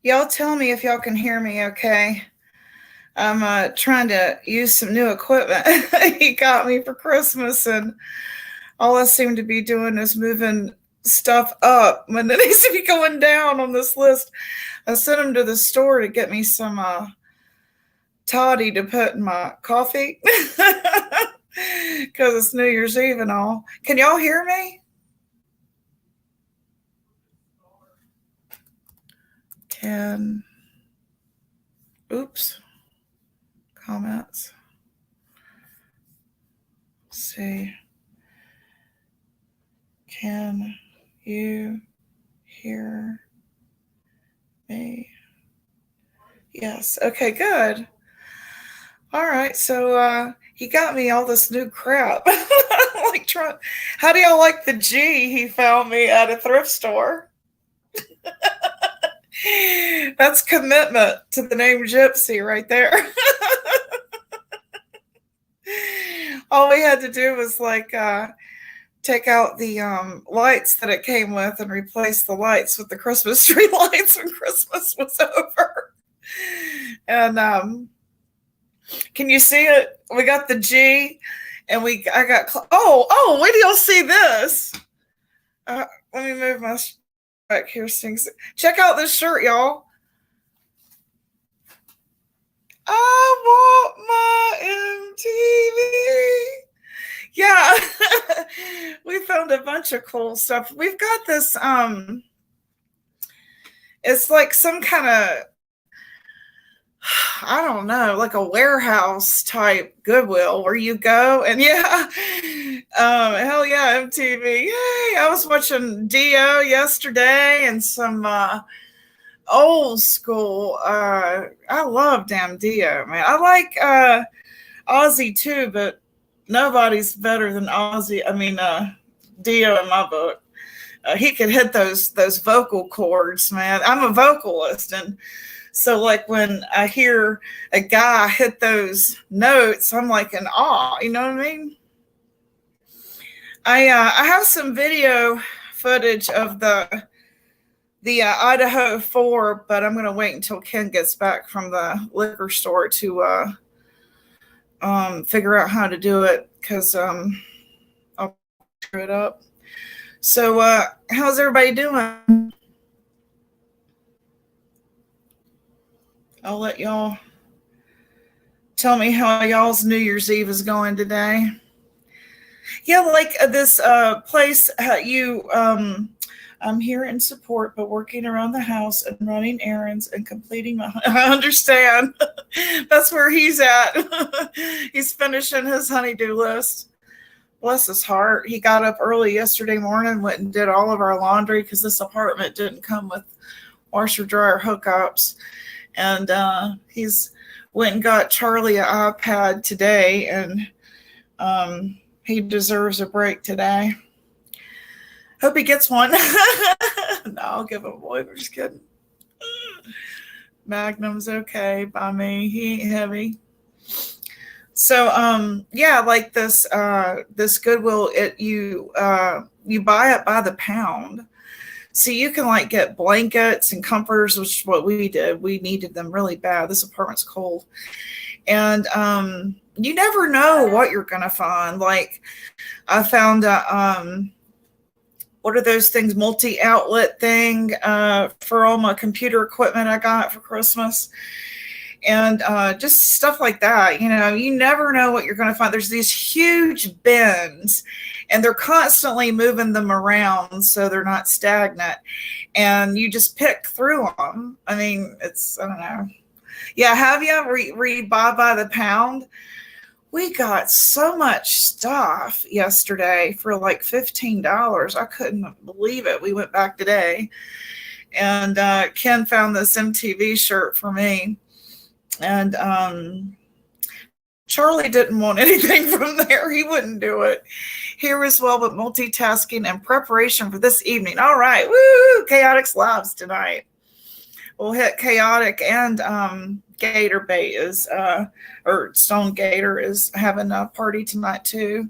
Y'all tell me if y'all can hear me okay. I'm trying to use some new equipment he got me for Christmas, and all I seem to be doing is moving stuff up when it needs to be going down on this list. I sent him to the store to get me some toddy to put in my coffee because it's New Year's Eve and all. Can y'all hear me? Can, oops, comments. Let's see. Can you hear me? Yes. Okay, good. All right. So he got me all this new crap. like try, how do y'all like the G he found me at a thrift store? That's commitment to the name Gypsy right there. All we had to do was take out the lights that it came with and replace the lights with the Christmas tree lights when Christmas was over. And can you see it? We got the G, and I got wait till y'all see this. Let me move my back here. Check out this shirt, y'all. I want my MTV. Yeah, we found a bunch of cool stuff. We've got this. It's like some kind of, I don't know, like a warehouse type Goodwill where you go and yeah, hell yeah, MTV. Yay! I was watching Dio yesterday and some old school. I love damn Dio, man. I like Ozzy too, but nobody's better than Ozzy. I mean, Dio in my book. He could hit those vocal cords, man. I'm a vocalist, and so like when I hear a guy hit those notes, I'm like in awe. You know what I mean? I have some video footage of the Idaho 4, but I'm gonna wait until Ken gets back from the liquor store to figure out how to do it because I'll screw it up. So how's everybody doing? I'll let y'all tell me how y'all's New Year's Eve is going today. Yeah, like this place I'm here in support, but working around the house and running errands and completing my. I understand. That's where he's at. He's finishing his honeydew list. Bless his heart. He got up early yesterday morning, went and did all of our laundry because this apartment didn't come with washer dryer hookups. And he's went and got Charlie an iPad today, and he deserves a break today. Hope he gets one. No, I'll give him a boy. We're just kidding. Magnum's okay by me. He ain't heavy. So yeah, like this Goodwill, you buy it by the pound. So you can like get blankets and comforters, which is what we did. We needed them really bad. This apartment's cold. And you never know what you're gonna find. Like I found what are those things, multi-outlet thing for all my computer equipment I got for Christmas. And just stuff like that. You know, you never know what you're going to find. There's these huge bins, and they're constantly moving them around so they're not stagnant. And you just pick through them. I mean, I don't know. Yeah, have you read Buy by the Pound? We got so much stuff yesterday for like $15. I couldn't believe it. We went back today, and Ken found this MTV shirt for me. And Charlie didn't want anything from there. He wouldn't do it. Here as well, but multitasking and preparation for this evening. All right. Woo! Chaotic's Labs tonight. We'll hit Chaotic, and Gator Bait or Stone Gator is having a party tonight too.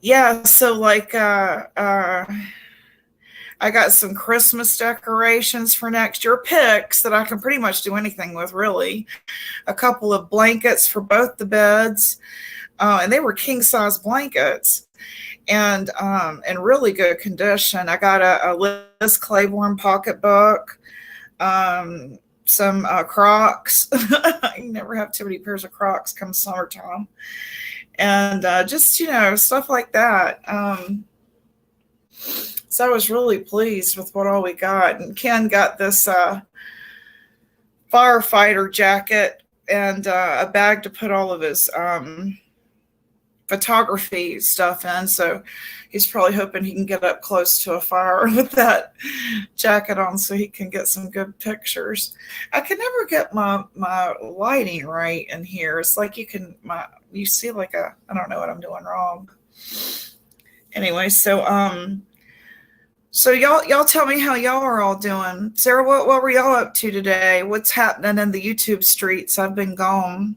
Yeah, so like I got some Christmas decorations for next year, picks that I can pretty much do anything with, really. A couple of blankets for both the beds, and they were king size blankets and in really good condition. I got a Liz Claiborne pocketbook, some Crocs. I never have too many pairs of Crocs come summertime, and just stuff like that. So I was really pleased with what all we got. And Ken got this firefighter jacket and a bag to put all of his photography stuff in. So he's probably hoping he can get up close to a fire with that jacket on so he can get some good pictures. I can never get my lighting right in here. It's like you see like I don't know what I'm doing wrong. Anyway, so y'all tell me how y'all are all doing. Sarah, what were y'all up to today? What's happening in the YouTube streets? I've been gone.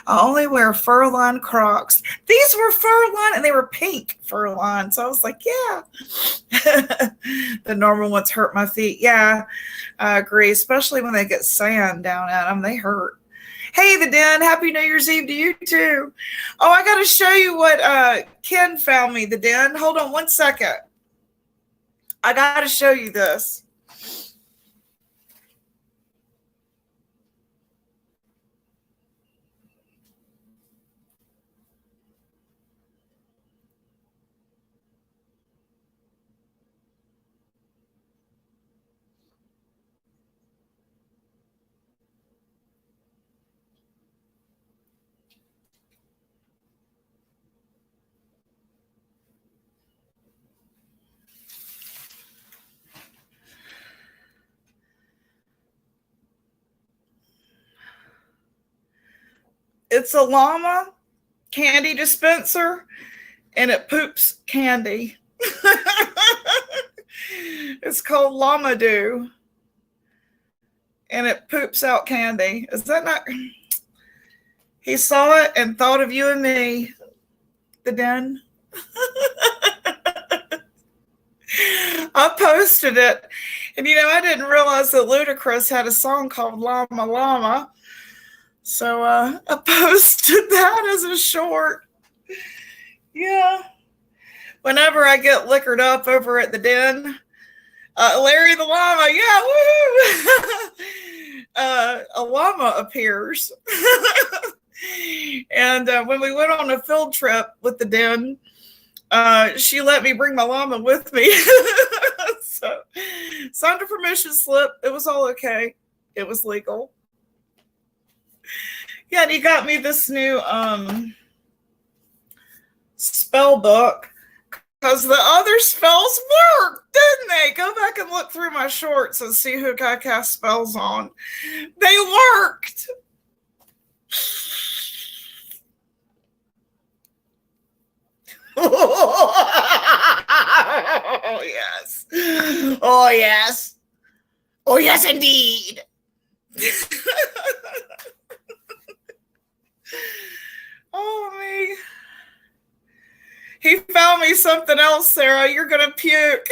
I only wear fur-lined Crocs. These were fur-lined, and they were pink fur-lined. So I was like, yeah. The normal ones hurt my feet. Yeah, I agree, especially when they get sand down at them. They hurt. Hey, the Den, Happy New Year's Eve to you, too. Oh, I got to show you what Ken found me, the Den. Hold on one second. I got to show you this. It's a llama candy dispenser, and it poops candy. It's called Llama Doo, and it poops out candy. Is that not? He saw it and thought of you and me, the Den. I posted it, and I didn't realize that Ludacris had a song called Llama Llama. So I posted that as a short. Yeah. Whenever I get liquored up over at the Den, Larry the Llama, yeah, woo! A llama appears. And when we went on a field trip with the Den, she let me bring my llama with me. So signed a permission slip. It was all okay. It was legal. Yeah, and he got me this new spell book because the other spells worked, didn't they? Go back and look through my shorts and see who I cast spells on. They worked. Oh, yes. Oh, yes. Oh, yes, indeed. Oh, me. He found me something else, Sarah. You're going to puke.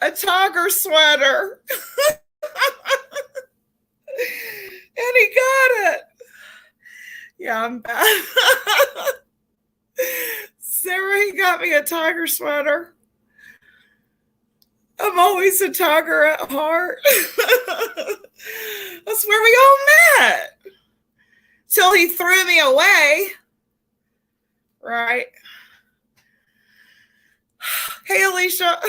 A tiger sweater. And he got it. Yeah, I'm bad. Sarah, he got me a tiger sweater. I'm always a tiger at heart. That's where we all met. Till he threw me away. Right. Hey, Alicia.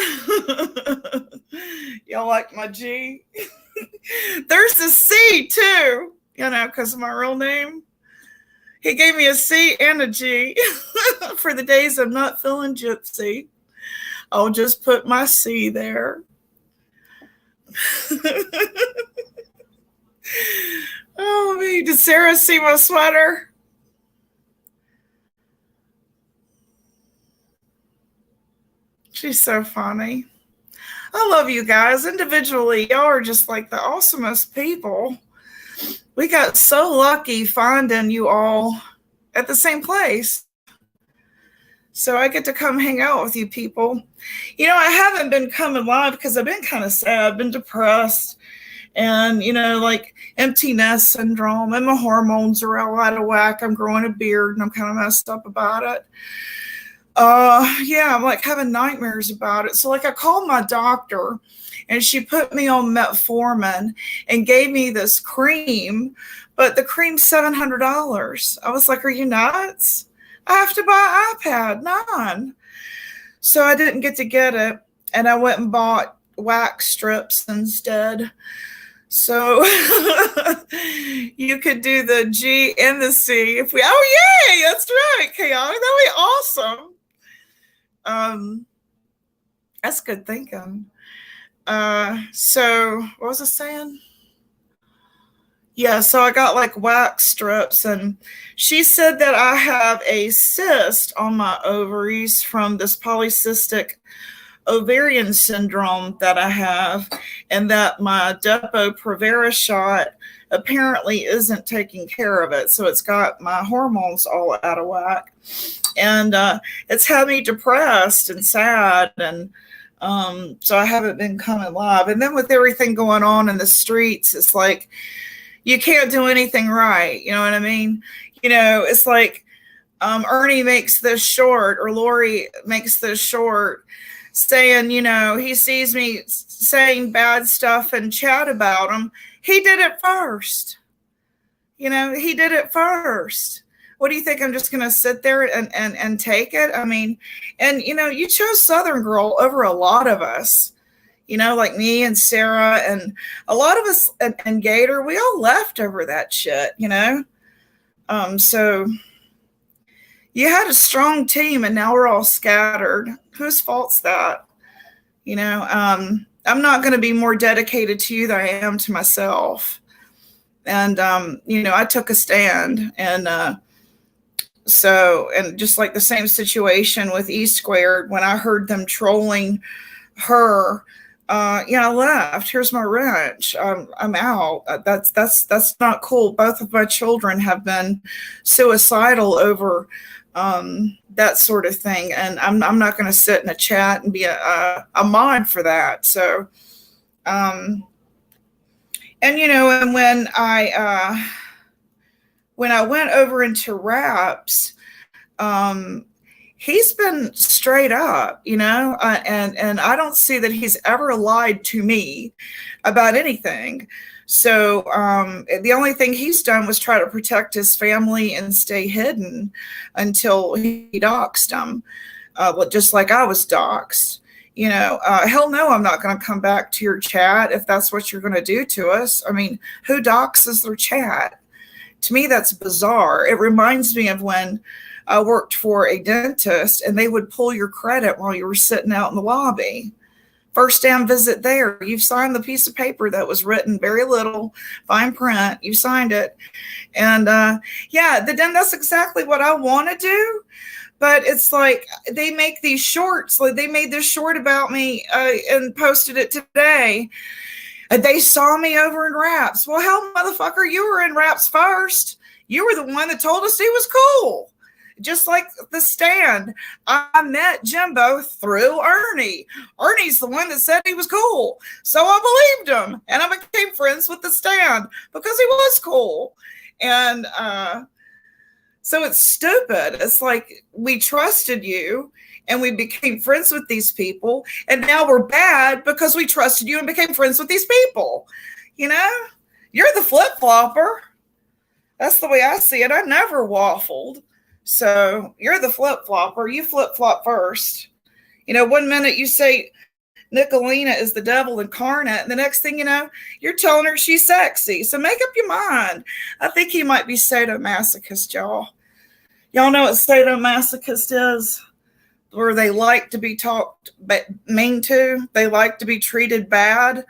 Y'all like my G? There's a C too, because of my real name. He gave me a C and a G for the days I'm not feeling gypsy. I'll just put my C there. Oh, me. Did Sarah see my sweater? She's so funny. I love you guys. Individually, y'all are just like the awesomest people. We got so lucky finding you all at the same place. So I get to come hang out with you people. You know, I haven't been coming live because I've been kind of sad, I've been depressed, and, you know, like empty nest syndrome, and my hormones are all out of whack. I'm growing a beard and I'm kind of messed up about it. Yeah, I'm like having nightmares about it. So like I called my doctor and she put me on metformin and gave me this cream, but the cream's $700. I was like, are you nuts? I have to buy an iPad 9. So I didn't get it. And I went and bought wax strips instead. So you could do the G and the C if we, oh yay, that's right, Chaotic. That'd be awesome. That's good thinking. So what was I saying? Yeah, so I got like wax strips, and she said that I have a cyst on my ovaries from this polycystic ovarian syndrome that I have, and that my Depo-Provera shot apparently isn't taking care of it. So it's got my hormones all out of whack, and it's had me depressed and sad, and so I haven't been coming live. And then with everything going on in the streets, it's like you can't do anything right. You know what I mean? You know, it's like Ernie makes this short, or Lori makes this short, saying, you know, he sees me saying bad stuff and chat about him. He did it first. You know, he did it first. What do you think? I'm just going to sit there and take it? I mean, and, you know, you chose Southern Girl over a lot of us, you know, like me and Sarah and a lot of us, and Gator, we all left over that shit, you know? So you had a strong team and now we're all scattered. Whose fault's that? You know, I'm not going to be more dedicated to you than I am to myself. And, you know, I took a stand, and so, and just like the same situation with E Squared, when I heard them trolling her, yeah, I left. Here's my wrench. I'm out. That's not cool. Both of my children have been suicidal over that sort of thing, and I'm not going to sit in a chat and be a mod for that. So, and you know, and when I went over into Raps, he's been straight up, you know, and I don't see that he's ever lied to me about anything. So the only thing he's done was try to protect his family and stay hidden until he doxed them, just like I was doxed. You know, hell no, I'm not going to come back to your chat if that's what you're going to do to us. I mean, who doxes their chat? To me, that's bizarre. It reminds me of when I worked for a dentist and they would pull your credit while you were sitting out in the lobby. First damn visit there, you've signed the piece of paper that was written very little, fine print, you signed it. And yeah, then that's exactly what I want to do. But it's like they make these shorts, like they made this short about me and posted it today. They saw me over in Raps. Well, hell, motherfucker, you were in Raps first. You were the one that told us he was cool. Just like the stand. I met Jimbo through Ernie. Ernie's the one that said he was cool. So I believed him. And I became friends with the stand because he was cool. And so it's stupid. It's like we trusted you and we became friends with these people. And now we're bad because we trusted you and became friends with these people. You know, you're the flip-flopper. That's the way I see it. I never waffled. So you're the flip-flopper. You flip-flop first. You know, one minute you say Nicolina is the devil incarnate, and the next thing you know, you're telling her she's sexy. So make up your mind. I think he might be sadomasochist, y'all. Y'all know what sadomasochist is? Where they like to be talked mean to. They like to be treated bad.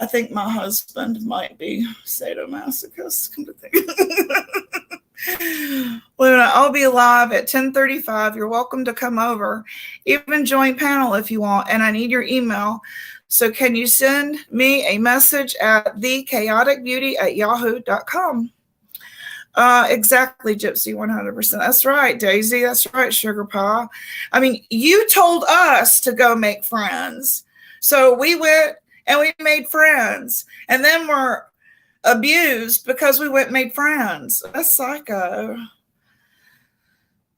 I think my husband might be sadomasochist. Luna, I'll be live at 10:35. You're welcome to come over. Even join panel if you want. And I need your email. So can you send me a message at thechaoticbeauty@yahoo.com? Exactly, Gypsy, 100%. That's right, Daisy. That's right, Sugar Pie. I mean, you told us to go make friends. So we went and we made friends. And then we're abused because we went and made friends. That's psycho.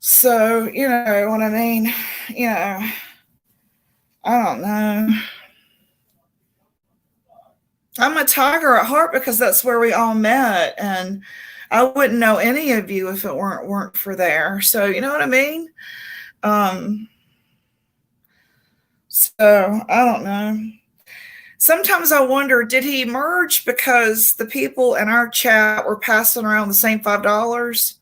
So, you know what I mean? You know, I don't know. I'm a tiger at heart because that's where we all met. And I wouldn't know any of you if it weren't for there. So, you know what I mean? So I don't know. Sometimes I wonder, did he merge because the people in our chat were passing around the same $5?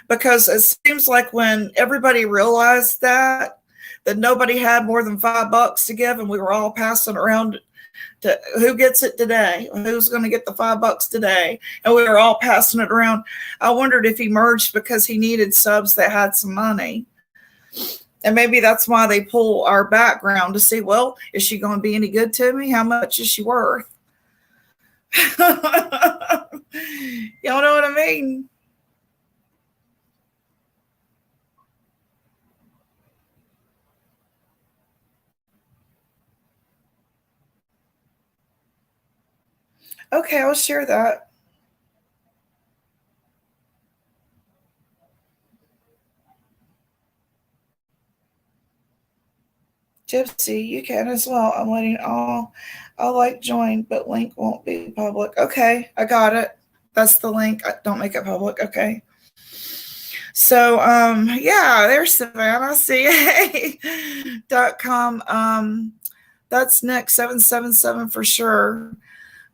Because it seems like when everybody realized that nobody had more than $5 to give, and we were all passing around to who gets it today, who's going to get the $5 today, and we were all passing it around. I wondered if he merged because he needed subs that had some money. And maybe that's why they pull our background to see, well, is she going to be any good to me? How much is she worth? Y'all know what I mean? Okay, I'll share that. Gypsy, you can as well. I'm letting all like join, but link won't be public. Okay, I got it. That's the link. Don't make it public. Okay. So yeah, there's Savannah CA.com. That's Nick 777 for sure.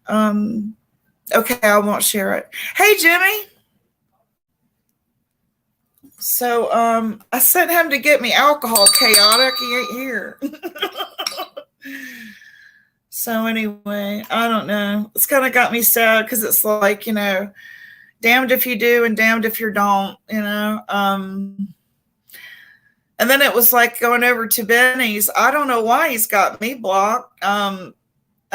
Okay, I won't share it. Hey Jimmy. So I sent him to get me alcohol, chaotic. He ain't here. So anyway, I don't know. It's kind of got me sad because it's like, you know, damned if you do and damned if you don't, you know. And then it was like going over to Benny's. I don't know why he's got me blocked. I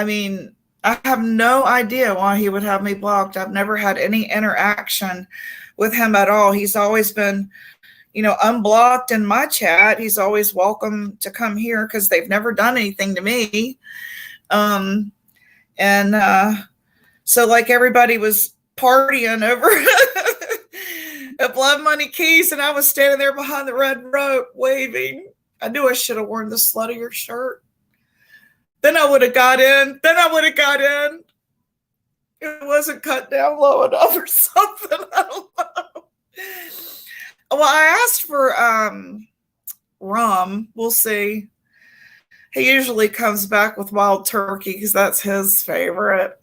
mean, I have no idea why he would have me blocked. I've never had any interaction with him at all. He's always been, you know, unblocked in my chat. He's always welcome to come here because they've never done anything to me. So like everybody was partying over at Blood Money Keys, and I was standing there behind the red rope waving. I knew I should have worn the sluttier shirt. Then I would have got in. It wasn't cut down low enough or something. I don't know. Well, I asked for rum. We'll see. He usually comes back with wild turkey because that's his favorite.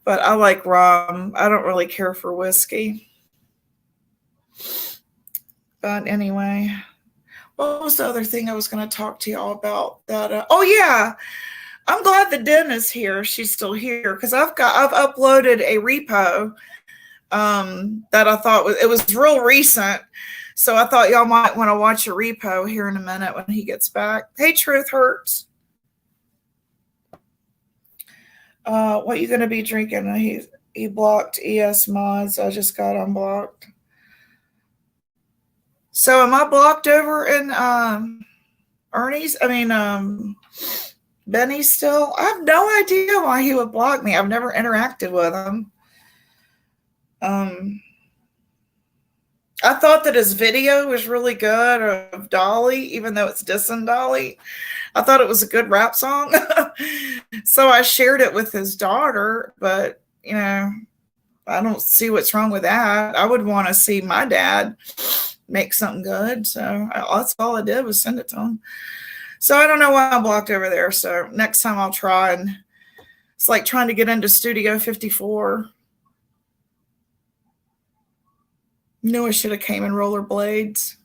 But I like rum. I don't really care for whiskey. But anyway, what was the other thing I was going to talk to y'all about? That oh yeah, I'm glad the Den is here. She's still here because I've uploaded a repo that I thought it was real recent. So I thought y'all might want to watch a repo here in a minute when he gets back. Hey, Truth Hurts. What you gonna be drinking? He blocked ES mods. I just got unblocked. So am I blocked over in Ernie's? I mean Benny still? I have no idea why he would block me. I've never interacted with him. I thought that his video was really good of Dolly, even though it's dissing Dolly. I thought it was a good rap song. So I shared it with his daughter, but, you know, I don't see what's wrong with that. I would want to see my dad make something good. So that's all I did was send it to him. So I don't know why I'm blocked over there. So next time I'll try. And it's like trying to get into Studio 54. Knew I should have came in rollerblades.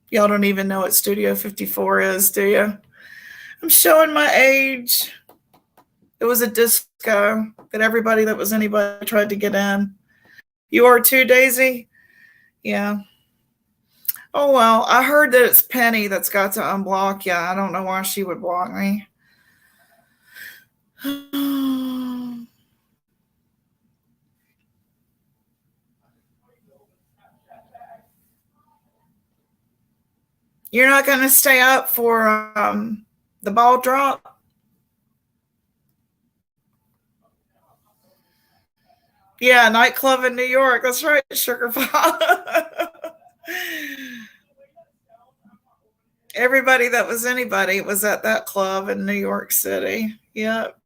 Y'all don't even know what Studio 54 is, do you? I'm showing my age. It was a disco that everybody that was anybody tried to get in. You are too, Daisy? Yeah. Oh, well, I heard that it's Penny that's got to unblock you. I don't know why she would block me. You're not going to stay up for the ball drop? Yeah, nightclub in New York. That's right, Sugar Pop. Everybody that was anybody was at that club in New York City. Yep.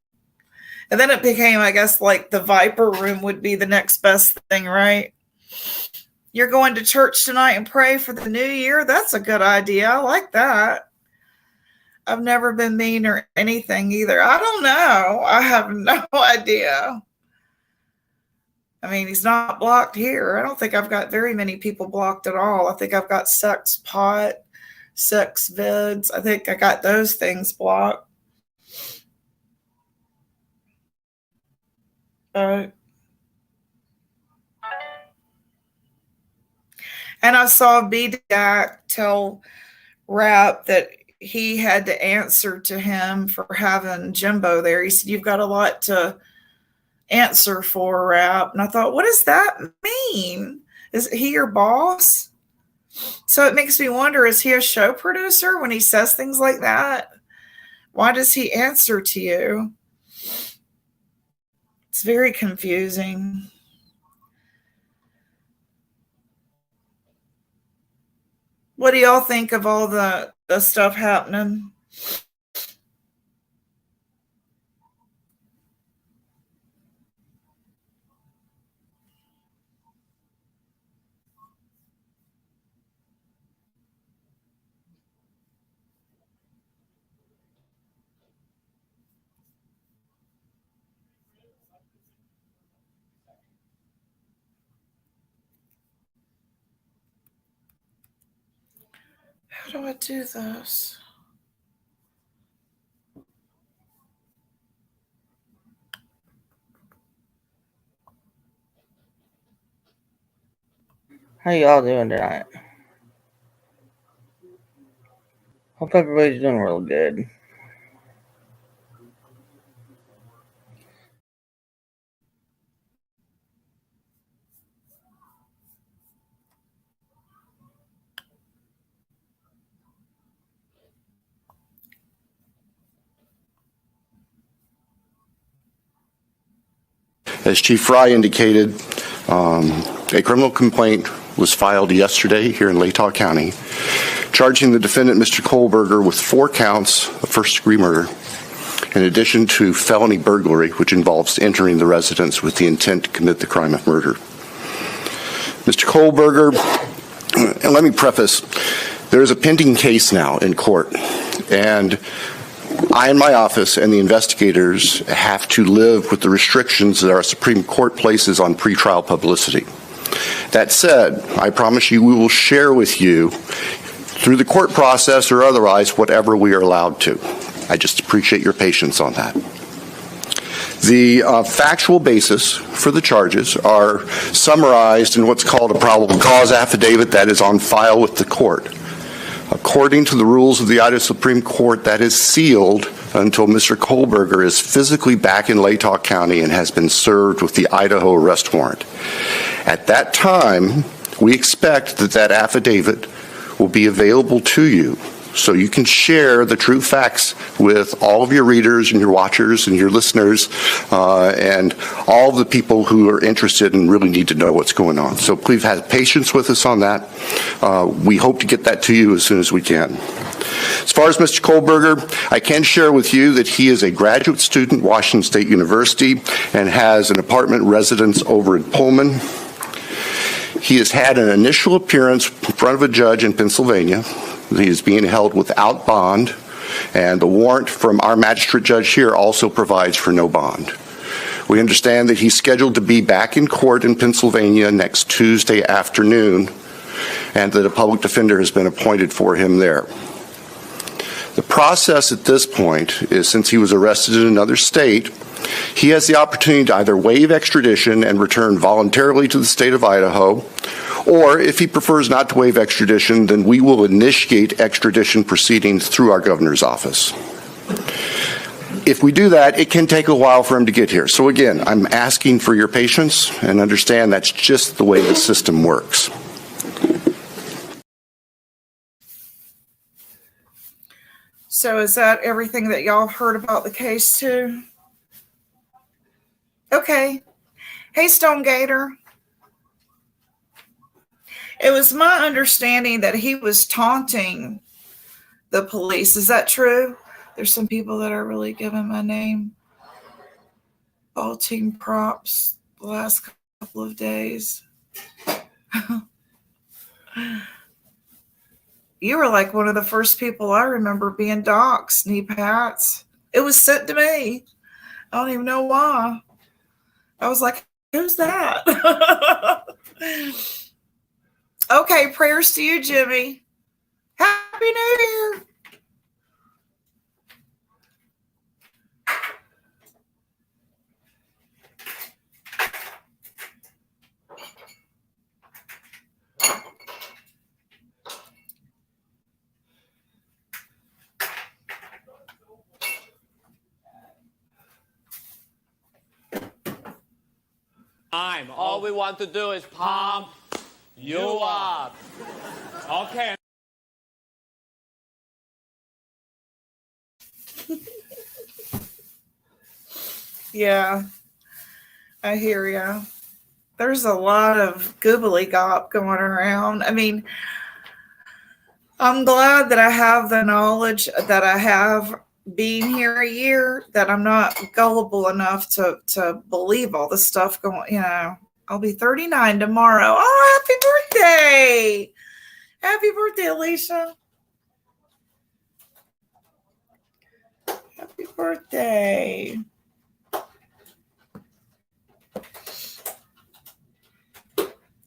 And then it became, I guess, like the Viper Room would be the next best thing, right? You're going to church tonight and pray for the new year? That's a good idea. I like that. I've never been mean or anything either. I don't know. I have no idea. I mean, he's not blocked here. I don't think I've got very many people blocked at all. I think I've got sex pot, sex vids. I think I got those things blocked. And I saw BDAC tell Rap that he had to answer to him for having Jimbo there. He said, "You've got a lot to answer for, Rap." And I thought, what does that mean? Is he your boss? So it makes me wonder, is he a show producer when he says things like that? Why does he answer to you? It's very confusing. What do y'all think of all the stuff happening? How do I do this? How y'all doing tonight? Hope everybody's doing real good. As Chief Fry indicated, a criminal complaint was filed yesterday here in Latah County, charging the defendant, Mr. Kohlberger, with 4 counts of first-degree murder, in addition to felony burglary, which involves entering the residence with the intent to commit the crime of murder. Mr. Kohlberger, and let me preface, there is a pending case now in court, and I and my office and the investigators have to live with the restrictions that our Supreme Court places on pretrial publicity. That said, I promise you we will share with you, through the court process or otherwise, whatever we are allowed to. I just appreciate your patience on that. The factual basis for the charges are summarized in what's called a probable cause affidavit that is on file with the court. According to the rules of the Idaho Supreme Court, that is sealed until Mr. Kohlberger is physically back in Latah County and has been served with the Idaho arrest warrant. At that time, we expect that that affidavit will be available to you so you can share the true facts with all of your readers and your watchers and your listeners and all of the people who are interested and really need to know what's going on. So please have patience with us on that. We hope to get that to you as soon as we can. As far as Mr. Kohlberger, I can share with you that he is a graduate student at Washington State University and has an apartment residence over in Pullman. He has had an initial appearance in front of a judge in Pennsylvania. He is being held without bond, and the warrant from our magistrate judge here also provides for no bond. We understand that he's scheduled to be back in court in Pennsylvania next Tuesday afternoon, and that a public defender has been appointed for him there. The process at this point is, since he was arrested in another state, he has the opportunity to either waive extradition and return voluntarily to the state of Idaho, Or if he prefers not to waive extradition, then we will initiate extradition proceedings through our governor's office. If we do that, it can take a while for him to get here. So again, I'm asking for your patience and understand that's just the way the system works. So is that everything that y'all heard about the case too? Okay. Hey, Stone Gator. It was my understanding that he was taunting the police. Is that true? There's some people that are really giving my name all team props the last couple of days. You were like one of the first people I remember being doxxed, knee pats. It was sent to me. I don't even know why. I was like, who's that? Okay, prayers to you, Jimmy. Happy New Year. All we want to do is pump you up. Okay. Yeah, I hear ya. There's a lot of goobly gop going around. I mean, I'm glad that I have the knowledge that I have being here a year, that I'm not gullible enough to believe all the stuff going, you know. I'll be 39 tomorrow. Oh, happy birthday. Happy birthday, Alicia. Happy birthday.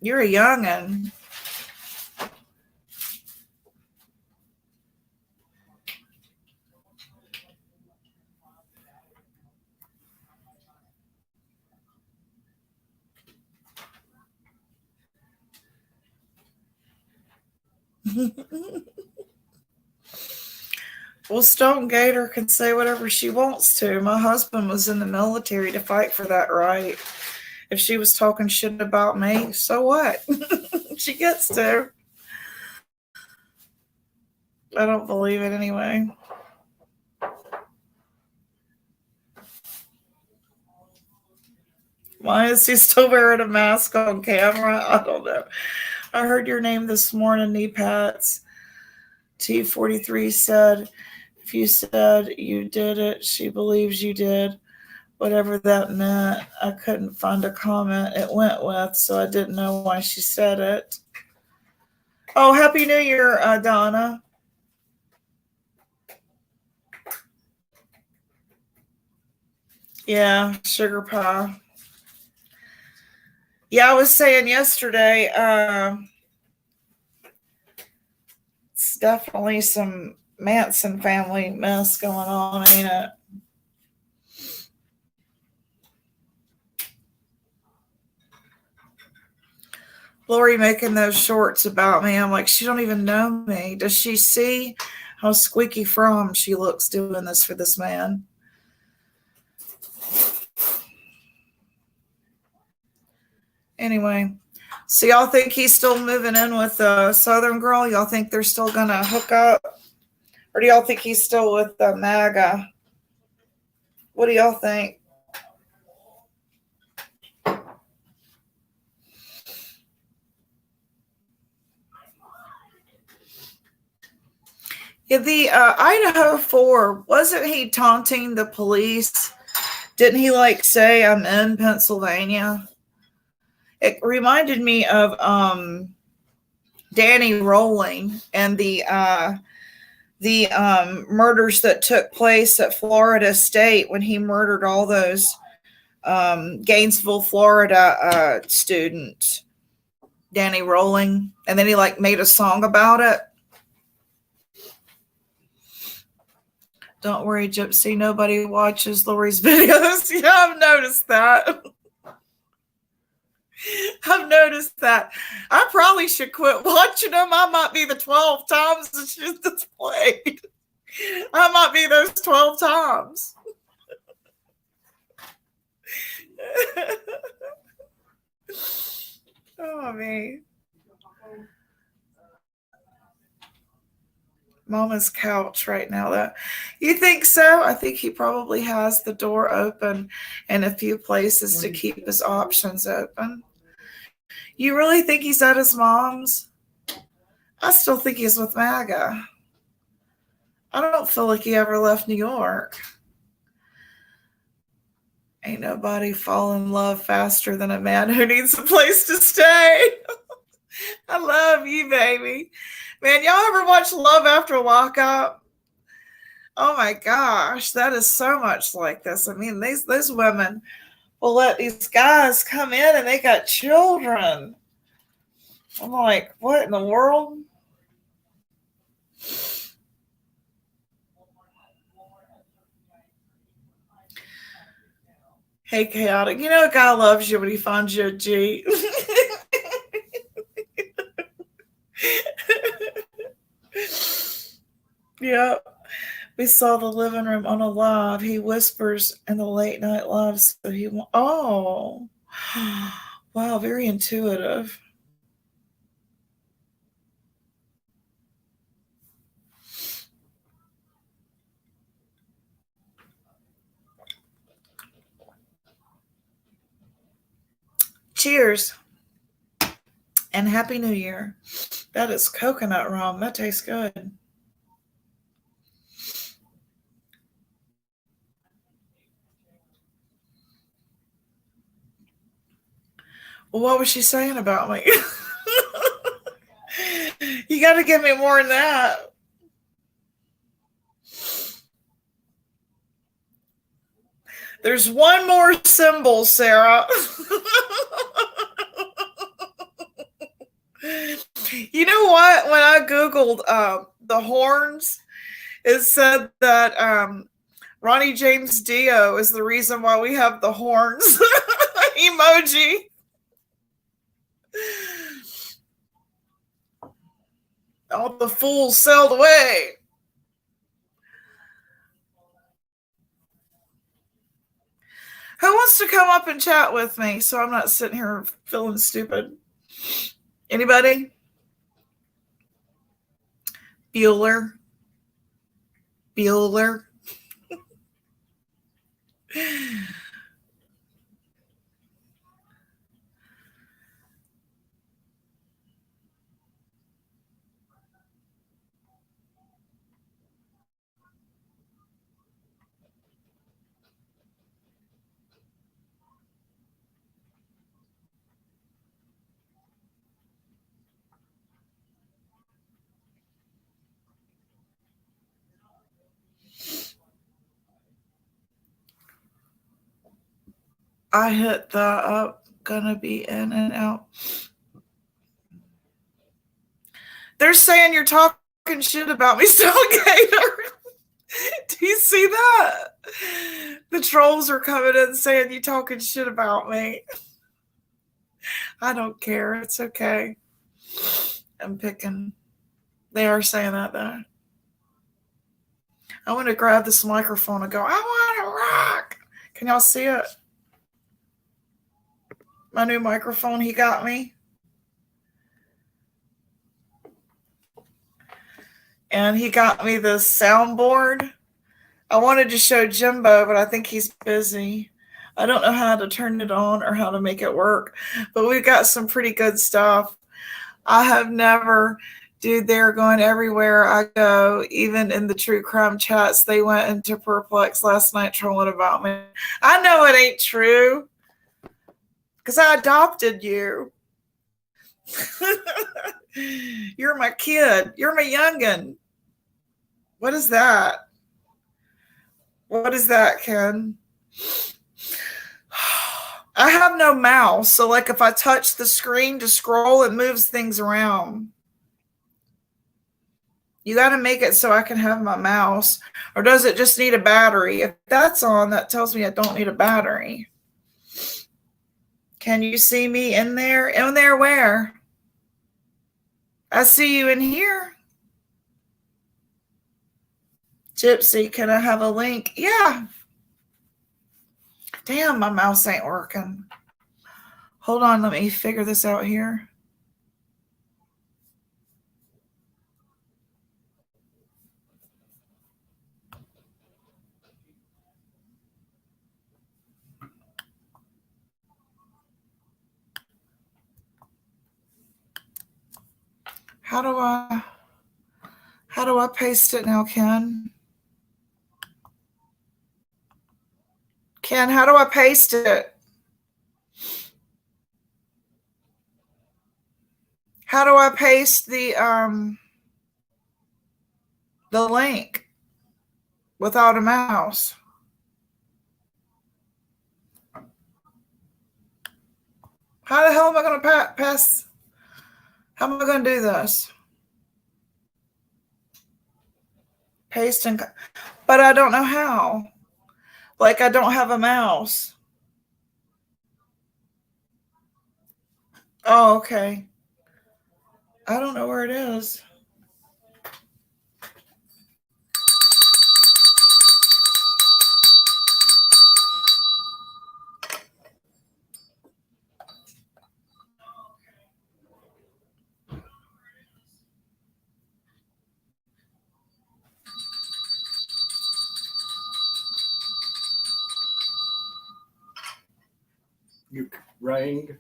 You're a young'un. Well, Stone Gator can say whatever she wants to. My husband was in the military to fight for that right. If she was talking shit about me, so what? She gets to. I don't believe it anyway. Why is he still wearing a mask on camera? I don't know. I heard your name this morning, knee pats. T43 said, if you said you did it, she believes you did. Whatever that meant, I couldn't find a comment it went with, so I didn't know why she said it. Oh, Happy New Year, Donna. Yeah, sugar pie. Yeah, I was saying yesterday, it's definitely some Manson family mess going on, ain't it? Lori making those shorts about me. I'm like, she don't even know me. Does she see how squeaky from she looks doing this for this man? Anyway, so y'all think he's still moving in with the Southern girl? Y'all think they're still going to hook up? Or do y'all think he's still with the MAGA? What do y'all think? Yeah, the Idaho 4, wasn't he taunting the police? Didn't he like say, I'm in Pennsylvania? It reminded me of Danny Rolling and the murders that took place at Florida State when he murdered all those Gainesville, Florida students. Danny Rolling. And then he like made a song about it. Don't worry, Gypsy. Nobody watches Lori's videos. Yeah, I've noticed that. I've noticed that. I probably should quit watching them. I might be the 12 times it's just displayed. I might be those 12 times. Oh, man. Mama's couch right now. That you think so? I think he probably has the door open and a few places to keep his options open. You really think he's at his mom's? I still think he's with MAGA. I don't feel like he ever left New York. Ain't nobody fall in love faster than a man who needs a place to stay. I love you, baby. Man, y'all ever watch Love After Lockup? Oh my gosh, that is so much like this. I mean, these women will let these guys come in and they got children. I'm like, what in the world? Hey, Chaotic. You know a guy loves you when he finds you a G. Yep. We saw the living room on a live. He whispers in the late night live. So he oh. Wow, very intuitive. Cheers. And Happy New Year. That is coconut rum. That tastes good. Well, what was she saying about me? You got to give me more than that. There's one more symbol, Sarah. You know what? When I Googled the horns, it said that Ronnie James Dio is the reason why we have the horns emoji. All the fools sailed away. Who wants to come up and chat with me so I'm not sitting here feeling stupid? Anybody? Bueller? I hit the up, gonna be in and out. They're saying you're talking shit about me, Gator. Do you see that? The trolls are coming in saying you talking shit about me. I don't care. It's okay. I'm picking. They are saying that though. I want to grab this microphone and go, I want to rock. Can y'all see it? My new microphone he got me. And he got me this soundboard. I wanted to show Jimbo, but I think he's busy. I don't know how to turn it on or how to make it work. But we've got some pretty good stuff. I have never, dude, they're going everywhere I go. Even in the true crime chats, they went into perplex last night trolling about me. I know it ain't true. Because I adopted you. You're my kid. You're my youngin'. What is that? What is that, Ken? I have no mouse. So, like, if I touch the screen to scroll, it moves things around. You got to make it so I can have my mouse. Or does it just need a battery? If that's on, that tells me I don't need a battery. Can you see me in there? In there where? I see you in here. Gypsy, can I have a link? Yeah. Damn, my mouse ain't working. Hold on, let me figure this out here. How do I paste it now, Ken? Ken, how do I paste it? How do I paste the link without a mouse? How the hell am I going to pass? How am I going to do this? Paste and, but I don't know how. Like, I don't have a mouse. Oh, okay. I don't know where it is. You rang.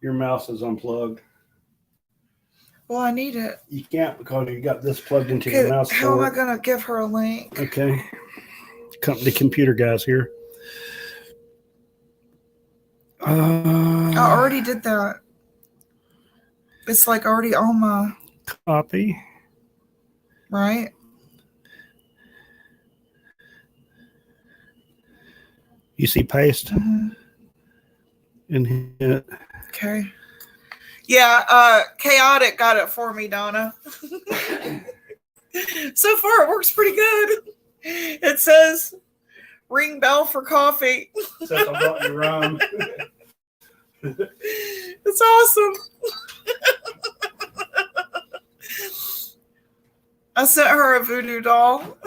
Your mouse is unplugged. Well, I need it. You can't because you got this plugged into your mouse. How am I going to give her a link? Okay. The computer guys here. I already did that. It's like already on my copy. Right? You see paste? Mm-hmm. And hit. Okay. Yeah, Chaotic got it for me, Donna. So far, it works pretty good. It says, ring bell for coffee. Says I brought you rum. It's awesome. I sent her a voodoo doll.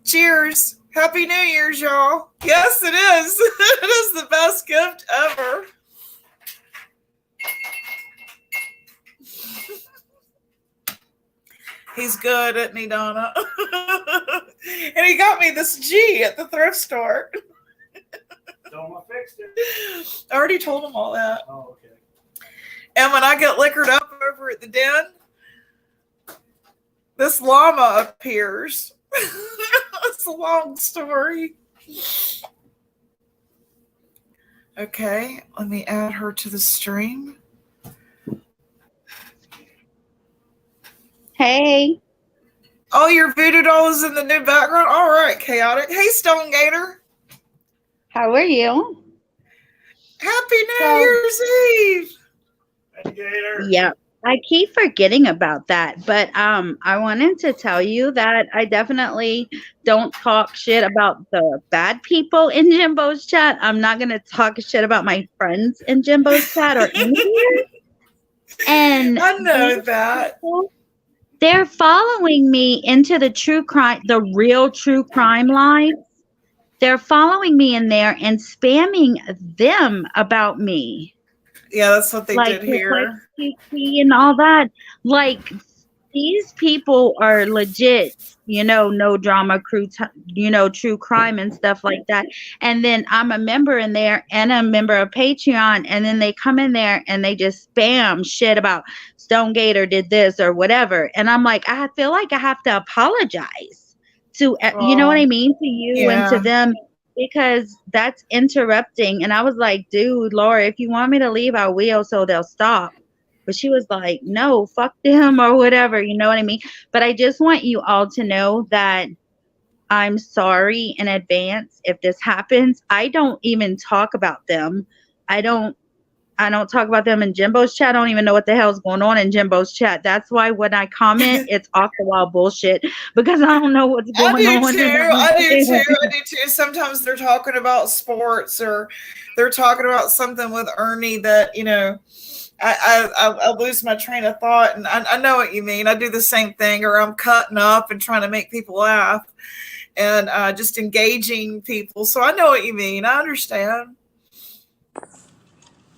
Cheers. Happy New Year's, y'all. Yes, it is. It is the best gift ever. He's good, isn't he, Donna? And he got me this G at the thrift store. Tell him I fixed it. I already told him all that. Oh, okay. And when I get liquored up over at the den, this llama appears. It's a long story. Okay, let me add her to the stream. Hey. Oh, your voodoo doll is in the new background? All right, Chaotic. Hey, Stone Gator. How are you? Happy New Year's Eve. Hey, Gator. Yeah. I keep forgetting about that, but I wanted to tell you that I definitely don't talk shit about the bad people in Jimbo's chat. I'm not gonna talk shit about my friends in Jimbo's chat or in here. And I know that. They're following me into the real true crime lives. They're following me in there and spamming them about me. Yeah, that's what they did here. And all that. Like, these people are legit, no drama crew, true crime and stuff like that. And then I'm a member in there and a member of Patreon. And then they come in there and they just spam shit about Stone Gator did this or whatever. And I'm like, I feel like I have to apologize to, you know what I mean? To you and to them. Because that's interrupting. And I was like, dude, Laura, if you want me to leave, I will, so they'll stop. But she was like, no, fuck them or whatever. You know what I mean? But I just want you all to know that I'm sorry in advance if this happens. I don't even talk about them. I I don't talk about them in Jimbo's chat. I don't even know what the hell's going on in Jimbo's chat. That's why when I comment, it's off the wall bullshit because I don't know what's I going do on. too. I do too. I do too. Sometimes they're talking about sports or they're talking about something with Ernie that, I lose my train of thought, and I know what you mean. I do the same thing, or I'm cutting up and trying to make people laugh and just engaging people. So I know what you mean. I understand.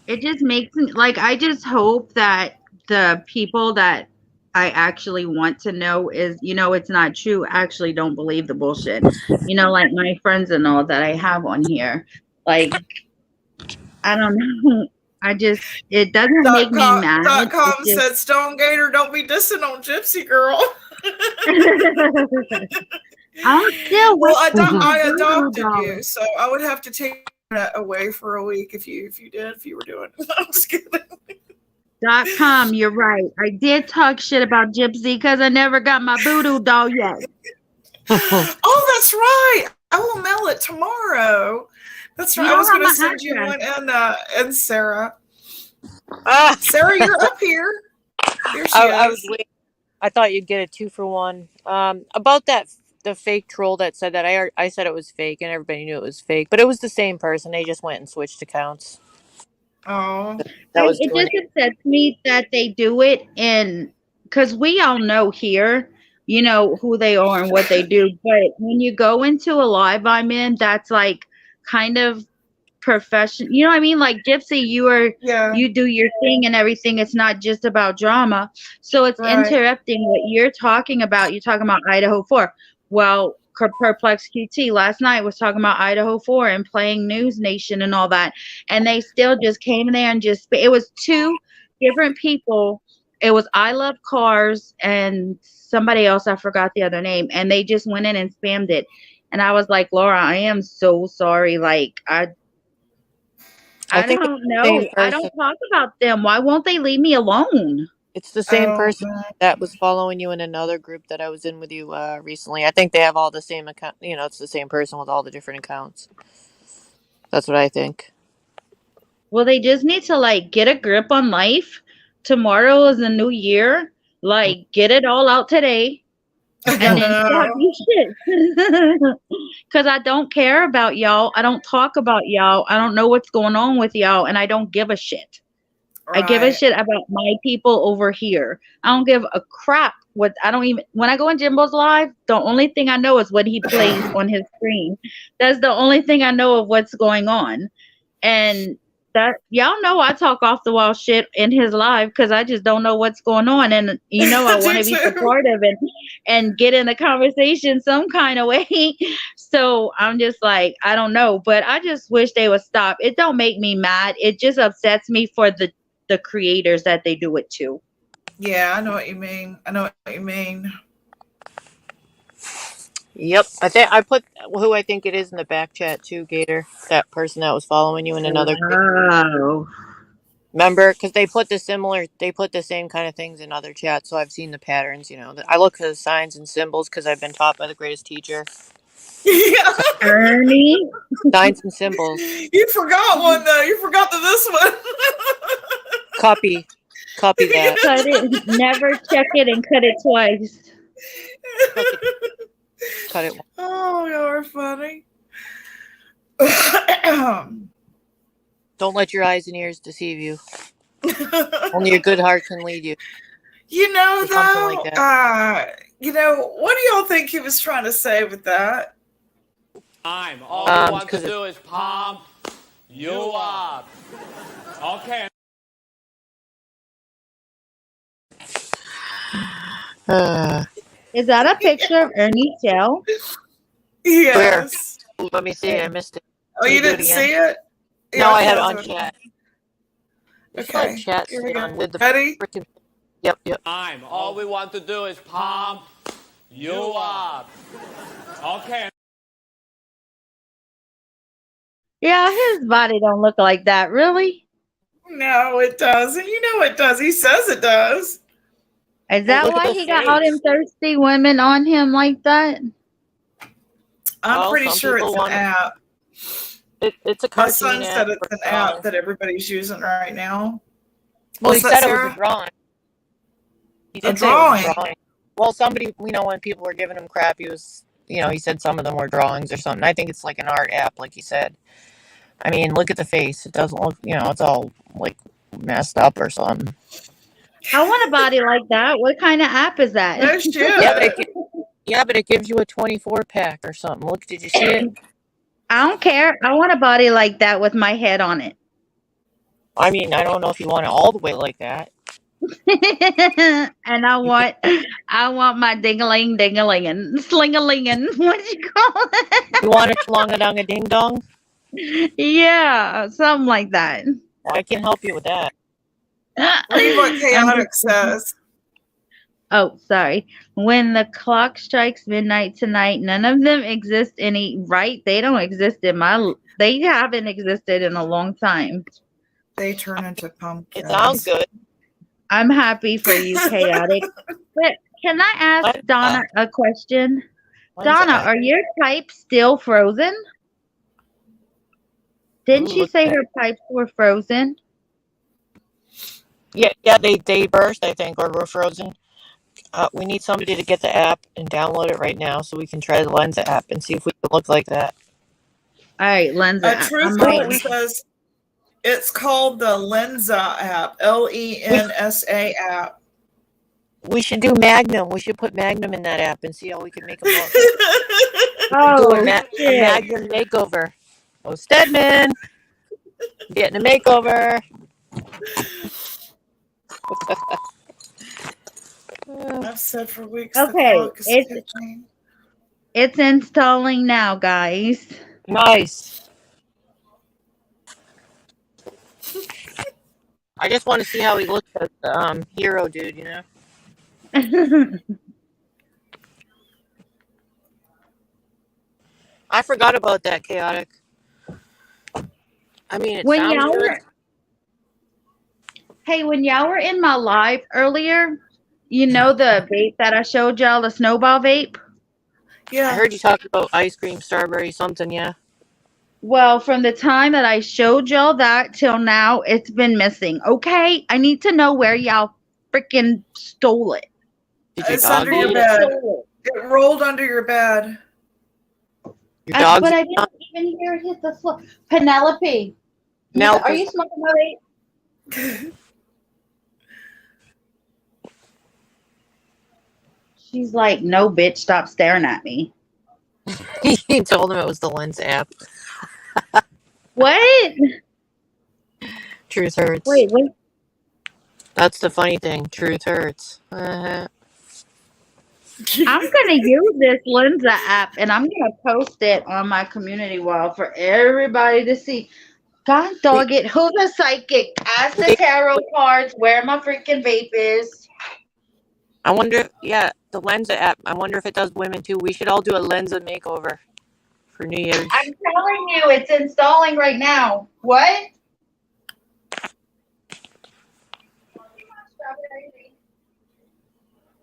It just makes me like, I just hope that the people that I actually want to know is, it's not true, actually don't believe the bullshit. Like my friends and all that I have on here. Like, I don't know. It doesn't make me mad. .com It's just, said, Stone Gator, don't be dissing on Gypsy Girl. I'm still Well, waiting for my I voodoo adopted doll. you, so I would have to take that away for a week if you were doing it. I'm just kidding. .com, you're right. I did talk shit about Gypsy because I never got my voodoo doll yet. Oh, that's right. I will mail it tomorrow. That's right. I was going to send you one, and Sarah. Sarah, you're up here. Here she I is. was waiting. I thought you'd get a 2-for-1. About the fake troll that said that, I said it was fake, and everybody knew it was fake, but it was the same person. They just went and switched accounts. Oh, It just upsets me that they do it, and because we all know here, who they are and what they do. But when you go into a live I'm in, that's like kind of profession. You know what I mean? Like Gypsy, you do your thing and everything. It's not just about drama. So it's interrupting what you're talking about. You're talking about Idaho 4. Well, Perplex QT last night was talking about Idaho 4 and playing News Nation and all that. And they still just came in there and it was two different people. It was I Love Cars and somebody else, I forgot the other name. And they just went in and spammed it. And I was like, Laura, I am so sorry. Like, I don't know. I don't talk about them. Why won't they leave me alone? It's the same person that was following you in another group that I was in with you recently. I think they have all the same account. It's the same person with all the different accounts. That's what I think. Well, they just need to get a grip on life. Tomorrow is a new year. Get it all out today. And then stop your shit. Because I don't care about y'all. I don't talk about y'all. I don't know what's going on with y'all. And I don't give a shit. I give a shit about my people over here. I don't give a crap when I go in Jimbo's live, the only thing I know is what he plays on his screen. That's the only thing I know of what's going on. And that y'all know I talk off the wall shit in his live because I just don't know what's going on. And I want to be supportive and get in the conversation some kind of way. So I'm just like, I don't know. But I just wish they would stop. It don't make me mad. It just upsets me for the creators that they do it to. Yeah, I know what you mean. Yep. I put who I think it is in the back chat too, Gator. That person that was following you in another group. Remember? Because they put the same kind of things in other chats, so I've seen the patterns, I look for the signs and symbols because I've been taught by the greatest teacher. Yeah. Ernie. Signs and symbols. You forgot one though. You forgot this one. Copy that. Cut it. Never check it and cut it twice. Cut it. Oh, you're funny. Don't let your eyes and ears deceive you. Only a good heart can lead you. Though, like that. What do y'all think he was trying to say with that? All we want to do is pump you up. Okay. Is that a picture of Ernie Shell? Yes. Where? Let me see. I missed it. Oh, you didn't see it? No, I had it on chat. Okay. Chat Here we go. with the Ready? Yep. All we want to do is pump you up. Okay. Yeah, his body don't look like that, really. No, it doesn't. It does. He says it does. Is that why he got all them thirsty women on him like that? I'm pretty sure it's an app. It's a My cartoon son app said it's for an drawing. app that everybody's using right now. Well, he What's that, said it was Sarah? a drawing. He A did say it was a drawing. drawing. Well, somebody, when people were giving him crap, he was, he said some of them were drawings or something. I think it's like an art app, like he said. I mean, look at the face. It doesn't look, it's all like messed up or something. I want a body like that. What kind of app is that? No shit. But it gives you a 24 pack or something. Look, did you see it? I don't care. I want a body like that with my head on it. I mean, I don't know if you want it all the way like that. And I want my ding-a-ling, ding-a-lingin', sling-a-lingin'. What do you call it? You want it long-a-dong-a-ding-dong? Yeah, something like that. I can help you with that. Read what I'm Chaotic just- says. Oh, sorry. When the clock strikes midnight tonight, none of them exist they don't exist they haven't existed in a long time. They turn into pumpkins. It sounds good. I'm happy for you, Chaotic. But can I ask Donna a question? Donna, are your pipes still frozen? Didn't she say her pipes were frozen? Yeah, they burst, I think, or were frozen. We need somebody to get the app and download it right now so we can try the Lensa app and see if we can look like that. All right, Lensa. Truth Hurts says it's called the Lensa app. Lensa app. We should do Magnum. We should put Magnum in that app and see how we can make them look. Oh, Do a Magnum makeover. Oh, Stedman, getting a makeover. I've said for weeks. Okay, the clock is ticking. it's installing now, guys. Nice. I just want to see how he looks as the hero dude, you know? I forgot about that, Chaotic. I mean, it sounds good. Hey, when y'all were in my live earlier, you know the vape that I showed y'all, the snowball vape? Yeah. I heard you talk about ice cream, strawberry, something, yeah. Well, from the time that I showed y'all that till now, it's been missing. Okay? I need to know where y'all freaking stole it. It's under your bed. It rolled under your bed. Your dog's but I didn't even hear it hit the floor. Penelope. Are you smoking my vape? She's like, no, bitch, stop staring at me. He told him it was the Lens app. What? Truth hurts. Wait. That's the funny thing. Truth hurts. I'm gonna use this Lensa app and I'm gonna post it on my community wall for everybody to see. God dog it, who's a psychic? Ask the tarot cards where my freaking vape is. I wonder, the Lensa app. I wonder if it does women too. We should all do a Lensa makeover for New Year's. I'm telling you, it's installing right now. What?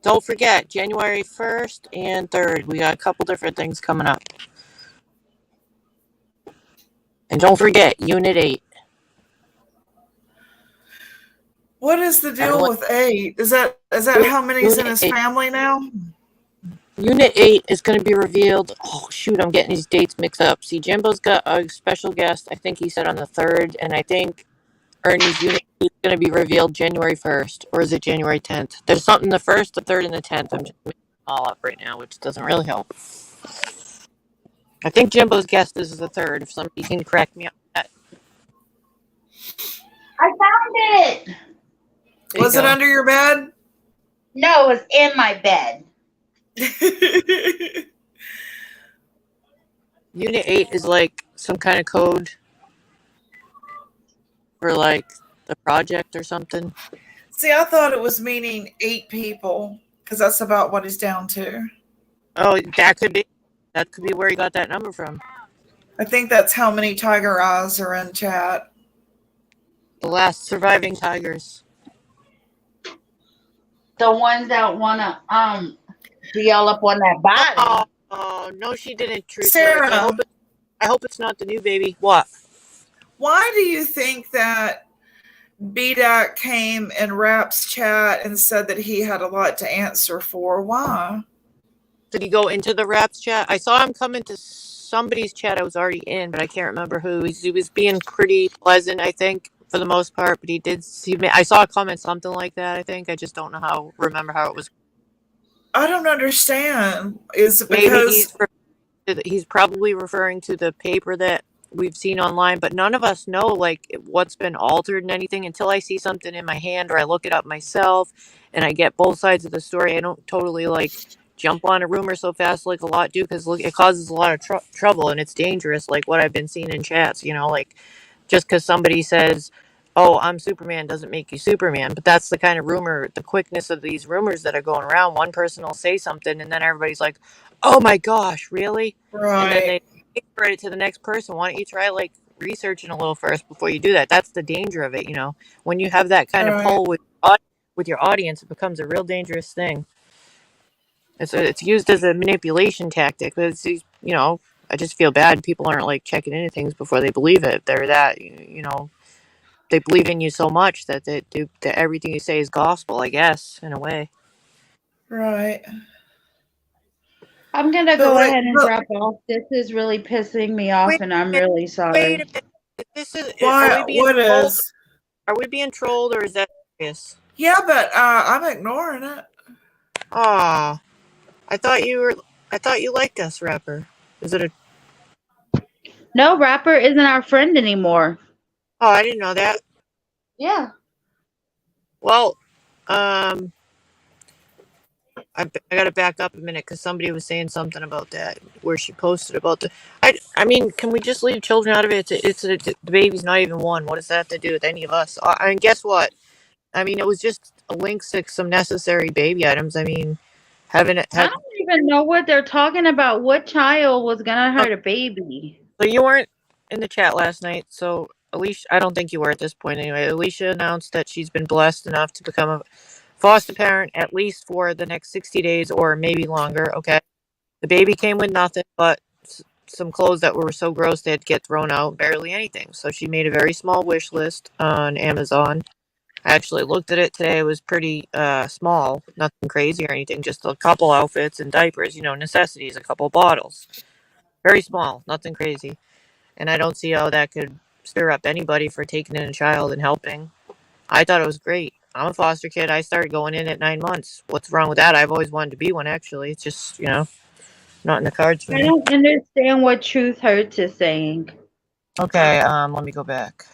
Don't forget, January 1st and 3rd. We got a couple different things coming up. And don't forget, Unit 8. What is the deal with 8? Is that how many's in his family now? Unit 8 is going to be revealed. Oh, shoot, I'm getting these dates mixed up. See, Jimbo's got a special guest. I think he said on the 3rd. And I think Ernie's Unit 8 is going to be revealed January 1st. Or is it January 10th? There's something the 1st, the 3rd, and the 10th. I'm just mixing it all up right now, which doesn't really help. I think Jimbo's guest is the 3rd. If somebody can correct me on that. I found it. Was it under your bed? No, it was in my bed. Unit 8 is like some kind of code for like the project or something. See, I thought it was meaning 8 people because that's about what he's down to. Oh, that could be where he got that number from. I think that's how many tiger eyes are in chat. The last surviving tigers. The ones that wanna be all up on that body. Oh no, she didn't. Truth Sarah. hurts. I hope it's not the new baby. What? Why do you think that BDAC came in Rap's chat and said that he had a lot to answer for? Why? Did he go into the Raps chat? I saw him come into somebody's chat I was already in, but I can't remember who. He was being pretty pleasant, I think, for the most part. But he did see me. I saw a comment something like that. I think I just don't know remember how it was. I don't understand. Is it Maybe because he's probably referring to the paper that we've seen online, but none of us know like what's been altered and anything until I see something in my hand or I look it up myself and I get both sides of the story. I don't totally like jump on a rumor so fast like a lot do because it causes a lot of trouble and it's dangerous, like what I've been seeing in chats, like just because somebody says, oh, I'm Superman doesn't make you Superman. But that's the kind of the quickness of these rumors that are going around. One person will say something and then everybody's like, oh my gosh, really? And then right? they spread it to the next person. Why don't you try like researching a little first before you do that? That's the danger of it, When you have that kind of Right. pull with your audience, it becomes a real dangerous thing. It's used as a manipulation tactic. But I just feel bad. People aren't like checking into things before they believe it. They're they believe in you so much that that everything you say is gospel, I guess, in a way. Right. I'm gonna But go like, ahead and drop off. This is really pissing me off, Wait and I'm a minute. really Wait a sorry. minute. This is. Are we why? being What trolled? is? Are we being trolled, or is that serious? Yeah, but I'm ignoring it. Aw, I thought you were. I thought you liked us, rapper. Is it a? No, Rapper isn't our friend anymore. Oh, I didn't know that. Yeah. Well, um, I got to back up a minute because somebody was saying something about that where she posted about the. I mean, can we just leave children out of it? The baby's not even one. What does that have to do with any of us? And guess what? I mean, it was just a link to some necessary baby items. I mean, having it I had. don't even know what they're talking about. What child was gonna So hurt a baby? you weren't in the chat last night, so Alicia, I don't think you were at this point anyway. Alicia announced that she's been blessed enough to become a foster parent at least for the next 60 days or maybe longer. Okay. The baby came with nothing but some clothes that were so gross they'd get thrown out, barely anything. So she made a very small wish list on Amazon. I actually looked at it today. It was pretty small, nothing crazy or anything, just a couple outfits and diapers, necessities, a couple bottles. Very small, nothing crazy. And I don't see how that could stir up anybody for taking in a child and helping. I thought it was great. I'm a foster kid. I started going in at 9 months. What's wrong with that? I've always wanted to be one, actually. It's just, not in the cards for I me. don't understand what Truth Hurts is saying. Okay, let me go back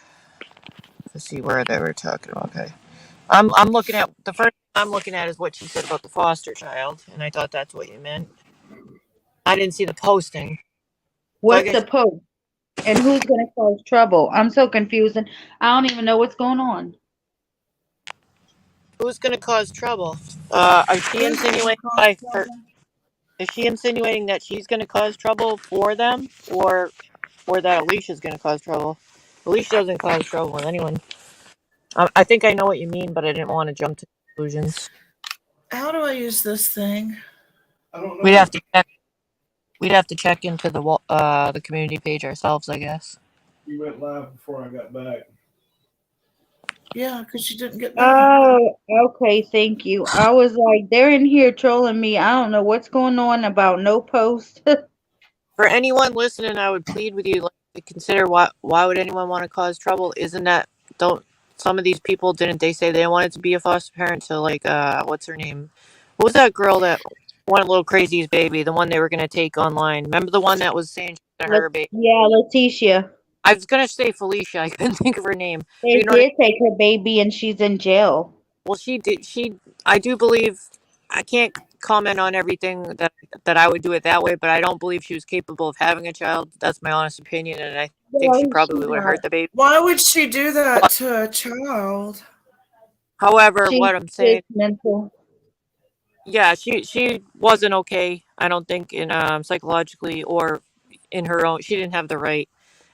to see where they were talking about. Okay. I'm looking at the first I'm looking at is what she said about the foster child, and I thought that's what you meant. I didn't see the posting. So I What's guess the post? And who's gonna cause trouble? I'm so confused, and I don't even know what's going on. who's gonna cause trouble? Is she Who's gonna insinuating cause by her? trouble? Is she insinuating that she's gonna cause trouble for them, or that Alicia's gonna cause trouble? Alicia doesn't cause trouble with anyone. I think I know what you mean, but I didn't want to jump to conclusions. How do I use this thing? I don't We'd know. have to check. We'd have to check into the community page ourselves, I guess. You went live before I got back. Yeah, because you didn't get back. Oh, okay, thank you. I was like, they're in here trolling me. I don't know what's going on about no post. For anyone listening, I would plead with you to consider why would anyone want to cause trouble? Isn't that don't some of these people didn't they say they wanted to be a foster parent to like what's her name? What was that girl that wanted little crazy's baby? The one they were gonna take online. Remember the one that was saying she's gonna hurt her baby? Yeah, Letitia. I was gonna say Felicia. I couldn't think of her name. But They you know what I did take her baby and she's in jail. Well, she did. I do believe. I can't comment on everything that I would do it that way, but I don't believe she was capable of having a child. That's my honest opinion, and I think she Well, probably would have hurt the baby. Why would she do that to a child? However, she what I'm is saying, mental. yeah, she wasn't okay. I don't think in psychologically or in her own. She didn't have the right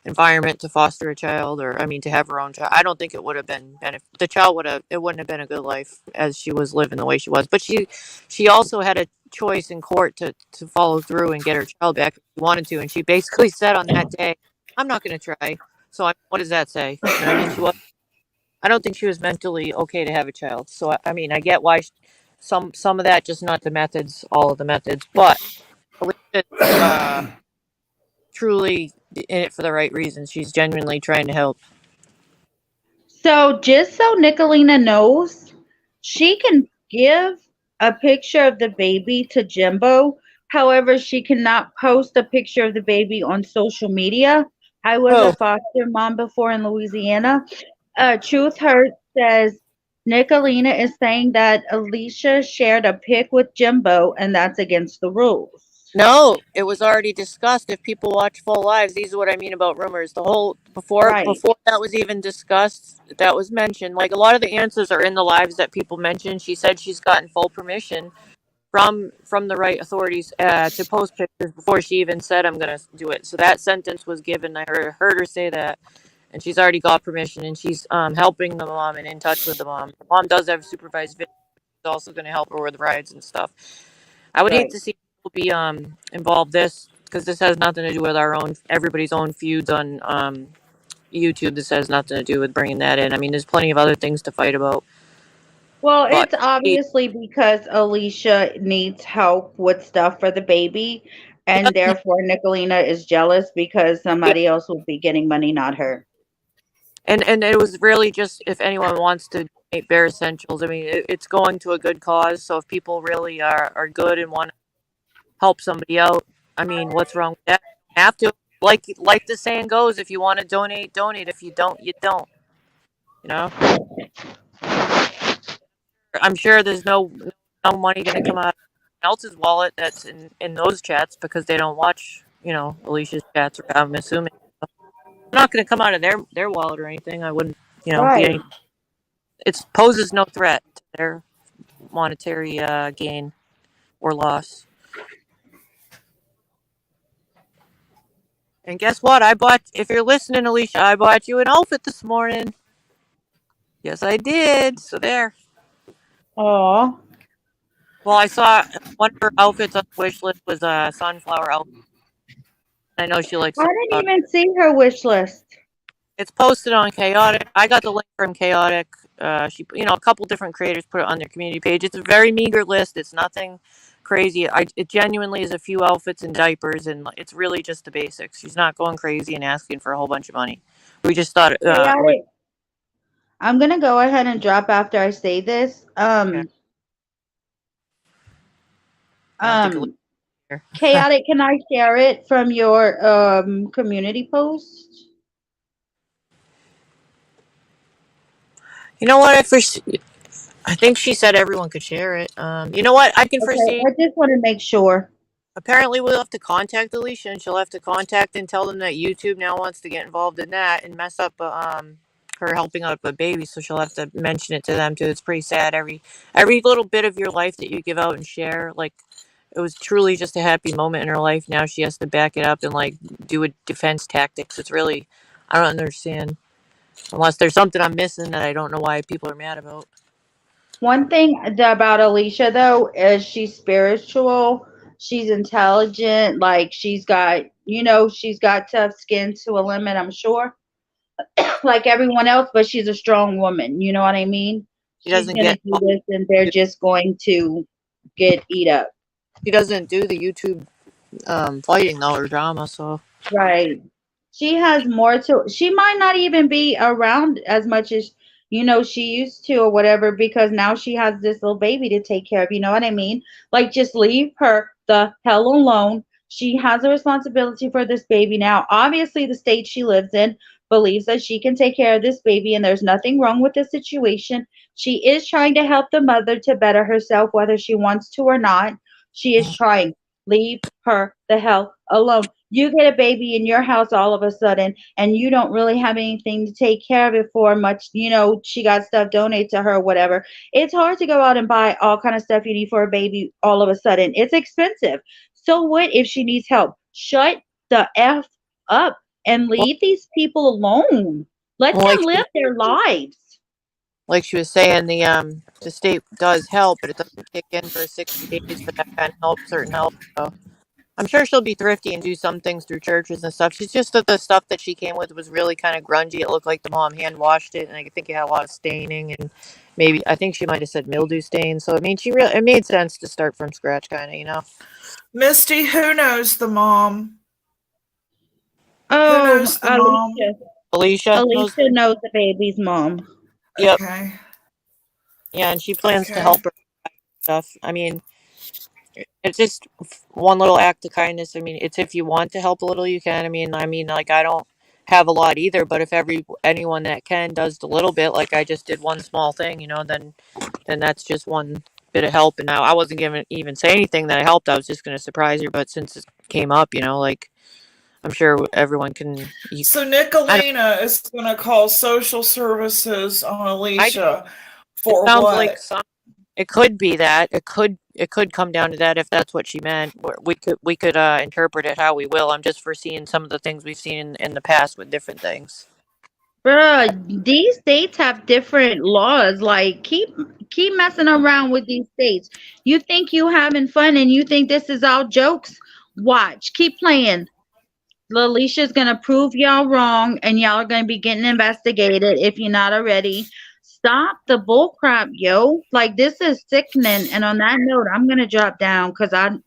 environment to foster a child, or I mean, to have her own child. I don't think it would have been the child would have, it wouldn't have been a good life as she was living the way she was. But she also had a choice in court to follow through and get her child back if she wanted to, and she basically said on that day, "I'm not going to try." So what does that say? You know what I mean? I don't think she was mentally okay to have a child. So I mean, I get why some of that, just not the methods, all of the methods, but Alicia's truly in it for the right reasons. She's genuinely trying to help. So just so Nicolina knows, she can give a picture of the baby to Jimbo. However, she cannot post a picture of the baby on social media. I was a Oh foster mom before in Louisiana. Truth Hurt says Nicolina is saying that Alicia shared a pic with Jimbo, and that's against the rules. no, it was already discussed. If people watch full lives, these are what I mean about rumors. The whole Right. before that was even discussed, that was mentioned. Like a lot of the answers are in the lives that people mentioned. She said she's gotten full permission from the right authorities to post pictures before she even said I'm gonna do it. So that sentence was given. I heard her say that, and she's already got permission, and she's helping the mom and in touch with the mom. The mom does have supervised video. She's also going to help her with rides and stuff. I would hate Right. to see people be involved this, because this has nothing to do with our own everybody's own feuds on YouTube. This has nothing to do with bringing that in. I mean, there's plenty of other things to fight about, Well, but it's obviously because Alicia needs help with stuff for the baby, she and doesn't. therefore Nicolina is jealous because somebody else will be getting money, not her. And it was really just if anyone wants to donate bare essentials. I mean, it's going to a good cause. So if people really are good and want to help somebody out, I mean, what's wrong with that? You have to. Like the saying goes, if you want to donate, donate. If you don't, you don't. You know. I'm sure there's no money going to come out of someone else's wallet that's in those chats, because they don't watch, Alicia's chats. Or I'm assuming it's not going to come out of their wallet or anything. I wouldn't, be Right. any. It poses no threat to their monetary gain or loss. And guess what? If you're listening, Alicia, I bought you an outfit this morning. Yes, I did. So there. Oh, Well, I saw one of her outfits on the wish list was a sunflower outfit. I know she likes I sunflower. didn't even see her wish list. It's posted on Chaotic. I got the link from Chaotic. She, a couple different creators put it on their community page. It's a very meager list. It's nothing crazy. It genuinely is a few outfits and diapers, and it's really just the basics. She's not going crazy and asking for a whole bunch of money. We just thought it was. Chaotic. I'm gonna go ahead and drop after I say this. Yeah, I don't think Um, Alicia. Chaotic, can I share it from your community post? You know what? I think she said everyone could share it. You know what? I can Okay, foresee. I just want to make sure. Apparently, we'll have to contact Alicia, and she'll have to contact and tell them that YouTube now wants to get involved in that and mess up her helping out a baby. So she'll have to mention it to them too. It's pretty sad. Every little bit of your life that you give out and share, like it was truly just a happy moment in her life. Now she has to back it up and like do a defense tactics. It's really, I don't understand, unless there's something I'm missing that I don't know why people are mad about. One thing about Alicia though is she's spiritual, she's intelligent, like she's got tough skin to a limit, I'm sure, like everyone else, but she's a strong woman, you know what I mean? She She's doesn't gonna get. do this and they're just going to get eat up. She doesn't do the YouTube fighting though or drama. So Right. She has more to, she might not even be around as much as, she used to or whatever, because now she has this little baby to take care of. You know what I mean? Like, just leave her the hell alone. She has a responsibility for this baby now. Obviously, the state she lives in believes that she can take care of this baby, and there's nothing wrong with the situation. She is trying to help the mother to better herself, whether she wants to or not. She is trying. Leave her the hell alone. You get a baby in your house all of a sudden and you don't really have anything to take care of it for much, she got stuff donated to her or whatever. It's hard to go out and buy all kind of stuff you need for a baby all of a sudden. It's expensive. So what if she needs help? Shut the F up. and leave these people alone. Let Well, them live their lives. like she was saying, the state does help, but it doesn't kick in for 60 days for that kind of help, certain help. So I'm sure she'll be thrifty and do some things through churches and stuff. She's just that the stuff that she came with was really kind of grungy. It looked like the mom hand washed it, and I think it had a lot of staining, and maybe I think she might have said mildew stain. So I mean, it made sense to start from scratch, kind of, you know. Misty, who knows the mom? Who Oh, knows the mom? Alicia knows. Alicia knows the baby's mom. Yep. Okay. Yeah, and she plans to Okay. help her stuff. I mean, it's just one little act of kindness. I mean, it's if you want to help a little, you can. I mean, like I don't have a lot either, but if anyone that can does the little bit, like I just did one small thing, you know, then that's just one bit of help. And now I wasn't gonna even say anything that I helped. I was just gonna surprise her, but since it came up, you know, like I'm sure everyone can. So I don't. Nicolina is going to call social services on I don't. Alicia It for sounds like what? it could be that it could come down to that if that's what she meant. We could interpret it how we will. I'm just foreseeing some of the things we've seen in the past with different things. Bruh, these states have different laws. Like, keep messing around with these states. You think you having fun and you think this is all jokes? Watch. Keep playing. Alicia's gonna prove y'all wrong, and y'all are gonna be getting investigated if you're not already. Stop the bull crap, yo. Like, this is sickening. And on that note, I'm gonna drop down because I'm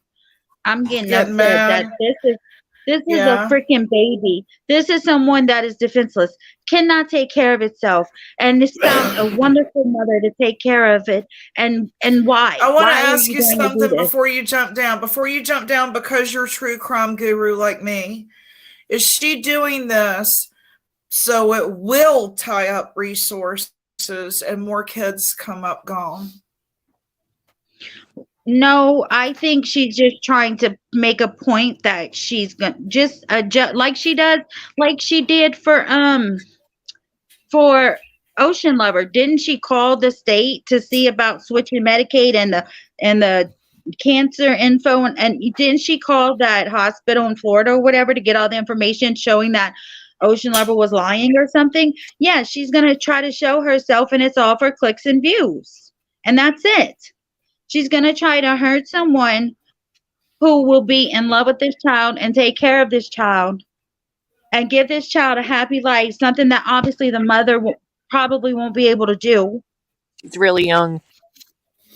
getting Getting upset that mad? this is a Yeah. freaking baby. This is someone that is defenseless, cannot take care of itself, and it's found a wonderful mother to take care of it. And why? I want to Why are ask you you going to do something this? before you jump down. Before you jump down, because you're a true crime guru like me, is she doing this so it will tie up resources and more kids come up gone? No, I think she's just trying to make a point that she's gonna just adjust, like she did for Ocean Lover. Didn't she call the state to see about switching Medicaid and the cancer info, and didn't she call that hospital in Florida or whatever to get all the information showing that Ocean Lover was lying or something? Yeah, she's gonna try to show herself, and it's all for clicks and views, and that's it. She's going to try to hurt someone who will be in love with this child and take care of this child and give this child a happy life, something that obviously the mother probably won't be able to do. It's really young.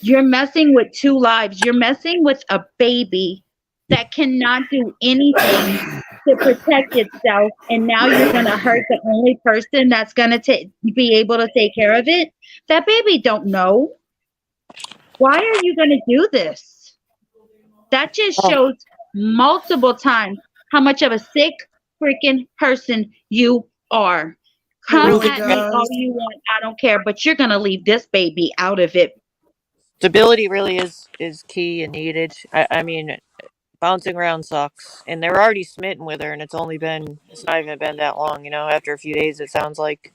You're messing with two lives. You're messing with a baby that cannot do anything to protect itself, and now you're going to hurt the only person that's going to be able to take care of it. That baby don't know. Why are you going to do this? That just Oh, shows multiple times how much of a sick freaking person you are. It Come really at me all does. you want. I don't care, but you're going to leave this baby out of it. stability really is key and needed. I mean, bouncing around sucks, and they're already smitten with her, and it's not even been that long. You know, after a few days, it sounds like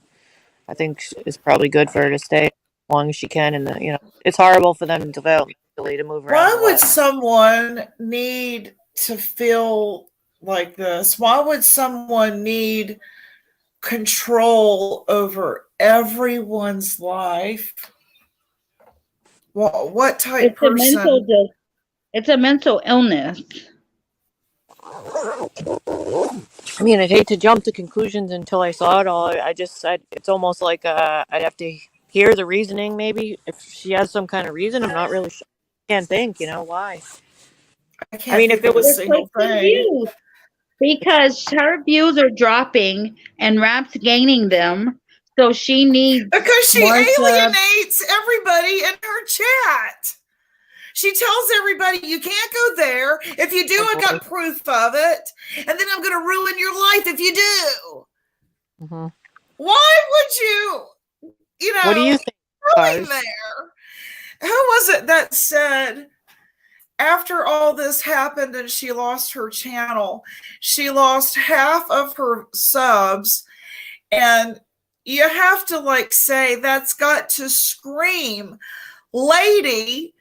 I think it's probably good for her to stay as long as she can. And it's horrible for them to develop mentally to move around Why a would lot. someone need to feel like this? Why would someone need control over everyone's life? What type It's a person? it's a mental illness. I mean, I'd hate to jump to conclusions until I saw it all. It's almost like I'd have to hear the reasoning. Maybe if she has some kind of reason, I'm not really sure. Can't think, why. I I can't mean, if think it of a was For single clicks and thing. views. Because her views are dropping and Rap's gaining them. So she needs Because she more subs. alienates everybody in her chat. She tells everybody you can't go there. If you do, oh I boy. got proof of it. And then I'm going to ruin your life if you do. Hmm. Why would you, What do you think, going Cars? there? Who was it that said after all this happened and she lost her channel, she lost half of her subs, and you have to say that's got to scream, lady,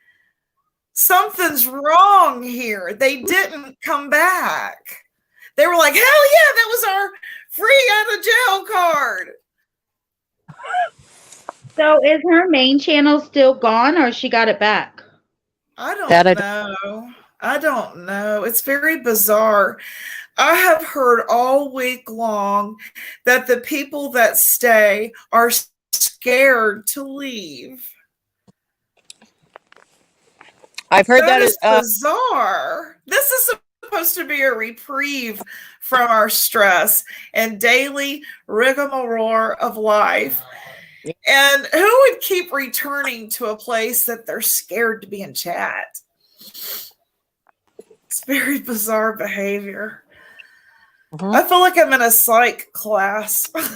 something's wrong here. They didn't come back. They were like, hell yeah, that was our free out of jail card. So is her main channel still gone, or she got it back? I don't know. I don't know. It's very bizarre. I have heard all week long that the people that stay are scared to leave. I've heard that is bizarre. This is supposed to be a reprieve from our stress and daily rigmarole of life. And who would keep returning to a place that they're scared to be in chat? It's very bizarre behavior. I feel like I'm in a psych class. I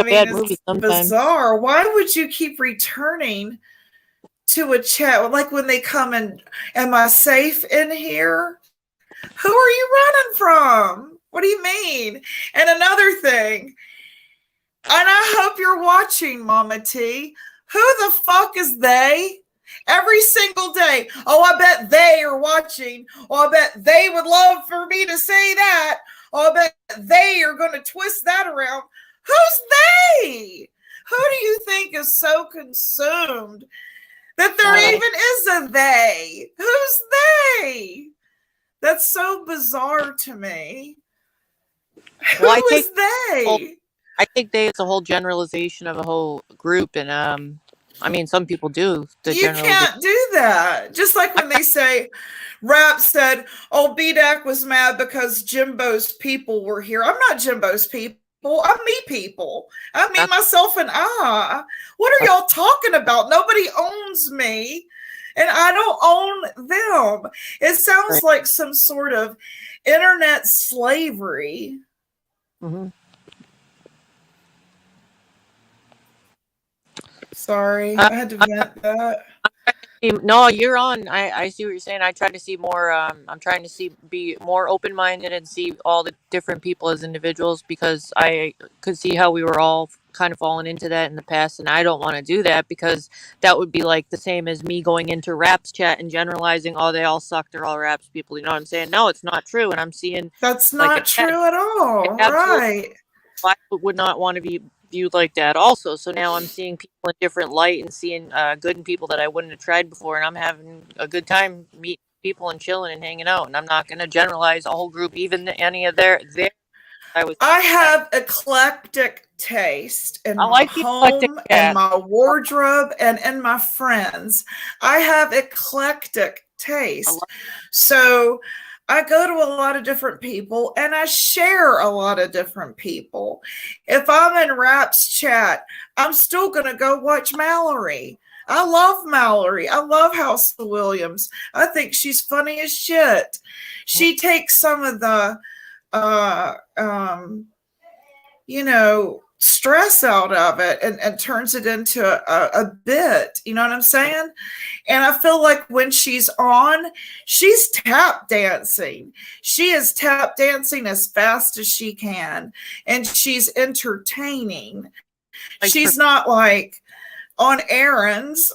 mean, it's bizarre. Why would you keep returning to a chat? Like when they come in, am I safe in here? Who are you running from? What do you mean? And another thing, and I hope you're watching, Mama T. Who the fuck is they? Every single day. Oh, I bet they are watching. Oh, I bet they would love for me to say that. Oh, I bet they are going to twist that around. Who's they? Who do you think is so consumed that there even is a they? Who's they? That's so bizarre to me. Well, Who is they? I think it's a whole generalization of a whole group, and I mean, some people do. You can't do that. Just like when they say, Rap said, oh, BDAC was mad because Jimbo's people were here. I'm not Jimbo's people. I'm me people. I'm me, myself, and I. What are y'all talking about? Nobody owns me, and I don't own them. It sounds like some sort of internet slavery. Mm-hmm. Sorry, I had to vent that. No, you're on. I see what you're saying. I try to see more. I'm trying to be more open-minded and see all the different people as individuals, because I could see how we were all kind of falling into that in the past, and I don't want to do that, because that would be like the same as me going into Raps chat and generalizing, oh, they all suck, they're all Raps people. You know what I'm saying? No, it's not true, and I'm seeing that's not true at all. Right? I would not want to be viewed like that also. So now I'm seeing people in different light and seeing good in people that I wouldn't have tried before, and I'm having a good time meeting people and chilling and hanging out, and I'm not going to generalize a whole group, even any of their I have eclectic taste in my home and my wardrobe and in my friends. I have eclectic taste. So I go to a lot of different people and I share a lot of different people. If I'm in Rap's chat, I'm still going to go watch Mallory. I love Mallory. I love House of Williams. I think she's funny as shit. She takes some of the, stress out of it and turns it into a bit. You know what I'm saying? And I feel like when she's on, she's tap dancing. She is tap dancing as fast as she can. And she's entertaining. She's not like on errands.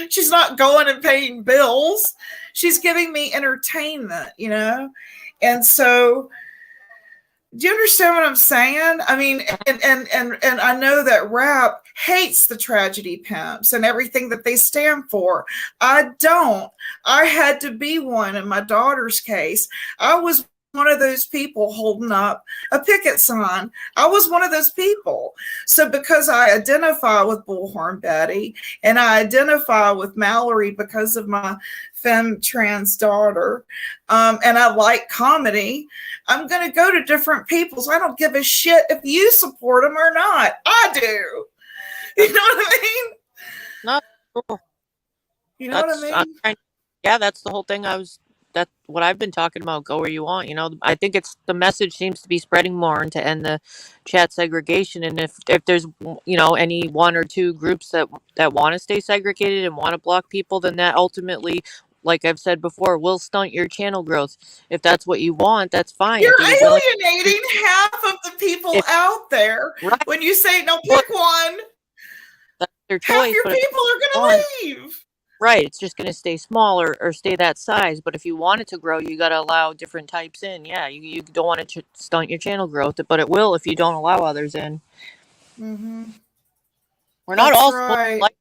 She's not going and paying bills. She's giving me entertainment, And so, do you understand what I'm saying? I mean, and I know that Rap hates the tragedy pimps and everything that they stand for. I don't. I had to be one in my daughter's case. I was one of those people holding up a picket sign. I was one of those people. So because I identify with Bullhorn Betty and I identify with Mallory because of my femme trans daughter, and I like comedy, I'm going to go to different people's. I don't give a shit if you support them or not. I do. You know what I mean? Not cool. You know what I mean? Yeah, that's the whole thing. That's what I've been talking about. Go where you want. I think it's the message seems to be spreading more and to end the chat segregation. And if there's any one or two groups that want to stay segregated and want to block people, then that ultimately, like I've said before, will stunt your channel growth. If that's what you want, that's fine. You're alienating half of the people out there when you say no, pick one. That's their choice. Half your people are going to leave. Right, it's just going to stay small or stay that size. But if you want it to grow, you got to allow different types in. Yeah, you don't want to stunt your channel growth, but it will if you don't allow others in. Mm-hmm. We're not That's all supposed to right. like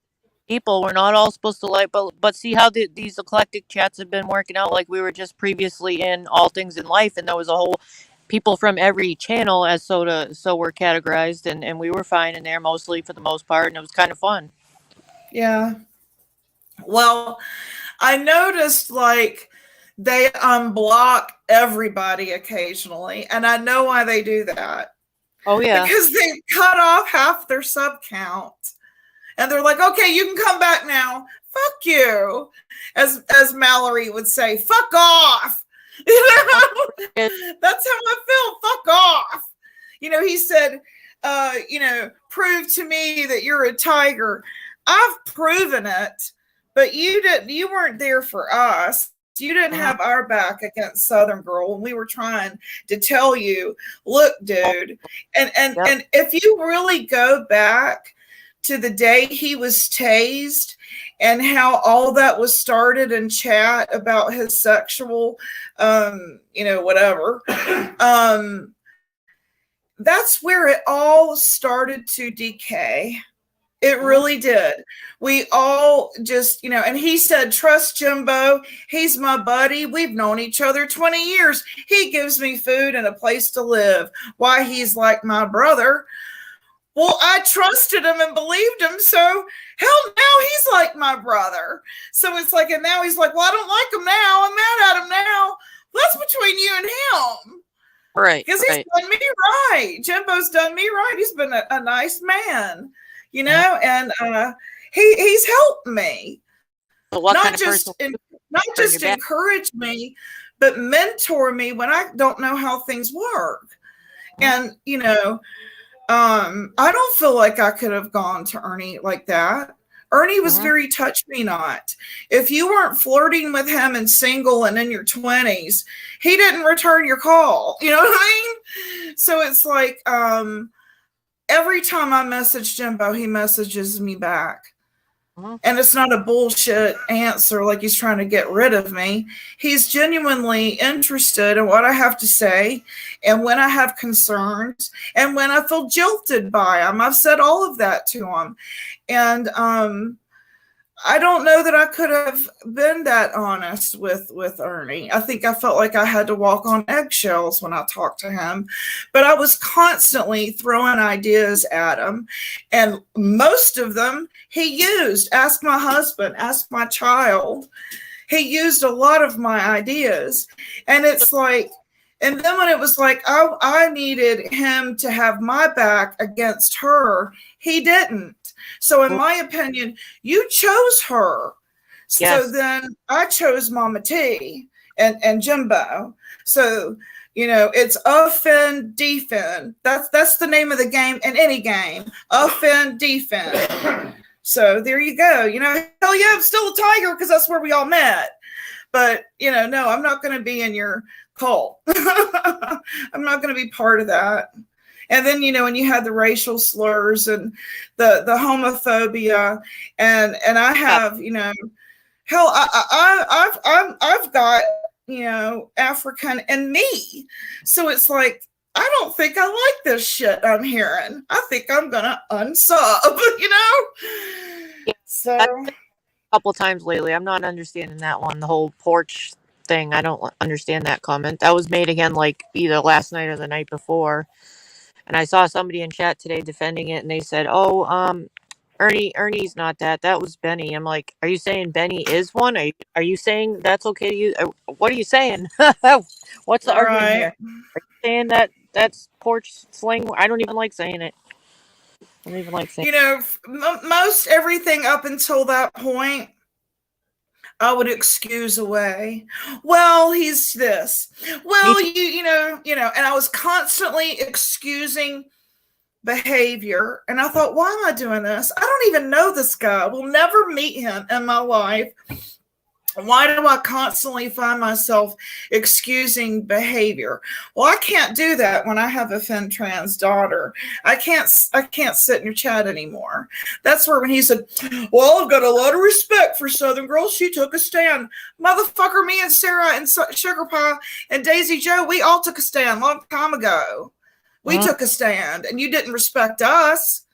people. We're not all supposed to like, but see how these eclectic chats have been working out. Like we were just previously in All Things in Life, and there was a whole people from every channel as so we're categorized, and we were fine in there mostly for the most part, and it was kind of fun. Yeah. Well, I noticed like they unblock everybody occasionally, and I know why they do that. Oh yeah, Because they cut off half their sub count. And they're like, okay, you can come back now. Fuck you. As Mallory would say, fuck off. You know, that's how I feel. Fuck off. You know, he said, prove to me that you're a tiger. I've proven it, but you weren't there for us. You didn't have our back against Southern Girl when we were trying to tell you, look, dude. And if you really go back to the day he was tased and how all that was started in chat about his sexual, whatever, that's where it all started to decay. It really did. We all just, and he said, trust Jimbo. He's my buddy. We've known each other 20 years. He gives me food and a place to live. Why, he's like my brother. Well, I trusted him and believed him. So hell, now he's like my brother. So it's like, and now he's like, well, I don't like him now. I'm mad at him now. That's between you and him. right. Because he's done me right. Jimbo's done me right. He's been a nice man. And he's helped me. So what not kind of just not bring just you back? encourage me, but mentor me when I don't know how things work. And I don't feel like I could have gone to Ernie like that. Ernie was very touch me not. If you weren't flirting with him and single and in your 20s, he didn't return your call. You know what I mean? So it's like every time I message Jimbo, he messages me back. And it's not a bullshit answer like he's trying to get rid of me. He's genuinely interested in what I have to say and when I have concerns and when I feel jilted by him. I've said all of that to him. And I don't know that I could have been that honest with Ernie. I think I felt like I had to walk on eggshells when I talked to him, but I was constantly throwing ideas at him, and most of them he used. Ask my husband, ask my child. He used a lot of my ideas, and it's like, and then when it was like, I needed him to have my back against her, he didn't. So in my opinion, you chose her. Yes. So then I chose Mama T and Jimbo. So, it's offend, defend. That's the name of the game in any game. Offend, defend. So there you go. Hell yeah, I'm still a tiger because that's where we all met. But, no, I'm not going to be in your cult. I'm not going to be part of that. And then, when you had the racial slurs and the homophobia, and I have, hell, I've got, African in me. So it's like, I don't think I like this shit I'm hearing. I think I'm gonna unsub, So a couple times lately, I'm not understanding that one. The whole porch thing, I don't understand that comment. That was made again like either last night or the night before. And I saw somebody in chat today defending it, and they said, "Oh, Ernie's not that. That was Benny." I'm like, "Are you saying Benny is one? Are you saying that's okay to use? What are you saying? What's the argument here? Are you saying that's porch slang? I don't even like saying it. I don't even like saying. Most everything up until that point, I would excuse away. Well, he's this. Well, and I was constantly excusing behavior. And I thought, why am I doing this? I don't even know this guy. Will never meet him in my life. Why do I constantly find myself excusing behavior? Well, I can't do that when I have a trans daughter. I can't sit in your chat anymore. That's where when he said, well, I've got a lot of respect for Southern Girl. She took a stand. Motherfucker, me and Sarah and Sugar Pie and Daisy Joe, we all took a stand a long time ago. We took a stand and you didn't respect us.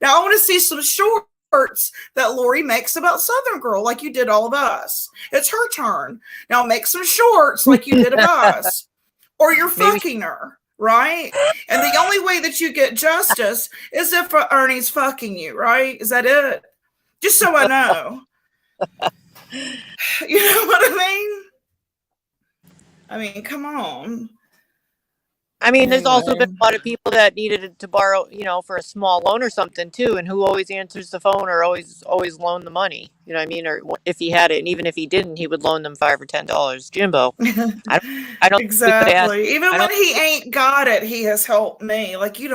Now I want to see some shorts that Lori makes about Southern Girl like you did all of us. It's her turn. Now make some shorts like you did of us. Or you're fucking her, right? And the only way that you get justice is if Ernie's fucking you, right? Is that it? Just so I know. You know what I mean? I mean, come on. I mean, there's also been a lot of people that needed to borrow, for a small loan or something too, and who always answers the phone or always loan the money. You know what I mean? Or if he had it, and even if he didn't, he would loan them $5 or $10. Jimbo, I don't exactly. Even when he ain't got it, he has helped me. Like he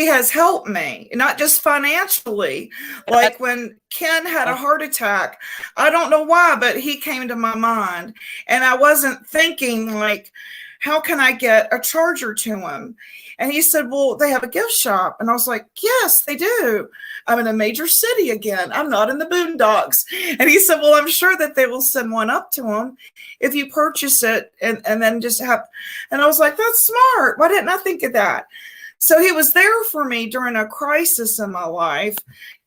has helped me, not just financially. Like when Ken had a heart attack, I don't know why, but he came to my mind, and I wasn't thinking like, how can I get a charger to him? And he said, well, they have a gift shop. And I was like, yes, they do. I'm in a major city again. I'm not in the boondocks. And he said, well, I'm sure that they will send one up to him if you purchase it and then just have. And I was like, that's smart. Why didn't I think of that? So he was there for me during a crisis in my life.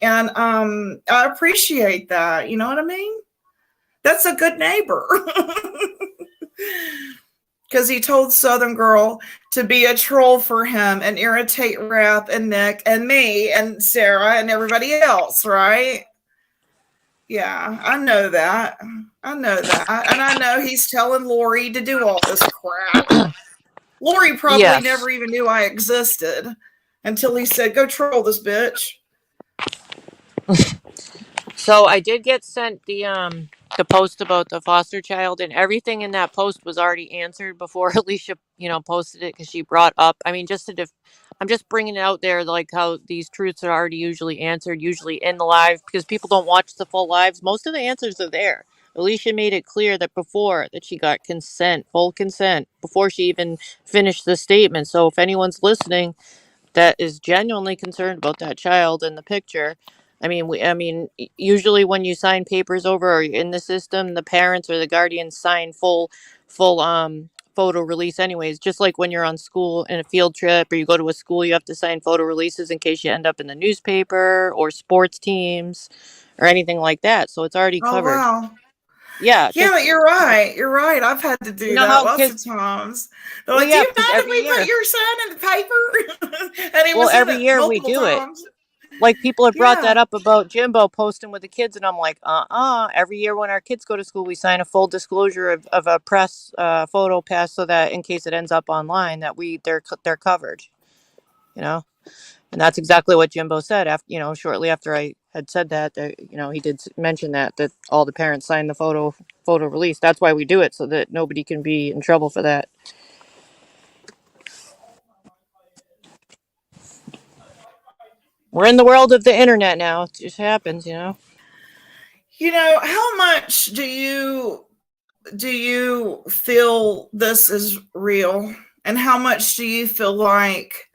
And I appreciate that. You know what I mean? That's a good neighbor. Because he told Southern Girl to be a troll for him and irritate Rap and Nick and me and Sarah and everybody else, right? Yeah, I know that. I know that. And I know he's telling Lori to do all this crap. Lori probably never even knew I existed until he said, go troll this bitch. So I did get sent the post about the foster child, and everything in that post was already answered before Alicia, posted it, because she brought up. I mean, I'm just bringing it out there, like how these truths are already usually answered, usually in the live, because people don't watch the full lives. Most of the answers are there. Alicia made it clear that before that she got full consent, before she even finished the statement. So if anyone's listening that is genuinely concerned about that child in the picture, usually when you sign papers over or you're in the system, the parents or the guardians sign full photo release anyways. Just like when you're on school in a field trip or you go to a school, you have to sign photo releases in case you end up in the newspaper or sports teams or anything like that. So it's already covered. Oh, wow. Yeah. Yeah, you're right. You're right. I've had to do that lots of times. They're like, do you mind if we put your son in the paper? And he was every year we do times. it. Like, people have brought that up about Jimbo posting with the kids, and I'm like, every year when our kids go to school, we sign a full disclosure of a press photo pass, so that in case it ends up online, that they're covered, and that's exactly what Jimbo said after, shortly after I had said that, he did mention that all the parents signed the photo release. That's why we do it, so that nobody can be in trouble for that. We're in the world of the internet now. It just happens, How much do you feel this is real? And how much do you feel like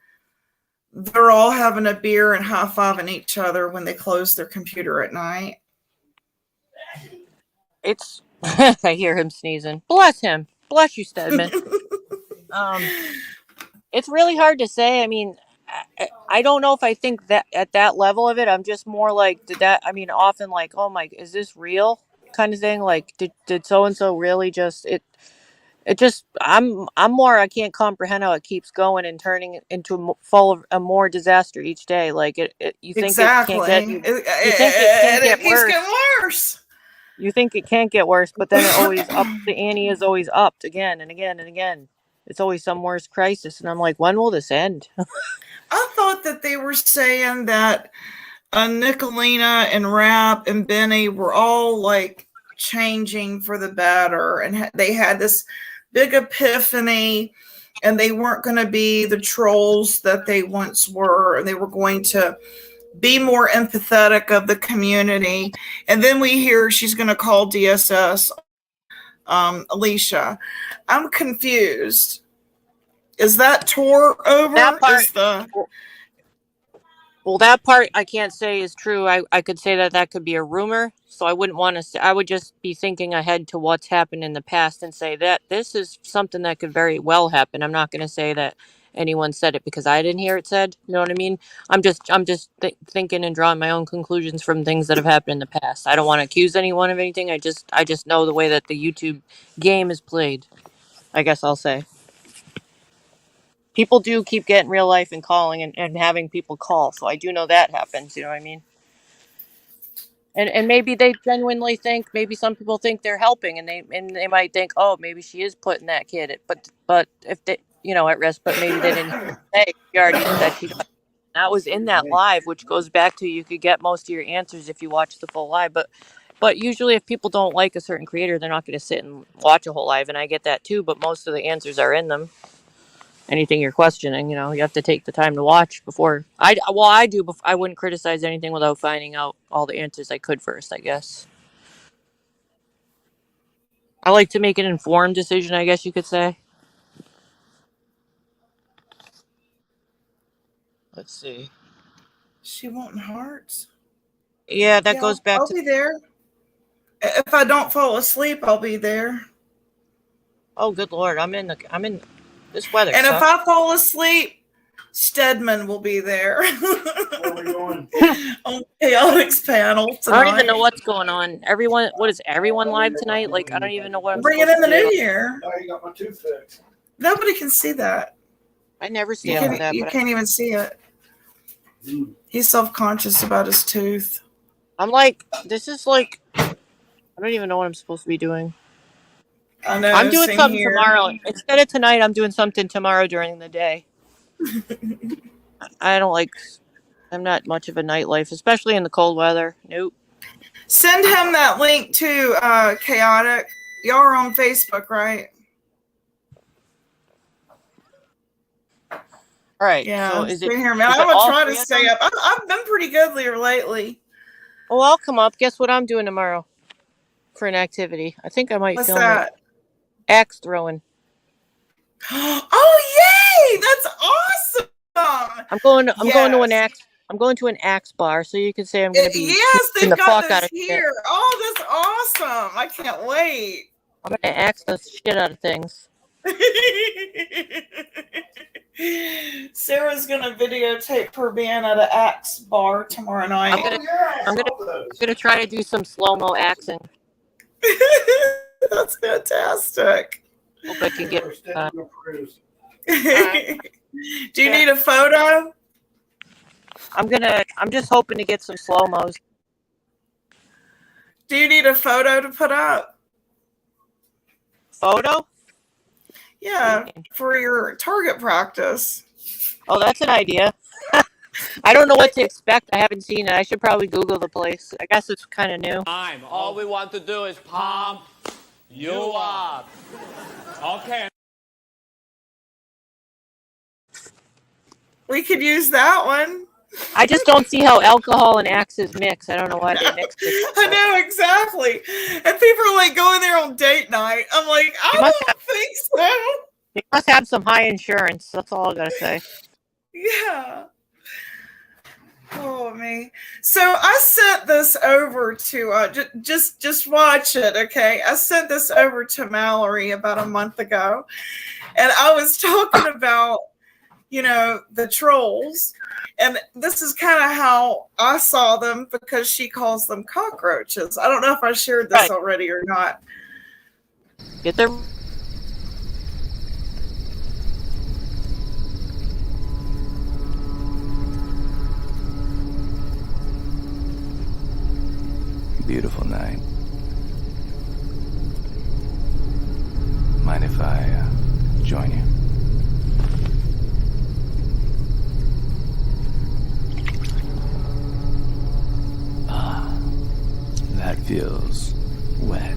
they're all having a beer and high-fiving each other when they close their computer at night? It's I hear him sneezing. Bless him. Bless you, Stedman. It's really hard to say. I mean, I don't know if I think that at that level of it. I'm just more like, often like, oh my, is this real kind of thing? Like, did so and so really just it just I'm more, I can't comprehend how it keeps going and turning into a more disaster each day. Like you think exactly. It can't get you think it can't get keeps worse. getting worse. You think it can't get worse, but then it always up. The ante is always upped again and again and again. It's always some worse crisis, and I'm like, when will this end? I thought that they were saying that Nicolina and Rap and Benny were all like changing for the better, and they had this big epiphany, and they weren't going to be the trolls that they once were, and they were going to be more empathetic of the community. And then we hear she's going to call DSS, Alicia. I'm confused. Is that tour over? That part. Is the Well, that part I can't say is true. I could say that that could be a rumor, so I wouldn't want to say. I would just be thinking ahead to what's happened in the past and say that this is something that could very well happen. I'm not going to say that anyone said it because I didn't hear it said. You know what I mean? I'm just thinking and drawing my own conclusions from things that have happened in the past. I don't want to accuse anyone of anything. I just know the way that the YouTube game is played. I guess I'll say. People do keep getting real life and calling and having people call, so I do know that happens. You know what I mean? And maybe they genuinely think, maybe some people think they're helping, and they might think, oh, maybe she is putting that kid at, but if they, at risk, but maybe they didn't say. She already said she got, that was in that live, which goes back to, you could get most of your answers if you watch the full live, but usually if people don't like a certain creator, they're not going to sit and watch a whole live, and I get that too, but most of the answers are in them. Anything you're questioning, you have to take the time to watch before. I do. I wouldn't criticize anything without finding out all the answers I could first, I guess. I like to make an informed decision, I guess you could say. Let's see. she wanting hearts? Yeah, that goes back I'll to. be there. If I don't fall asleep, I'll be there. Oh, good Lord! I'm in this weather. And sucks. if I fall asleep, Stedman will be there. Where are we going? On Chaotix panel tonight. I don't even know what's going on. What is everyone live tonight? Like, I don't even know what I'm Bringing supposed in the to do. new year. Oh, you got my tooth fixed. Nobody can see that. I never stay up for that. You But can't even see it. He's self-conscious about his tooth. I'm like, this is like, I don't even know what I'm supposed to be doing. I know. I'm doing same something here. tomorrow. Instead of tonight, I'm doing something tomorrow during the day. I don't like. I'm not much of a nightlife, especially in the cold weather. Nope. Send him that link to Chaotic. Y'all are on Facebook, right? All right. Yeah. So is it? Here, man. Is I'm it all gonna try to three of stay them? up. I've been pretty good lately. Oh, I'll come up. Guess what I'm doing tomorrow for an activity? I think I might What's film that? it. Axe throwing. Oh yay! That's awesome. I'm going to an Yes. axe. I'm going to an axe bar, so you can say I'm going to be Yes, shooting they've the got fuck out those of shit. here. Oh, that's awesome. I can't wait. I'm going to axe the shit out of things. Sarah's gonna videotape her being at an axe bar tomorrow night. I'm gonna try to do some slow-mo axing. That's fantastic. Hope I can get. Do you need a photo? I'm just hoping to get some slow-mos. Do you need a photo to put up? Photo? Yeah, for your target practice. Oh, that's an idea. I don't know what to expect. I haven't seen it. I should probably Google the place. I guess it's kind of new. All we want to do is pump you up. Okay. We could use that one. I just don't see how alcohol and axes mix. I don't know why they mix it. I know, exactly. And people are like going there on date night. I'm like, I don't think so. You must have some high insurance. That's all I gotta say. Yeah. Oh me. So I sent this over to just watch it, okay? I sent this over to Mallory about a month ago, and I was talking about the trolls, and this is kind of how I saw them because she calls them cockroaches. I don't know if I shared this already or not. Get their. Beautiful night. Mind if I join you? Ah, that feels wet.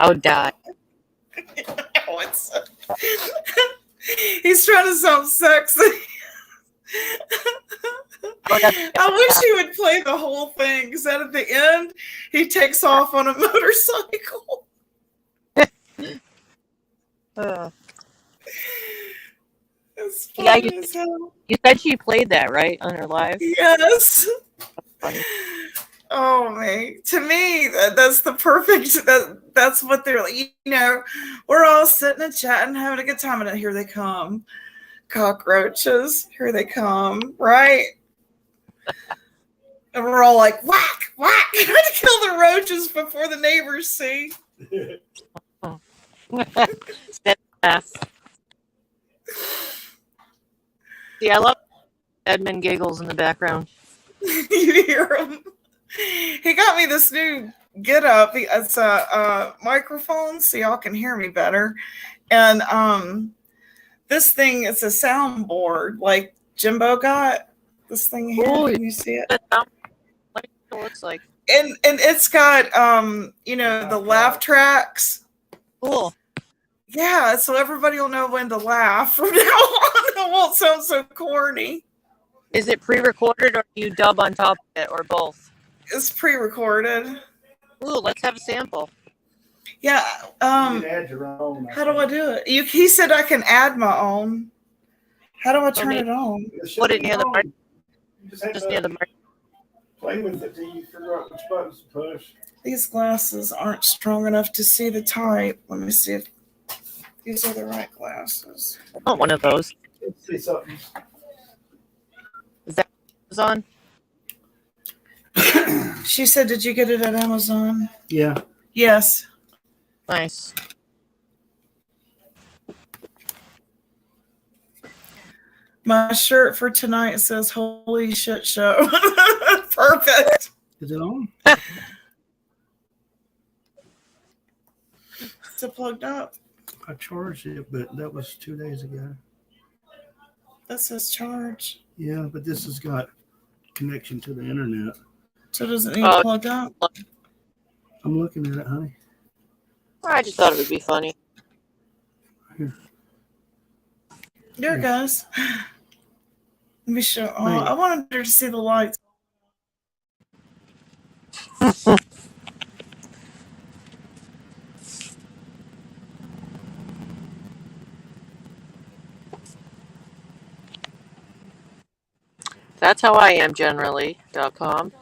I would die. He's trying to sound sexy. I wish he would play the whole thing because then at the end he takes off on a motorcycle. It's Yeah, funny as hell. you said she played that, right, on her live? Yes. Funny. Oh man, to me that's the perfect. That's what they're like. You know, we're all sitting and chatting, having a good time, and here they come, cockroaches. Here they come, right? And we're all like, whack, whack, trying to kill the roaches before the neighbors see. Steadfast. See, I love Edmund giggles in the background. You hear him? He got me this new get up. It's a microphone, so y'all can hear me better. And this thing is a soundboard, like Jimbo got this thing here. Ooh, can you see it? Let me see what it looks like. And it's got you know, the laugh tracks. Cool. Yeah, so everybody will know when to laugh from now on. It won't sound so corny. Is it pre-recorded or do you dub on top of it, or both? It's pre-recorded. Ooh, let's have a sample. Yeah. You can add your own. How do I do it? He said I can add my own. How do I turn it on? Put it near the mic. Just near the mic. Play with it till you figure out which buttons to push. These glasses aren't strong enough to see the type. Let me see if these are the right glasses. I want one of those. Let's see something. Is that Amazon? She said, did you get it at Amazon? Yeah. Yes. Nice. My shirt for tonight says holy shit show. Perfect. Is it on? Is it plugged up? I charged it, but that was 2 days ago. That says charge. Yeah, but this has got connection to the internet. So does it need to plug up? I'm looking at it, honey. I just thought it would be funny. There it goes. Let me show. Oh, I wanted her to see the lights. That's how I am generally.com.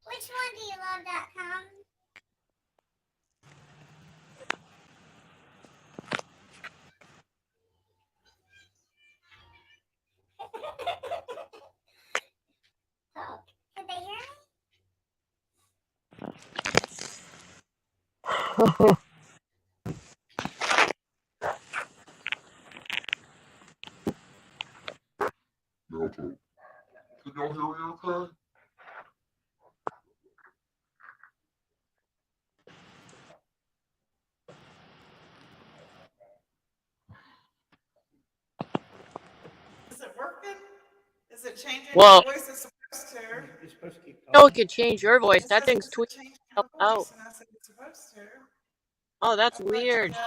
Which one do you love.com? Oh, can they hear me? Okay. Can y'all hear me okay? Is it working? Is it changing Whoa. your voice? It's supposed to. It's supposed to keep No, it could change your voice. That thing's tweeting tweeting out. And I said it's supposed to. Oh, that's weird. Go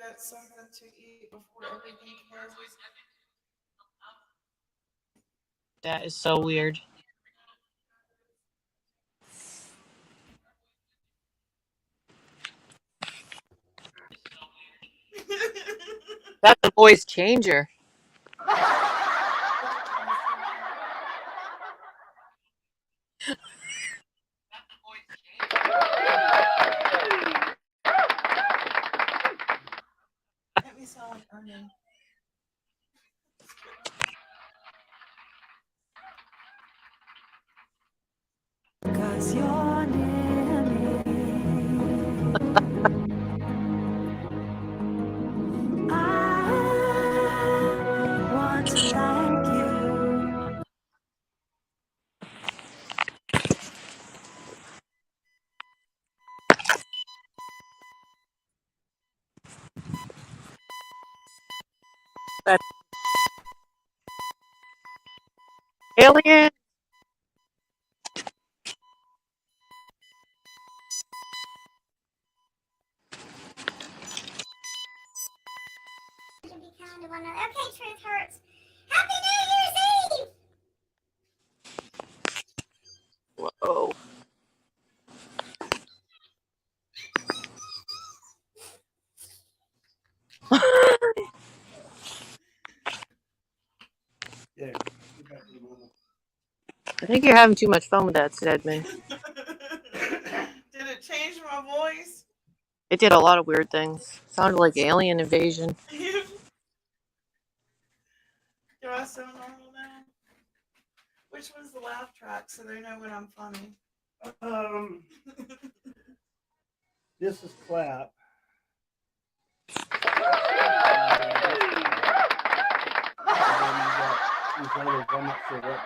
get something to eat before everything closes. That is so weird. That's a voice changer. Let me sound like Ernie. Cause you're near me. I want to thank you. That alien. Should be kind to one another. Okay, truth hurts. Happy New Year's Eve! Whoa. Yeah, get back to normal. I think you're having too much fun with that, Stedman. Did it change my voice? It did a lot of weird things. Sounded like alien invasion. Do I sound normal now? Which one's the laugh track so they know when I'm funny? This is clap. These others, I'm not sure what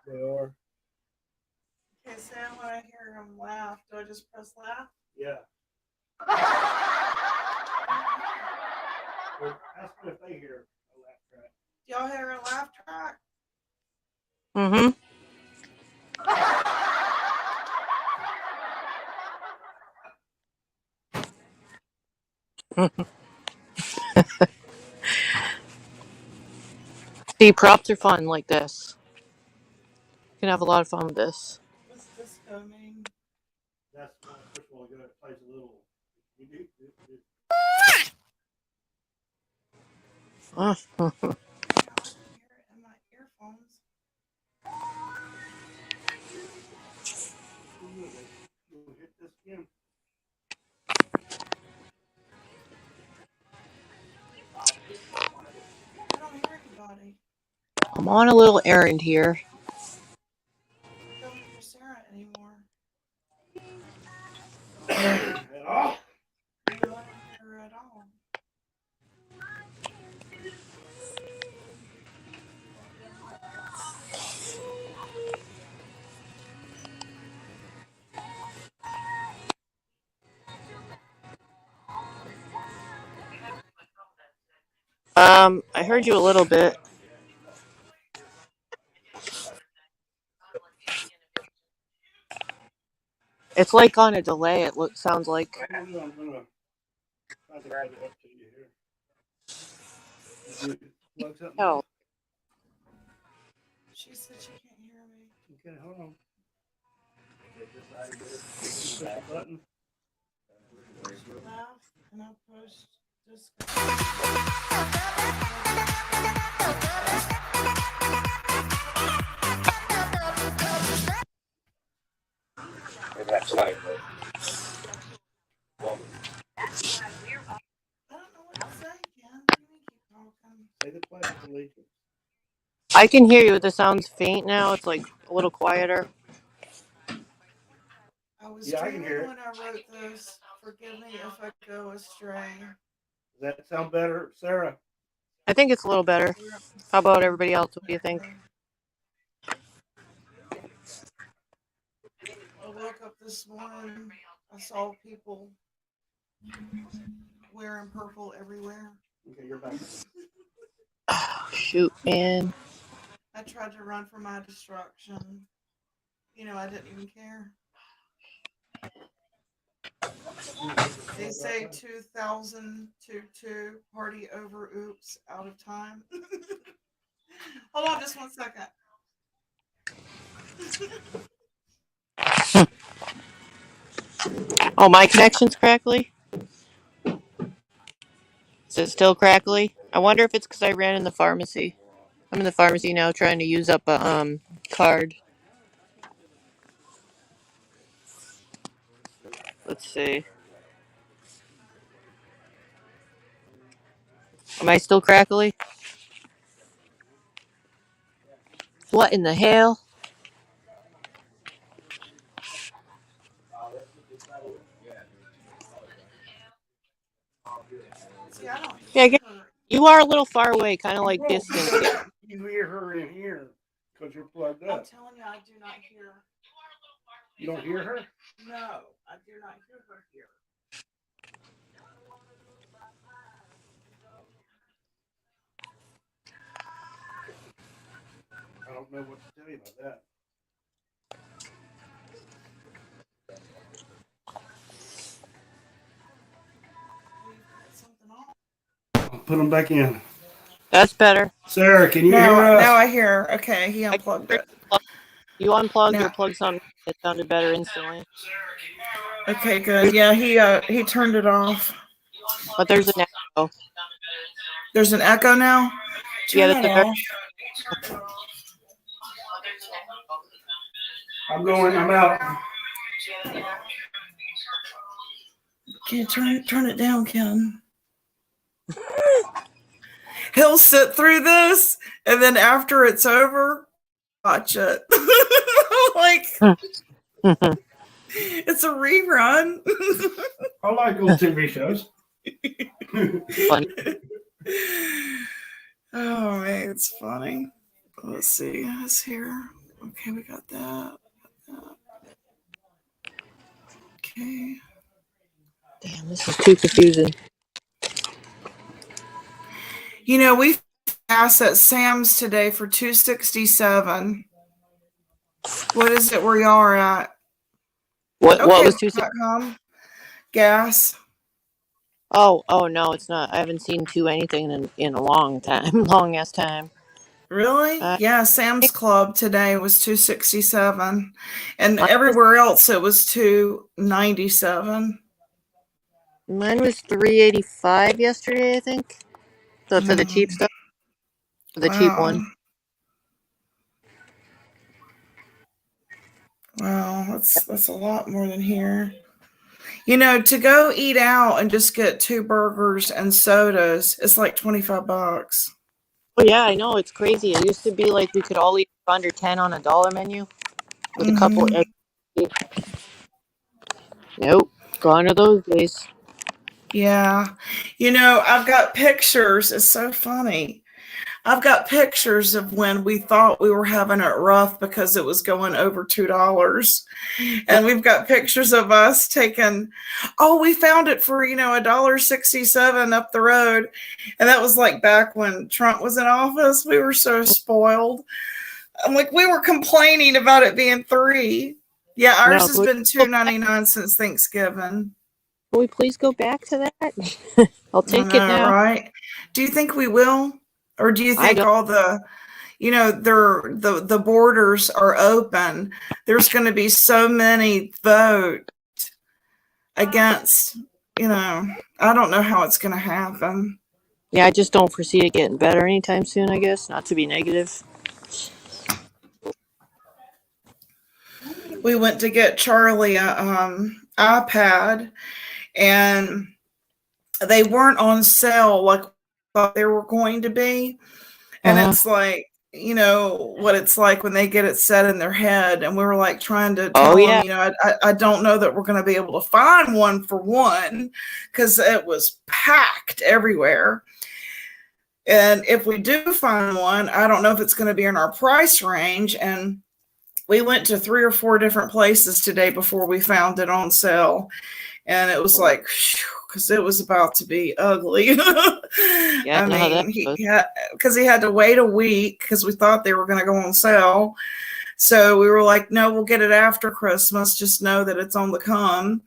they are. Okay, so when I hear them laugh, do I just press laugh? Yeah. Well, ask them if they hear a laugh track. Do y'all hear a laugh track? Mm-hmm. See, props are fun like this. You can have a lot of fun with this. What's disco mean? That's one. First of all, it plays a little. Uh, Yeah, I can hear it in my earphones. You'll hit this again. I don't hear anybody. I'm on a little errand here. I don't hear Sarah anymore. At all. No, I don't hear her at all. I heard you a little bit. It's like on a delay. Sounds like. I'm gonna try to get it up to you here. Did you plug something? Oh. She said she can't hear me. Okay, hold on. Push the button. Laugh and I'll push disco. I don't know what to say, Ken. You can keep talking. Say the Pledge of Allegiance. I can hear you. The sound's faint now. It's like a little quieter. I was Yeah, I can dreaming hear it. when I wrote this. Forgive me if I go astray. Does that sound better, Sarah? I think it's a little better. How about everybody else? What do you think? I woke up this morning. I saw people wearing purple everywhere. Okay, you're back. Oh, shoot, man. I tried to run from my destruction. You know, I didn't even care. They say 2022 party over. Oops, out of time. Hold on just 1 second. Oh, my connection's crackly? Is it still crackly? I wonder if it's because I ran in the pharmacy. I'm in the pharmacy now trying to use up a card. Let's see. Am I still crackly? What in the hell? See, I don't Yeah, I hear guess her. you are a little far away, kind of like Whoa, distant. you hear her in here because you're plugged I'm up. telling you, I do not hear. You don't hear her? No, I do not hear her here. know what to tell you about that. I'll put them back in. That's better. Sarah, can you hear Now, us? now I hear. Okay, he I unplugged it. You unplugged or Now, plugged something. It sounded better instantly. okay, good. Yeah, he turned it off. But there's an echo. There's an echo now. Yeah, Turn that's that a very. off. I'm out. Can you turn it down, Ken? He'll sit through this, and then after it's over, watch it. Like it's a rerun. I like old TV shows. Fun. Oh man, it's funny. Let's see. It's here. Okay, we got that. Okay. Damn, this is too confusing. You know, we asked at Sam's today for $2.67. What is it where y'all are at? What Okay, was 260? gas. Oh no, it's not. I haven't seen anything in a long time, long ass time. Really? Yeah, Sam's Club today was $2.67, and Mine everywhere else it was $2.97. was $3.85 yesterday, I think. So for the cheap stuff, for the cheap Wow. one. Wow, that's a lot more than here. You know, to go eat out and just get 2 burgers and sodas, it's like $25. Oh yeah, I know, it's crazy. It used to be like we could all eat for under 10 on a dollar menu with a couple. Nope, gone are those days. Yeah. You know, I've got pictures. It's so funny. I've got pictures of when we thought we were having it rough because it was going over $2. And we've got pictures of us taking, we found it for, $1.67 up the road. And that was like back when Trump was in office. We were so spoiled. I'm like, we were complaining about it being $3. Yeah, ours has been $2.99 since Thanksgiving. Will we please go back to that? I'll take it now. Right? Do you think we will? Or do you think all the, the borders are open? There's going to be so many vote against, I don't know how it's going to happen. Yeah, I just don't foresee it getting better anytime soon, I guess. Not to be negative. We went to get Charlie a iPad, and they weren't on sale like they were going to be. And it's like, what it's like when they get it set in their head. And we were like trying to tell them, I don't know that we're going to be able to find one for one, because it was packed everywhere. And if we do find one, I don't know if it's going to be in our price range. And we went to 3 or 4 different places today before we found it on sale. And it was like, because it was about to be ugly. Yeah, I mean, because he had to wait a week because we thought they were going to go on sale. So we were like, no, we'll get it after Christmas. Just know that it's on the come.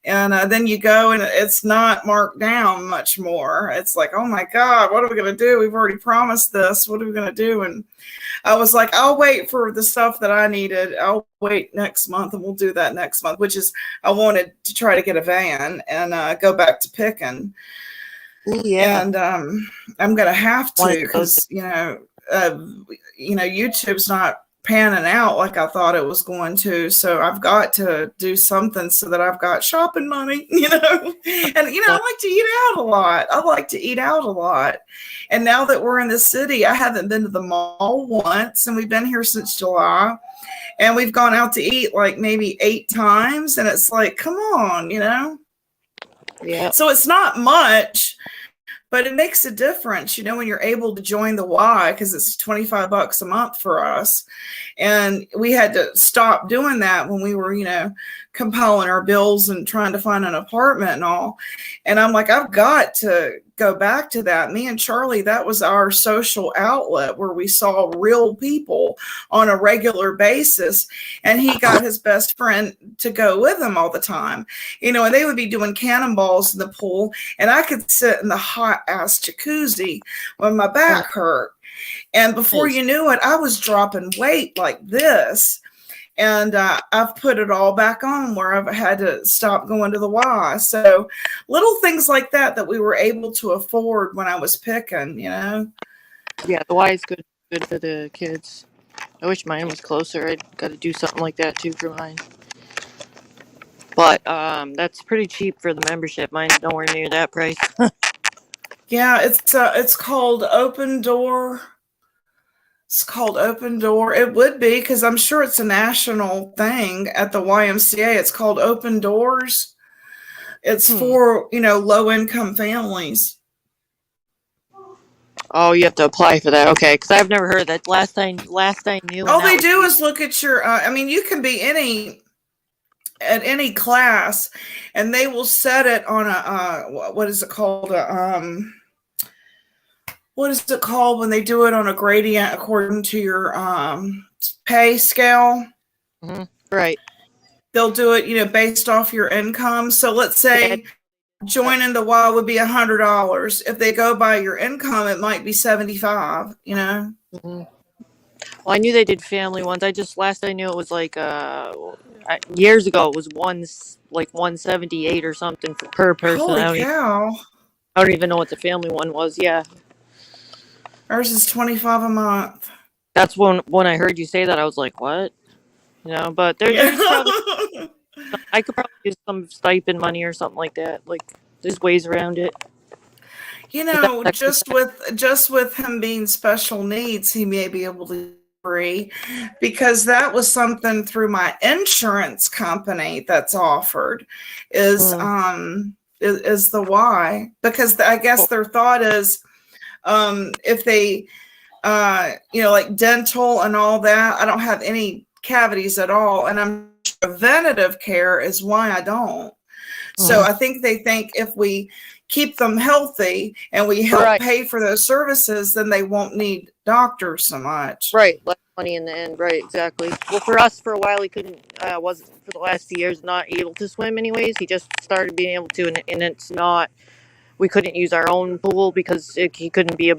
And then you go and it's not marked down much more. It's like, oh my God, what are we going to do? We've already promised this. What are we going to do? And I was like, I'll wait for the stuff that I needed. I'll wait next month, and we'll do that next month, which is I wanted to try to get a van and go back to picking. Yeah. And I'm going to have to, because, YouTube's not panning out like I thought it was going to. So I've got to do something so that I've got shopping money, and, I like to eat out a lot. And now that we're in the city, I haven't been to the mall once, and we've been here since July, and we've gone out to eat like maybe 8 times. And it's like, come on, Yeah. So it's not much, but it makes a difference, when you're able to join the Y, because it's $25 a month for us. And we had to stop doing that when we were, compiling our bills and trying to find an apartment and all. And I'm like, I've got to go back to that. Me and Charlie, that was our social outlet where we saw real people on a regular basis. And he got his best friend to go with him all the time, and they would be doing cannonballs in the pool. And I could sit in the hot ass jacuzzi when my back hurt. And before you knew it, I was dropping weight like this. And I've put it all back on where I've had to stop going to the Y. So little things like that we were able to afford when I was picking, Yeah, the Y is good for the kids. I wish mine was closer. I'd got to do something like that too for mine. But that's pretty cheap for the membership. Mine's nowhere near that price. Yeah, it's called Open Door. It's called Open Door. It would be, because I'm sure it's a national thing at the YMCA. It's called Open Doors. It's for, low-income families. Oh, you have to apply for that. Okay, because I've never heard of that. Last I knew. All they do is look at your, you can be at any class, and they will set it on what is it called? What is it called when they do it on a gradient according to your pay scale? Mm-hmm. Right. They'll do it, based off your income. So let's say joining the Y would be $100. If they go by your income, it might be $75. Mm-hmm. Well, I knew they did family ones. Last I knew it was like years ago. It was $178 or something per person. Holy cow! I don't even know what the family one was. Yeah. Ours is $25 a month. That's when I heard you say that, I was like, what? But there's probably I could probably use some stipend money or something like that. Like, there's ways around it. Just with him being special needs, he may be able to free, because that was something through my insurance company that's offered is the Y, because I guess their thought is if they like dental and all that, I don't have any cavities at all, and I'm preventative care is why I don't. So I think they think if we keep them healthy and we help pay for those services, then they won't need doctors so much. Right, less money in the end. Right, exactly. Well, for us, for a while, he wasn't for the last few years not able to swim. Anyways, he just started being able to, and it's not. We couldn't use our own pool because he couldn't be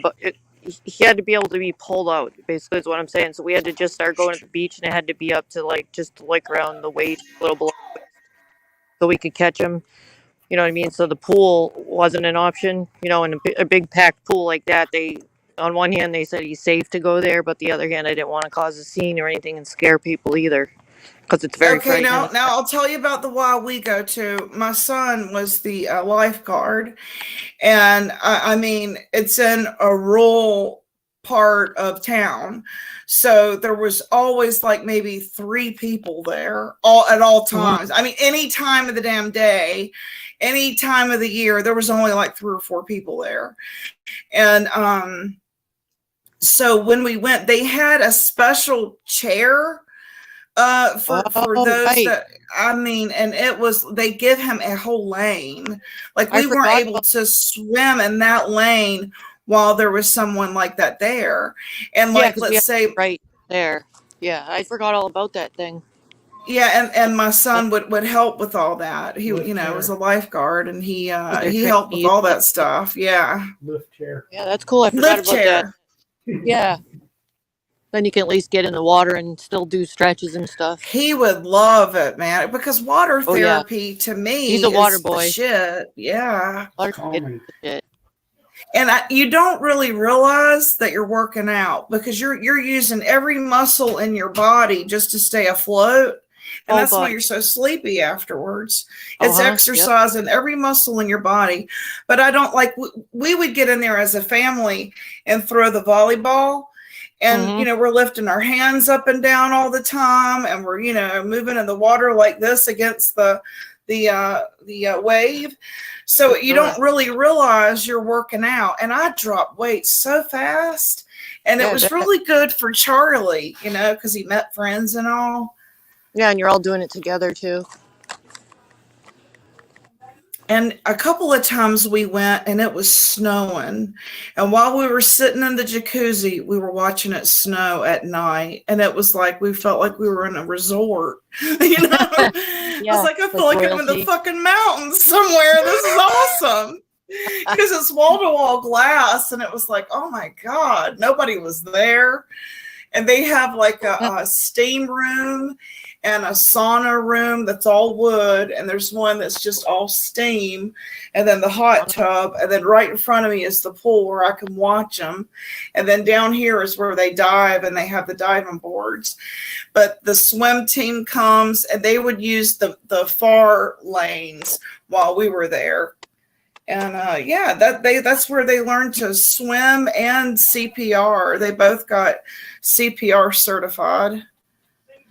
he had to be able to be pulled out, basically is what I'm saying. So we had to just start going to the beach, and it had to be up to just around the waist, a little below the waist, so we could catch him. You know what I mean? So the pool wasn't an option. In a big packed pool like that, on one hand, they said he's safe to go there, but the other hand, I didn't want to cause a scene or anything and scare people either, because it's very frightening. Now I'll tell you about the Y we go to. My son was the lifeguard, and it's in a rural part of town, so there was always like maybe 3 people there at all times. Any time of the damn day, any time of the year, there was only like 3 or 4 people there. And so when we went, they had a special chair for those that, and it was, they give him a whole lane. Like, we weren't able to swim in that lane while there was someone like that there. And like, let's say right there. Yeah, I forgot all about that thing. Yeah, and my son would help with all that. He was a lifeguard, and he helped with all that stuff. Yeah. Lift chair. Yeah, that's cool. I forgot about that. Yeah. Then you can at least get in the water and still do stretches and stuff. He would love it, man, because water therapy to me, he's a water boy. Shit. Yeah. Shit. And you don't really realize that you're working out, because you're using every muscle in your body just to stay afloat. And that's why you're so sleepy afterwards. It's exercising every muscle in your body. But I don't like, we would get in there as a family and throw the volleyball. And, we're lifting our hands up and down all the time. And we're, moving in the water like this against the wave. So you don't really realize you're working out. And I dropped weight so fast. And it was really good for Charlie, because he met friends and all. Yeah, and you're all doing it together too. And a couple of times we went and it was snowing. And while we were sitting in the jacuzzi, we were watching it snow at night. And it was like we felt like we were in a resort. You know? I was like, I feel like I'm in the fucking mountains somewhere. This is awesome. Because it's wall-to-wall glass. And it was like, oh my God, nobody was there. And they have like a steam room and a sauna room that's all wood, and there's one that's just all steam, and then the hot tub, and then right in front of me is the pool where I can watch them, and then down here is where they dive, and they have the diving boards. But the swim team comes, and they would use the far lanes while we were there. And yeah, that's where they learned to swim and CPR. They both got CPR certified.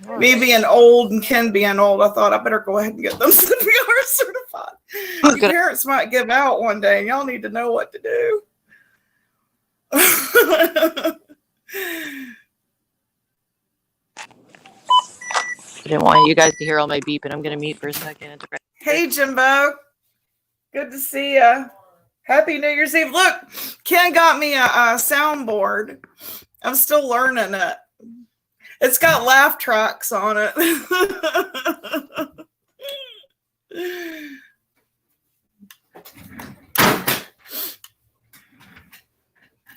Nice. Me being old and Ken being old, I thought I better go ahead and get them CPR certified. Your parents might give out one day, and y'all need to know what to do. I didn't want you guys to hear all my beeping. I'm going to mute for a second. Hey, Jimbo. Good to see you. Happy New Year's Eve. Look, Ken got me a soundboard. I'm still learning it. It's got laugh tracks on it.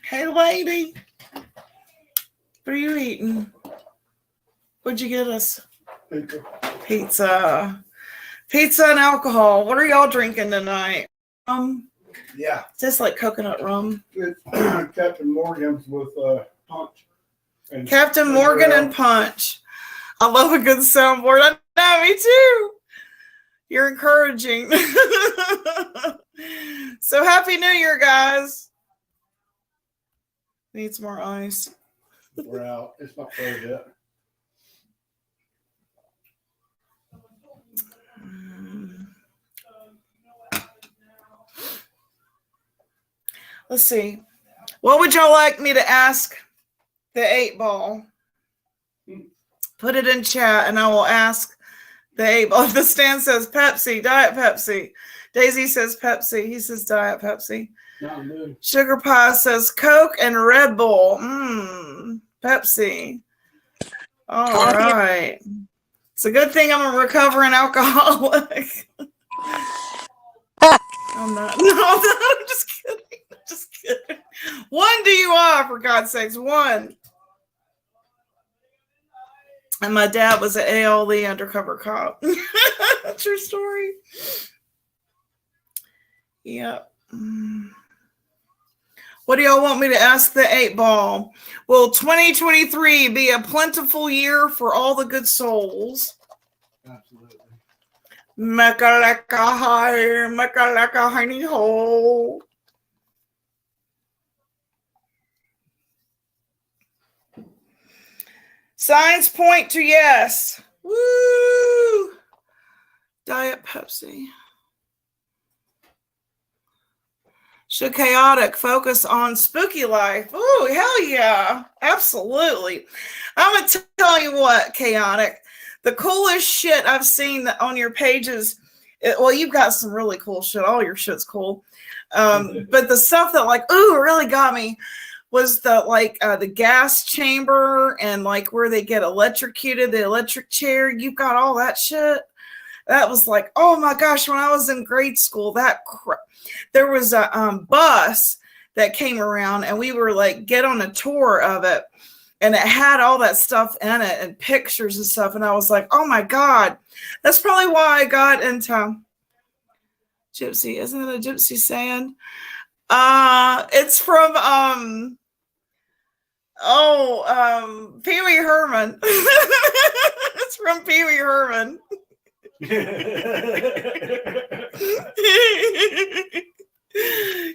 Hey, lady. What are you eating? What'd you get us? Pizza. Pizza and alcohol. What are y'all drinking tonight? Yeah. Just like coconut rum. It's Captain Morgan's with punch. And Captain Morgan and punch. I love a good soundboard. I know, me too. You're encouraging. So happy New Year, guys. Need some more ice. We're out. It's not cold yet. Let's see. What would y'all like me to ask the 8-ball? Put it in chat and I will ask the 8-ball. The stand says Pepsi, Diet Pepsi. Daisy says Pepsi. He says Diet Pepsi. Sugar Pie says Coke and Red Bull. Pepsi. All right. It's a good thing I'm a recovering alcoholic. I'm not. No, I'm just kidding. Just kidding. One DUI, for God's sakes. One. And my dad was an ALE undercover cop. True story. Yep. What do y'all want me to ask the 8-ball? Will 2023 be a plentiful year for all the good souls? Absolutely. Mecca honey hole. Signs point to yes. Woo! Diet Pepsi. Should chaotic focus on spooky life? Oh, hell yeah. Absolutely. I'm going to tell you what, chaotic. The coolest shit I've seen on your pages, well, you've got some really cool shit. All your shit's cool. But the stuff that really got me was the gas chamber and where they get electrocuted, the electric chair. You've got all that shit. That was like, oh my gosh, when I was in grade school, there was a bus that came around and we were get on a tour of it. And it had all that stuff in it and pictures and stuff. And I was like, oh my God, that's probably why I got into Gypsy. Isn't it a Gypsy saying? It's from, Pee Wee Herman. It's from Pee Wee Herman.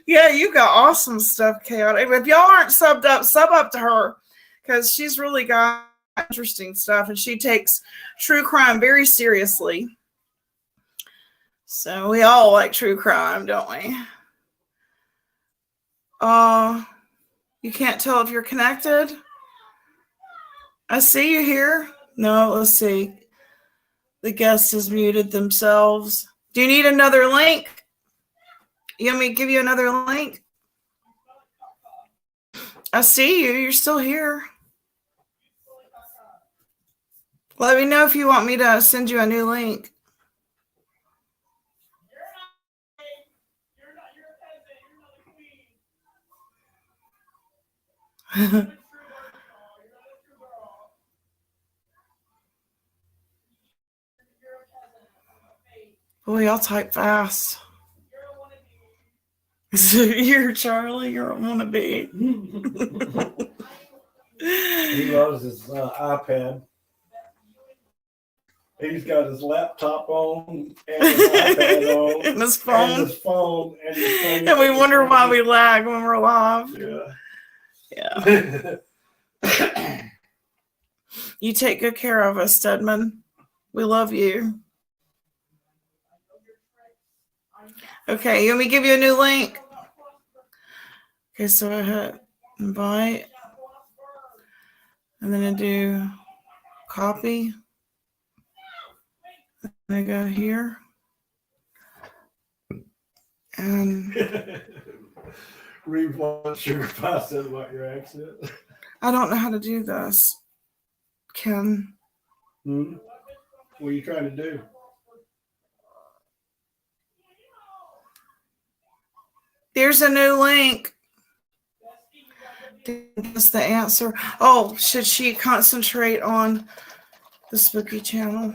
Yeah, you got awesome stuff, Chaotic. If y'all aren't subbed up, sub up to her because she's really got interesting stuff and she takes true crime very seriously. So we all like true crime, don't we? You can't tell if you're connected. I see you here. No, let's see. The guest has muted themselves. Do you need another link, You want me to give you another link? I see you. You're still here. Let me know if you want me to send you a new link. Boy, y'all type fast. You're Charlie. You're a wannabe. He loves his iPad. He's got his laptop on and his iPad on And his phone. and his phone and his phone. And we wonder why we lag when we're live. Yeah. Yeah. You take good care of us, Stedman. We love you. Okay, you want me to give you a new link? Okay, so I hit invite. And then I do copy. And I go here. And Read what Sugar Pie said about your accent. I don't know how to do this, Ken. What are you trying to do? There's a new link. That's the answer. Oh, should she concentrate on the spooky channel?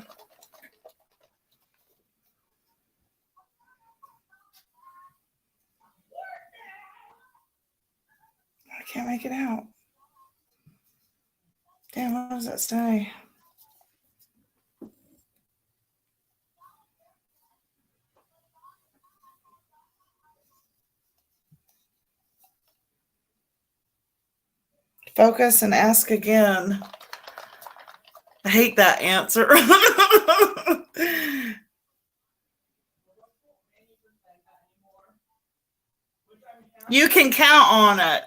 I can't make it out. Damn, what does that say? Focus and ask again. I hate that answer. You can count on it.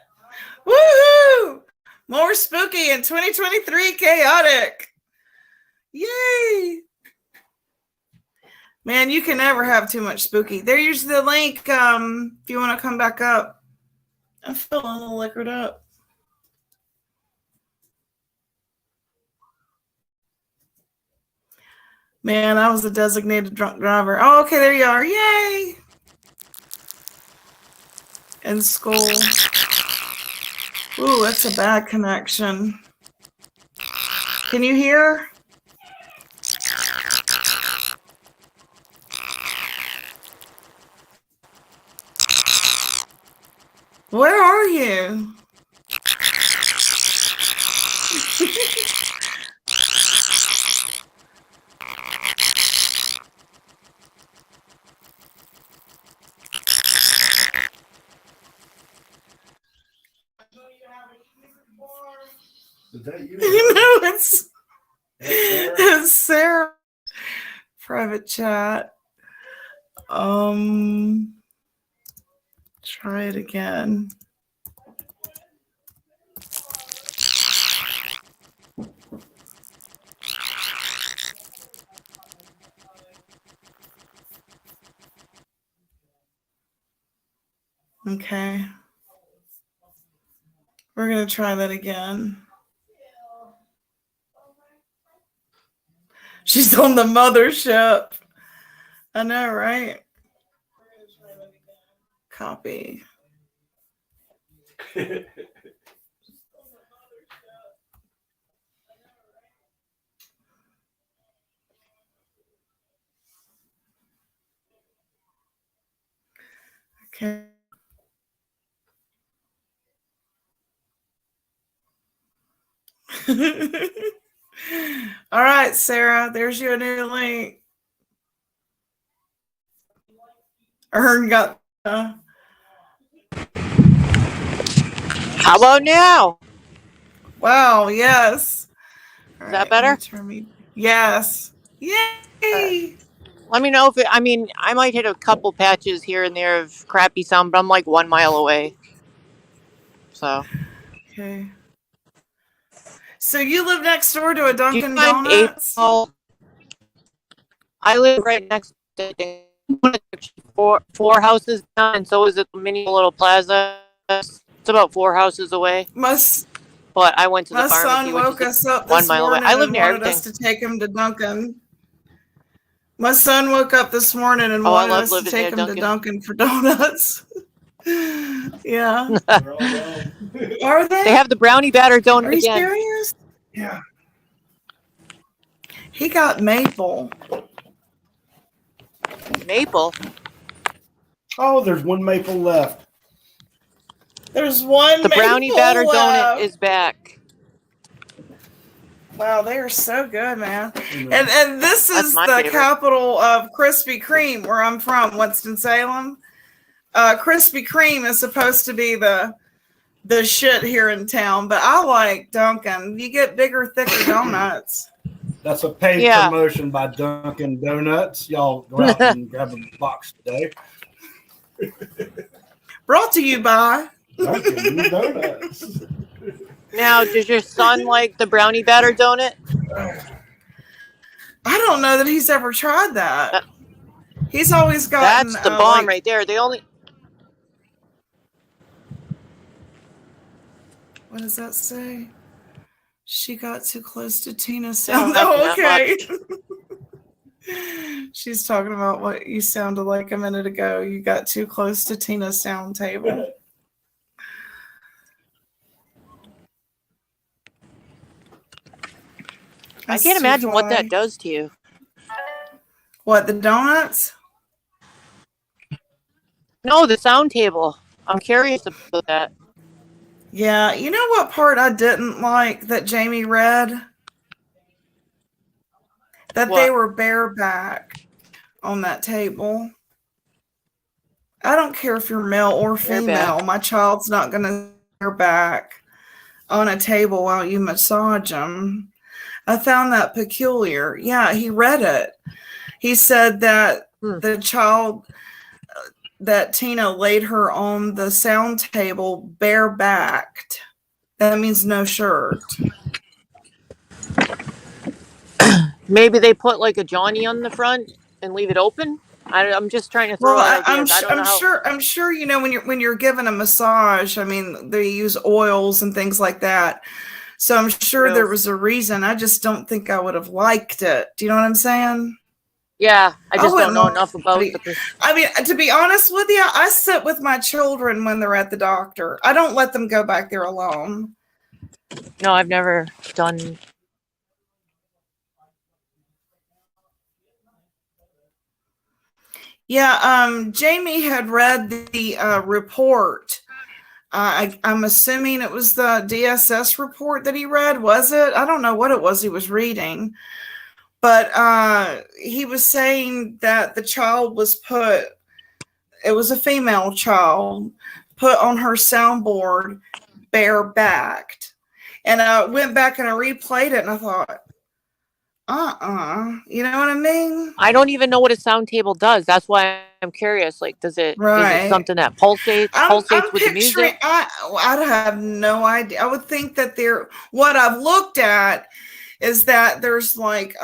Woohoo! More spooky in 2023 chaotic. Yay! Man, you can never have too much spooky. There's the link if you want to come back up. I'm feeling a little liquored up. Man, I was a designated drunk driver. Oh, okay, there you are. Yay! In school. Ooh, that's a bad connection. Can you hear? Where are you? Is that you? No, it's Sarah. Private chat. Try it again. Okay. We're going to try that again. She's on the mothership. I know, right? Copy. Okay. All right, Sarah, there's your new link. Ern got. How about now? Wow, yes. Is that better? Yes. Yay! Let me know if I might hit a couple patches here and there of crappy sound, but I'm like 1 mile away. So. Okay. So you live next door to a Dunkin' Do you mind Donuts? I live right next to four houses down, and so is it the mini little plaza. It's about 4 houses away. But I went to the My son pharmacy, which woke is us up 1 this mile away. morning I live and near wanted us everything. to take him to Dunkin'. My son woke up this morning and Oh, I wanted love us to living take near him to Dunkin'. Dunkin' for donuts. Yeah. They're all gone. Are They they? have the brownie batter donut Are you again. serious? Yeah. He got maple. Maple. Oh, there's one maple left. There's one The brownie batter maple donut left. is back. Wow, they are so good, man. And this That's is my the favorite. capital of Krispy Kreme, where I'm from, Winston-Salem. Krispy Kreme is supposed to be the shit here in town, but I like Dunkin'. You get bigger, thicker donuts. That's a paid Yeah. promotion by Dunkin' Donuts. Y'all go out and grab a box today. Brought to you by Dunkin' Donuts. Now, does your son like the brownie batter donut? I don't know that he's ever tried that. He's always gotten That's the bomb right there. They only. What does that say? She got too close to Tina's They don't sound. have Oh, that okay. much. She's talking about what you sounded like a minute ago. You got too close to Tina's sound table. I can't imagine what that does to you. What, the donuts? No, the sound table. I'm curious about that. Yeah, you know what part I didn't like that Jamie read? That they were bareback on that table. I don't care if you're male or female. My child's not going to bareback on a table while you massage them. I found that peculiar. Yeah, he read it. He said that the child that Tina laid her on the sound table barebacked. That means no shirt. Maybe they put like a Johnny on the front and leave it open. I'm just trying to throw out ideas. I don't know how. I'm sure you know when you're given a massage. I mean, they use oils and things like that. So I'm sure there was a reason. I just don't think I would have liked it. Do you know what I'm saying? Yeah, I just don't know enough about the. I mean, to be honest with you, I sit with my children when they're at the doctor. I don't let them go back there alone. No, I've never done. Yeah, Jamie had read the report. I'm assuming it was the DSS report that he read. Was it? I don't know what it was he was reading. But he was saying that the child was put, it was a female child, put on her soundboard barebacked. And I went back and I replayed it and I thought, you know what I mean? I don't even know what a sound table does. That's why I'm curious. Like, is it something that pulsates with the music? I have no idea. I would think that what I've looked at is that there's like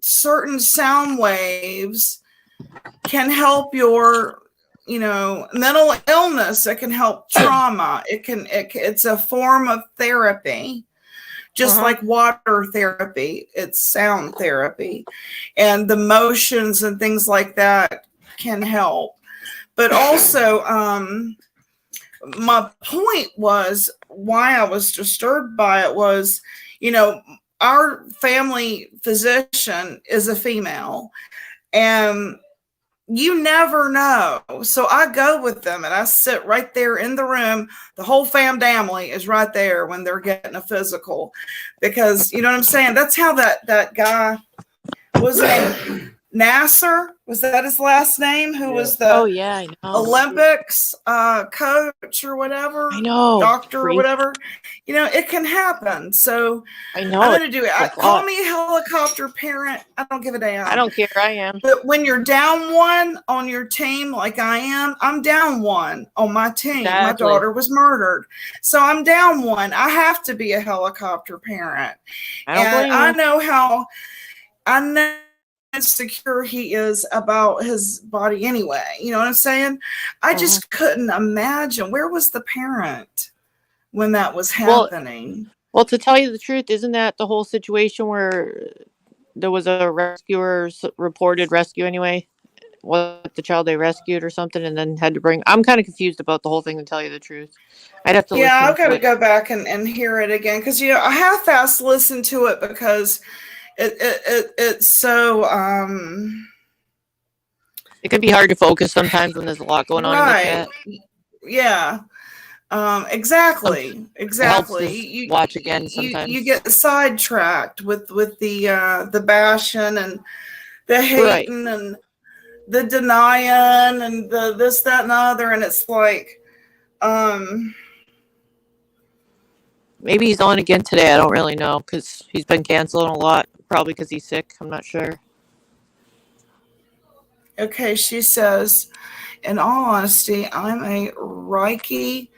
certain sound waves can help your mental illness. It can help trauma. It's a form of therapy. Just like water therapy, it's sound therapy, and the motions and things like that can help. But also, my point was why I was disturbed by it was, our family physician is a female, and you never know. So I go with them and I sit right there in the room. The whole family is right there when they're getting a physical, because you know what I'm saying? That's how that guy was named Nasser. Was that his last name? Who was the I know. Olympics coach or whatever? I know. Doctor or whatever. It can happen. So I know. I'm going to do it. Call me a helicopter parent. I don't give a damn. I don't care. I am. But when you're down one on your team, like I am, I'm down one on my team. Exactly. My daughter was murdered. So I'm down one. I have to be a helicopter parent. I don't blame you. I know insecure he is about his body anyway. You know what I'm saying? I just couldn't imagine, where was the parent when that was happening? Well, to tell you the truth, isn't that the whole situation where there was a rescuer reported rescue anyway? What, the child they rescued or something, and then had to bring. I'm kind of confused about the whole thing, to tell you the truth. I'd have to Yeah, listen I've got to to it. go back and hear it again, because I half-assed listened to it because it's so It can be hard to focus sometimes when there's a lot going on in the right. chat. Yeah. Exactly. It helps to You watch again you sometimes. get sidetracked with the bashing and the Right. hating and the denying and the this, that, and the other, and it's like Maybe he's on again today. I don't really know, because he's been canceling a lot. Probably because he's sick. I'm not sure. okay, she says, in all honesty, I'm a Reiki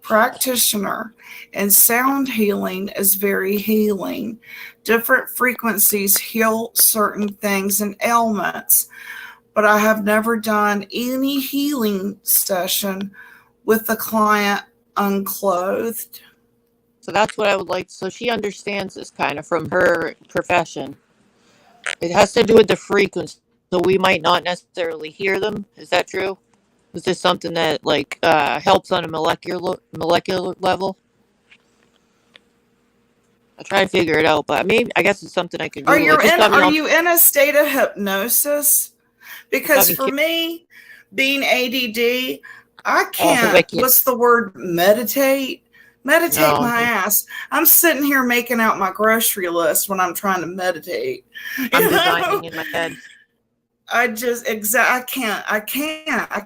practitioner, and sound healing is very healing. Different frequencies heal certain things and ailments, but I have never done any healing session with the client unclothed. So that's what I would like. So she understands this kind of from her profession. It has to do with the frequency. So we might not necessarily hear them. Is that true? Is this something that helps on a molecular level? I try to figure it out, but maybe I guess it's something I could Are Google. you It just in got me are all. you in a state of hypnosis? Because me for me, being ADD, I Oh, 'cause I can't, can't. what's the word, meditate No. my ass. I'm sitting here making out my grocery list when I'm trying to meditate. I'm designing in my head. I just I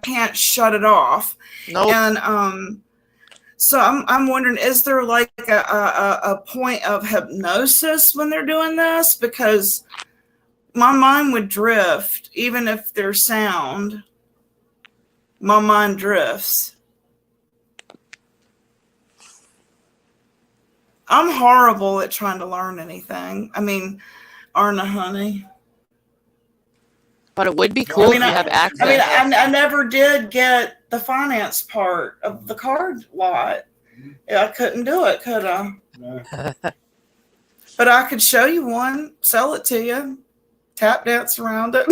can't shut it off. Nope. And so I'm wondering, is there like a point of hypnosis when they're doing this? Because my mind would drift, even if there's sound. My mind drifts. I'm horrible at trying to learn anything. I mean, Arna, honey. But it would be cool if you have access. I never did get the finance part of the card lot. I couldn't do it, could I? No. But I could show you one, sell it to you, tap dance around it.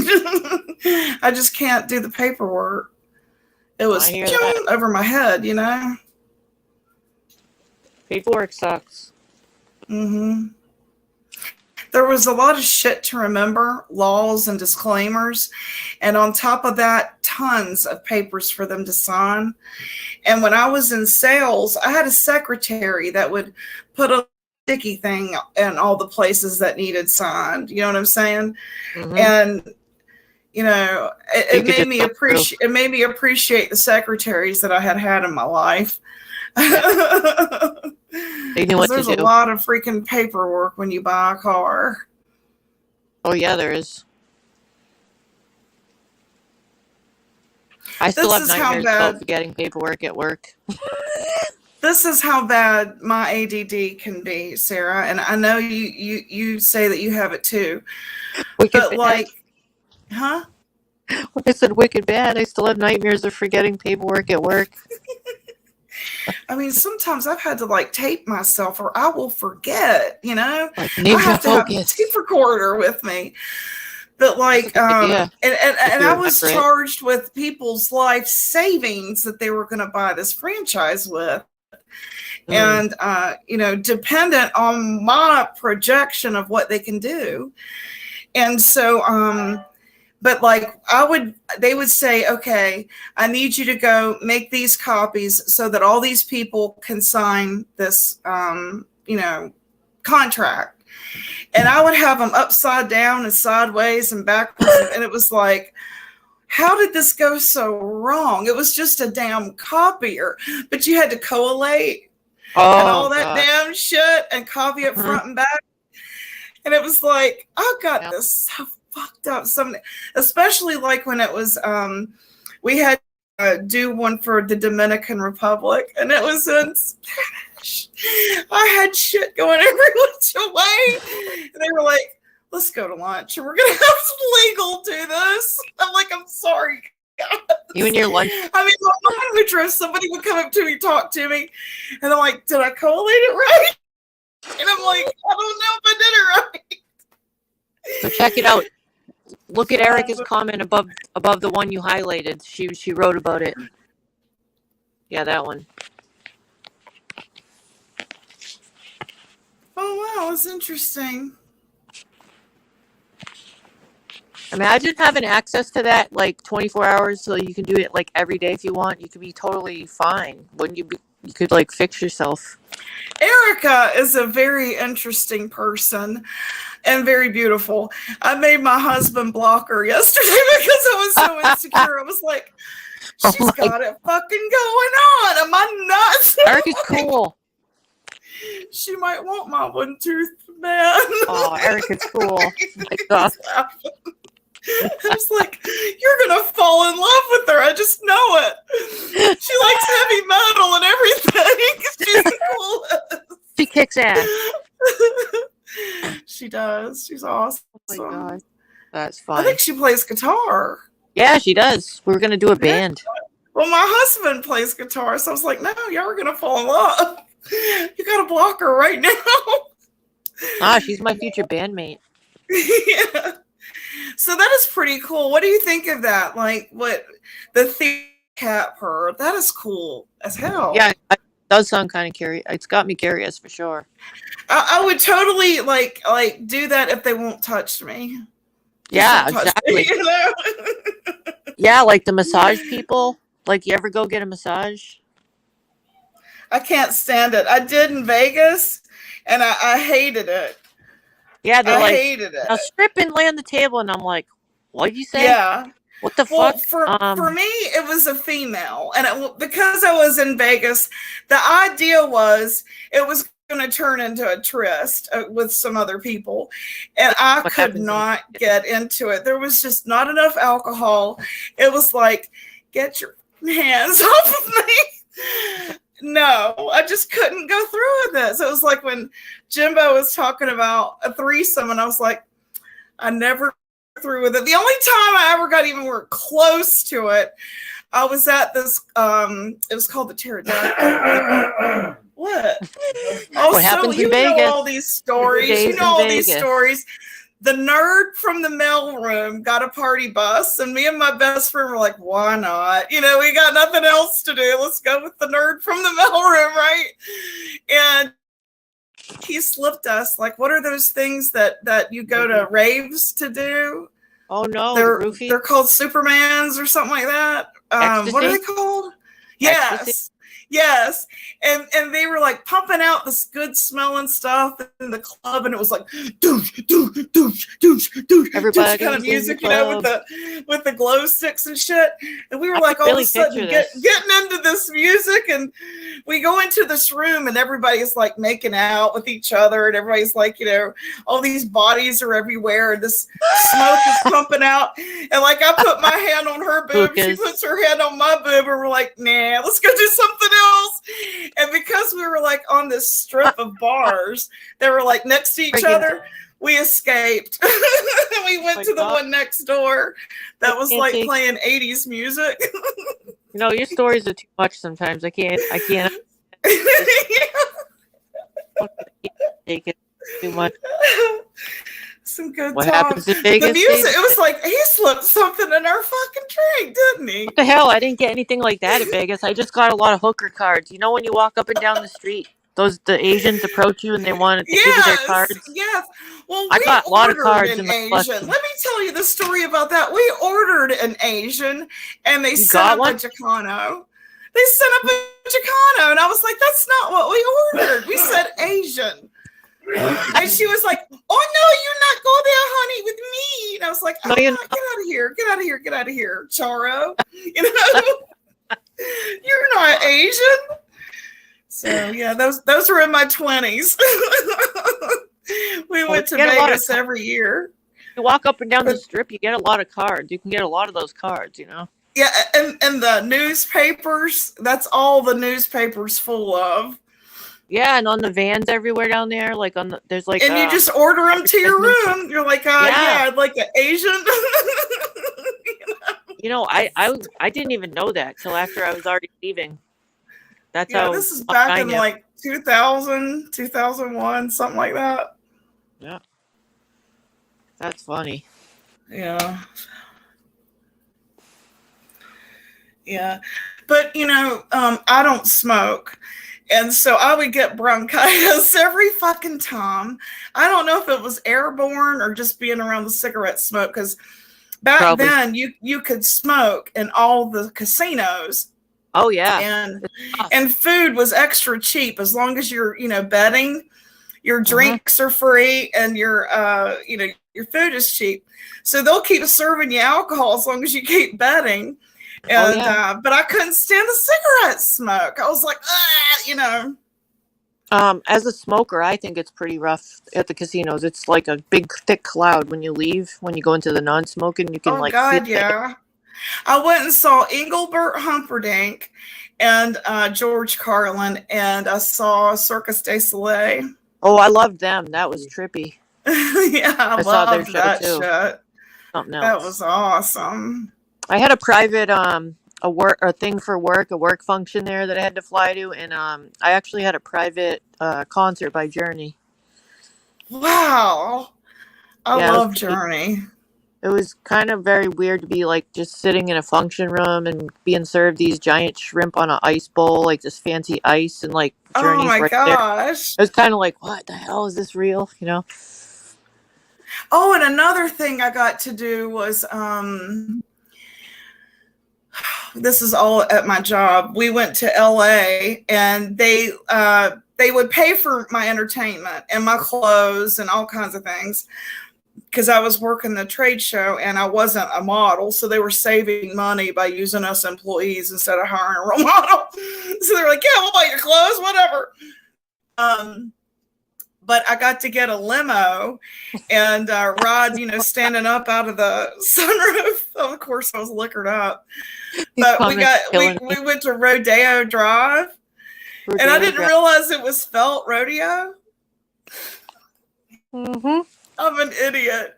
I just can't do the paperwork. It was over my head, Paperwork sucks. Mm-hmm. There was a lot of shit to remember, laws and disclaimers, and on top of that, tons of papers for them to sign. And when I was in sales, I had a secretary that would put a sticky thing in all the places that needed signed. You know what I'm saying? Mm-hmm. And it made me appreciate. It made me appreciate the secretaries that I had in my life. They knew what There's to do. a lot of freaking paperwork when you buy a car. Oh yeah, there is. I still have nightmares about forgetting paperwork at work. This is how bad my ADD can be, Sarah, and I know you say that you have it too. But like, huh? I said wicked bad. I still have nightmares of forgetting paperwork at work. I mean, sometimes I've had to like tape myself, or I will forget. I Ninja have to have a focus. tape recorder with me. But like, and I was charged with people's life savings that they were going to buy this franchise with. And, dependent on my projection of what they can do. And so, but like they would say, okay, I need you to go make these copies so that all these people can sign this, contract. And I would have them upside down and sideways and backwards. And it was like, how did this go so wrong? It was just a damn copier, but you had to collate and all that damn shit and copy it front and back. And it was like, I got this so fucked up. Especially like when it was, we had to do one for the Dominican Republic, and it was in Spanish. I had shit going every which way. And they were like, let's go to lunch and we're gonna have some legal do this. I'm like, I'm sorry. You and your lunch. I mean, my mind would drift. Somebody would come up to me, talk to me, and I'm like, did I collate it right? And I'm like, I don't know if I did it right. So check it out. Look at Erica's comment above the one you highlighted. She wrote about it. Yeah, that one. Oh wow, that's interesting. Imagine having access to that like 24 hours so you can do it like every day if you want. You could be totally fine. Wouldn't you be? You could like fix yourself. Erica is a very interesting person and very beautiful. I made my husband block her yesterday because I was so insecure. I was like, she's got it fucking going on. Am I nuts? Erica's cool. She might want my one tooth man. Oh, Erica's cool. My God. I was like, you're gonna fall in love with her. I just know it. She likes heavy metal and everything. She's the coolest. She kicks ass. She does. She's awesome. Oh my God. That's I fun. think she plays guitar. Yeah, she does. We're gonna do a band. Well, my husband plays guitar, so I was like, no, y'all are gonna fall in love. You gotta block her right now. She's my future bandmate. Yeah. So that is pretty cool. What do you think of that? Like, what the theme cat purr? That is cool as hell. Yeah, it does sound kind of curious. It's got me curious for sure. I would totally like do that if they won't touch me. Yeah, Touch exactly. me, you know? Yeah, like the massage people. Like, you ever go get a massage? I can't stand it. I did in Vegas, and I hated it. Yeah, they're I hated it. now strip and lay on the table, and I'm like, what'd you say? Yeah. What the Well, fuck? for me, it was a female, and because I was in Vegas, the idea was it was going to turn into a tryst with some other people, and I could not get into it. There was just not enough alcohol. It was like, get your hands off of me. No, I just couldn't go through with this. It was like when Jimbo was talking about a threesome, and I was like, I never through with it. The only time I ever got even close to it, I was at this it was called the Pterodactyl. What? Oh, What happens you in know Vegas? all these stories. You Stays know in all these Vegas. stories. The nerd from the mailroom got a party bus, and me and my best friend were like, why not? You know, we got nothing else to do. Let's go with the nerd from the mailroom, right? And he slipped us. Like, what are those things that you go to raves to do? Oh no, They're called Supermans or something like that. What are they called? Yes. Ecstasy? Yes. And they were like pumping out this good smelling stuff in the club, and it was like douche, douche, douche, douche, douche, Everybody's kind of in music, the you know, club. with the glow sticks and shit. And we were I like can all really of a sudden picture this. getting into this music, and we go into this room, and everybody's like making out with each other, and everybody's like, you know, all these bodies are everywhere, and this smoke is pumping out. And like I put my hand on her boob, she Lucas. puts her hand on my boob, and we're like, nah, let's go do something else. And because we were like on this strip of bars that were like next to each other, we escaped. We went to the one next door that was like playing 80s music. You know, your stories are too much sometimes. I can't take it too much. Some good What talk. happens in Vegas The music, stays- it was like he slipped something in our fucking drink, didn't he? What the hell? I didn't get anything like that in Vegas. I just got a lot of hooker cards. You know, when you walk up and down the street, the Asians approach you and they want to give you their cards. Yes. Well, I we got a lot of ordered cards an in my Asian. collection. Let me tell you the story about that. We ordered an Asian, and they sent got up one? a Chicano. They sent up a Chicano, and I was like, "That's not what we ordered. We said Asian." And she was like, "Oh no, you're not go there, honey, with me." And I was like, No, "Oh, you're get out of here, get out of here, get out of here, Charo." You know, you're not Asian. So yeah, those were in my 20s. We went to Vegas every year. You walk up and down the strip, you get a lot of cards. You can get a lot of those cards, you know. Yeah, and the newspapers, that's all the newspapers full of. Yeah, and on the vans everywhere down there, like on the, there's like And you just order them to your room. You're like, Yeah. I'd like an Asian. You know, I didn't even know that till after I was already leaving. That's Yeah, how this is much back I in know. like 2000, 2001, something like that. Yeah. That's funny. Yeah. Yeah. But, you know, I don't smoke. And so I would get bronchitis every fucking time. I don't know if it was airborne or just being around the cigarette smoke, because back Probably. then you could smoke in all the casinos. Oh yeah. And food was extra cheap as long as you're, you know, betting. Your drinks are free and your you know, your food is cheap. So they'll keep serving you alcohol as long as you keep betting. And but I couldn't stand the cigarette smoke. I was like, you know. As a smoker, I think it's pretty rough at the casinos. It's like a big thick cloud when you leave, when you go into the non-smoking, you can Oh like God, feel it. yeah. I went and saw Engelbert Humperdinck and George Carlin, and I saw Circus du Soleil. Oh, I loved them. That was trippy. Yeah, I saw their loved show that too. shit. Something else. That was awesome. I had a private a thing for work, a work function there that I had to fly to, and I actually had a private concert by Journey. Wow. I love Journey. It was kind of very weird to be like just sitting in a function room and being served these giant shrimp on an ice bowl, like this fancy ice, and like Journey's my right gosh. there. It was kind of like, what the hell is this real? You know? Oh, and another thing I got to do was this is all at my job. We went to LA and they would pay for my entertainment and my clothes and all kinds of things, because I was working the trade show and I wasn't a model. So they were saving money by using us employees instead of hiring a real model. So they're like, yeah, we'll buy your clothes, whatever. But I got to get a limo and Rod, you know, standing up out of the sunroof. Of course, I was liquored up. But we went to Rodeo Drive, and I didn't realize it was Felt Rodeo. I'm an idiot.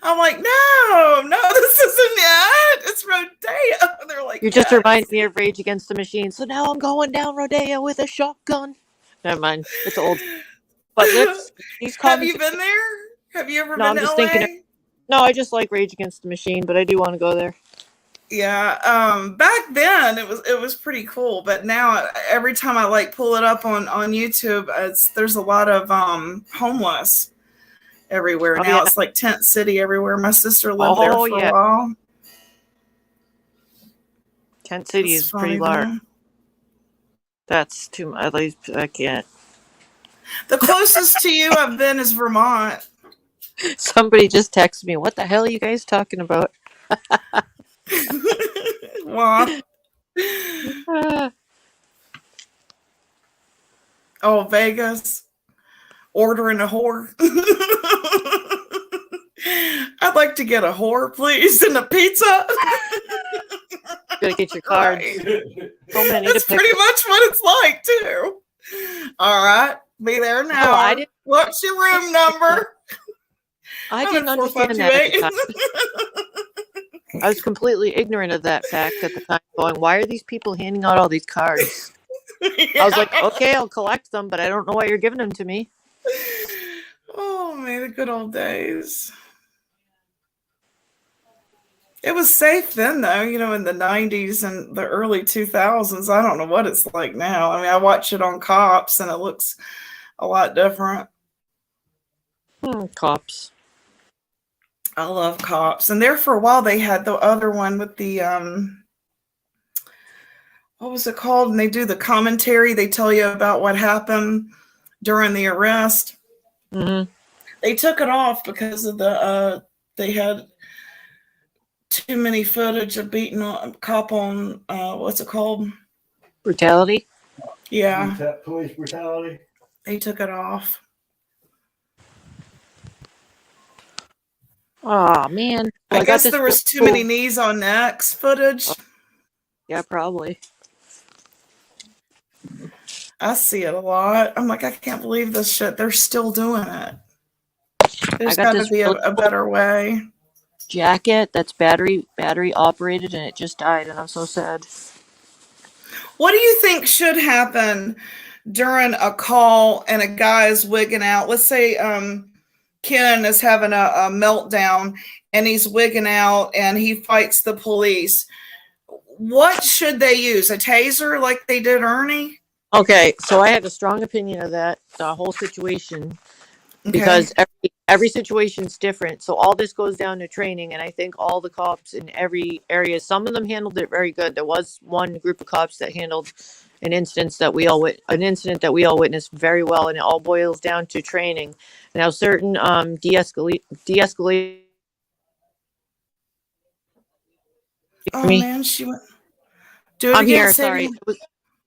I'm like, no, this isn't it. It's Rodeo. They're like, You just remind me of Rage Against the Machine. So now I'm going down Rodeo with a shotgun. Never mind. It's old. But have you been there? Have you ever been to LA? No, I just like Rage Against the Machine, but I do want to go there. Yeah, back then it was pretty cool, but now every time I like pull it up on YouTube, there's a lot of homeless everywhere now. Yeah. It's like tent city everywhere. My sister lived there for a while. Tent City is pretty large. That's too much. At least I can't. The closest to you I've been is Vermont. Somebody just texted me. What the hell are you guys talking about? Wow. Oh, Vegas. Ordering a whore. I'd like to get a whore, please, and a pizza. Gotta get your cards. That's pretty much what it's like, too. All right. Be there now. No, what's your room number? I didn't understand that at the time. I was completely ignorant of that fact at the time, going, why are these people handing out all these cards? Yeah. I was like, okay, I'll collect them, but I don't know why you're giving them to me. Oh, man, the good old days. It was safe then, though, you know, in the 90s and the early 2000s. I don't know what it's like now. I mean, I watch it on Cops, and it looks a lot different. Cops. I love Cops. And there for a while, they had the other one with the, what was it called? And they do the commentary. They tell you about what happened during the arrest. Mm-hmm. They took it off because of the, they had too many footage of beating a cop on, what's it called? Brutality? Yeah. Police brutality. They took it off. Oh, man. Well, I guess there was too many knees on necks footage. Yeah, probably. I see it a lot. I'm like, I can't believe this shit. They're still doing it. There's got got to this be really a better way. jacket that's battery operated, and it just died, and I'm so sad. What do you think should happen during a call and a guy is wigging out? Let's say Ken is having a meltdown and he's wigging out and he fights the police. What should they use? A taser like they did Ernie? Okay, so I have a strong opinion of that, the whole situation, Okay. because every situation's different. So all this goes down to training, and I think all the cops in every area, some of them handled it very good. There was one group of cops that handled an incident that we all witnessed very well, and it all boils down to training. Now, certain de-escalate. Oh Me, man, she went. Do it I'm again. here. Say it Sorry. again.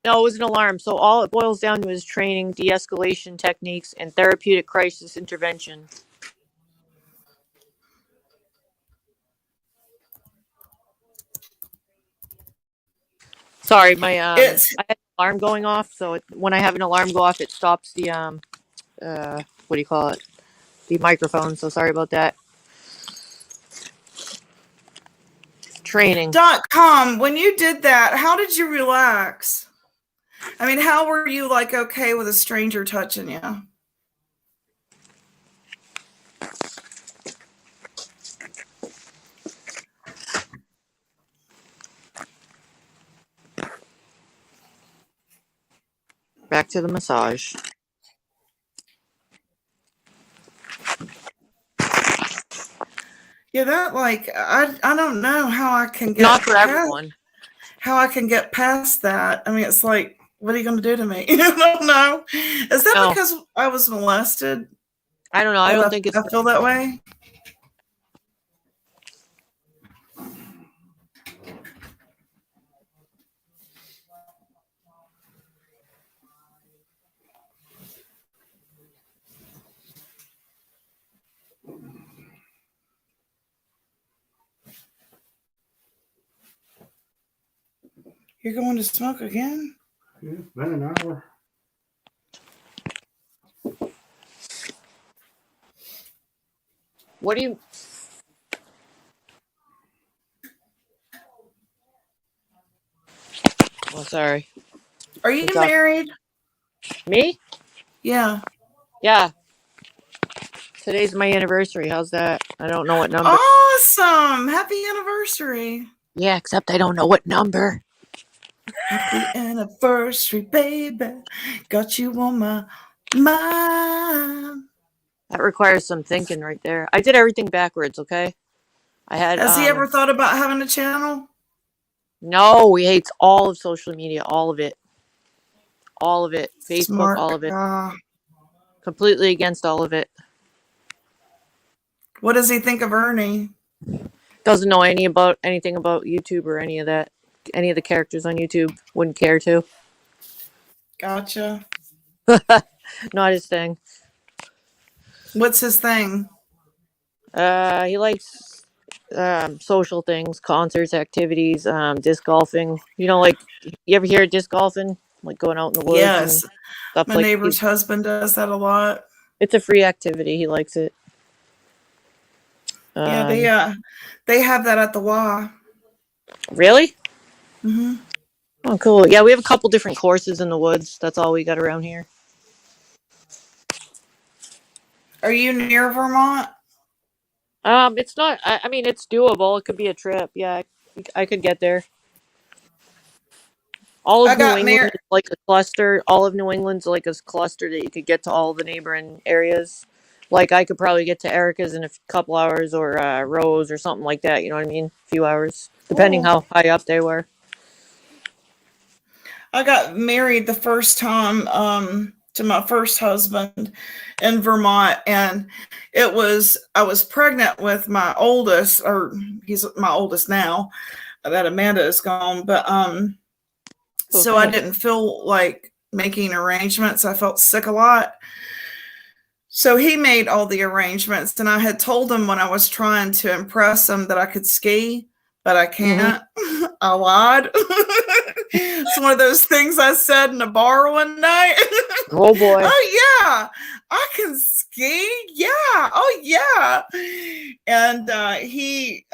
No, it was an alarm. So all it boils down to is training, de-escalation techniques, and therapeutic crisis intervention. Sorry, my I had an alarm going off. So when I have an alarm go off, it stops the what do you call it? The microphone. So sorry about that. Training. .com. When you did that, how did you relax? I mean, how were you like okay with a stranger touching you? Back to the massage. Yeah, that like I don't know how I can get Not for everyone. How I can get past that. I mean, it's like, what are you going to do to me? I don't know. Is that because I was molested? I don't know. I don't think it's. I feel that way. You're going to smoke again? Yeah, it's been an hour. What do you? Oh, sorry. Are you married? Me? Yeah. Yeah. Today's my anniversary. How's that? I don't know what number. Awesome. Happy anniversary. Yeah, except I don't know what number. Happy anniversary, baby. Got you on my mind. That requires some thinking right there. I did everything backwards, okay? I had. Has he ever thought about having a channel? No, he hates all of social media, all of it. All of it. Facebook, Smart all of it. guy. Completely against all of it. What does he think of Ernie? Doesn't know anything about YouTube or any of that. Any of the characters on YouTube. Wouldn't care to. Gotcha. Not his thing. What's his thing? He likes social things, concerts, activities, disc golfing. You know, like, you ever hear of disc golfing? Like going out in the woods Yes. and stuff My like neighbor's husband does that a lot. It's a free activity. He likes it. Yeah, they have that at the Y. Really? Mm-hmm. Oh, cool. Yeah, we have a couple different courses in the woods. That's all we got around here. Are you near Vermont? It's not. I mean, it's doable. It could be a trip. Yeah, I could get there. All of New England is like a cluster. All of New England's like a cluster that you could get to all the neighboring areas. Like, I could probably get to Erica's in a couple hours, or Rose or something like that. You know what I mean? A few hours, depending how high up they were. I got married the first time to my first husband in Vermont, and I was pregnant with my oldest, or he's my oldest now, that Amanda is gone, but so I didn't feel like making arrangements. I felt sick a lot. So he made all the arrangements, and I had told him when I was trying to impress him that I could ski, but I can't. I lied. It's one of those things I said in a bar one night. Oh boy. Oh yeah, I can ski. Yeah. Oh yeah. And he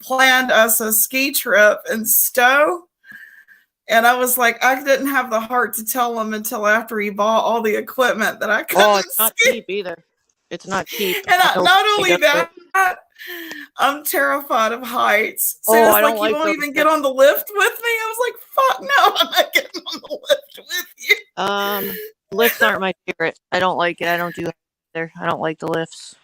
planned us a ski trip in Stowe. And I was like, I didn't have the heart to tell him until after he bought all the equipment that I couldn't Oh, it's not ski. cheap either. It's not cheap. And I know not they only do that, it. I'm terrified of heights. So Oh, it's I like, don't you like won't those even get on the lift with me? I was like, fuck no, I'm not getting on the lift with you. Lifts aren't my favorite. I don't like it. I don't do either. I don't like the lifts.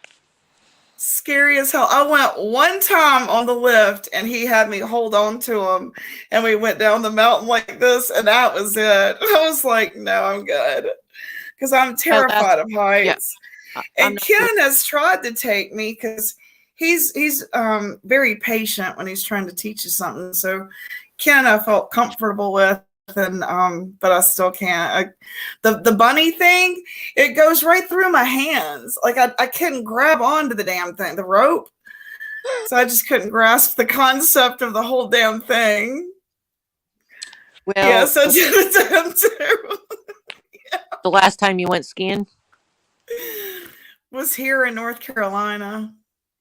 Scary as hell. I went one time on the lift and he had me hold on to him and we went down the mountain like this and that was it. I was like, no, I'm good. Because I'm terrified of heights. Yeah, and Ken has tried to take me because he's very patient when he's trying to teach you something. So Ken I felt comfortable with, and but I still can't. The bunny thing, it goes right through my hands. Like I couldn't grab onto the damn thing, the rope. So I just couldn't grasp the concept of the whole damn thing. Well, yes, I did it to him too. The last time you went skiing was here in North Carolina.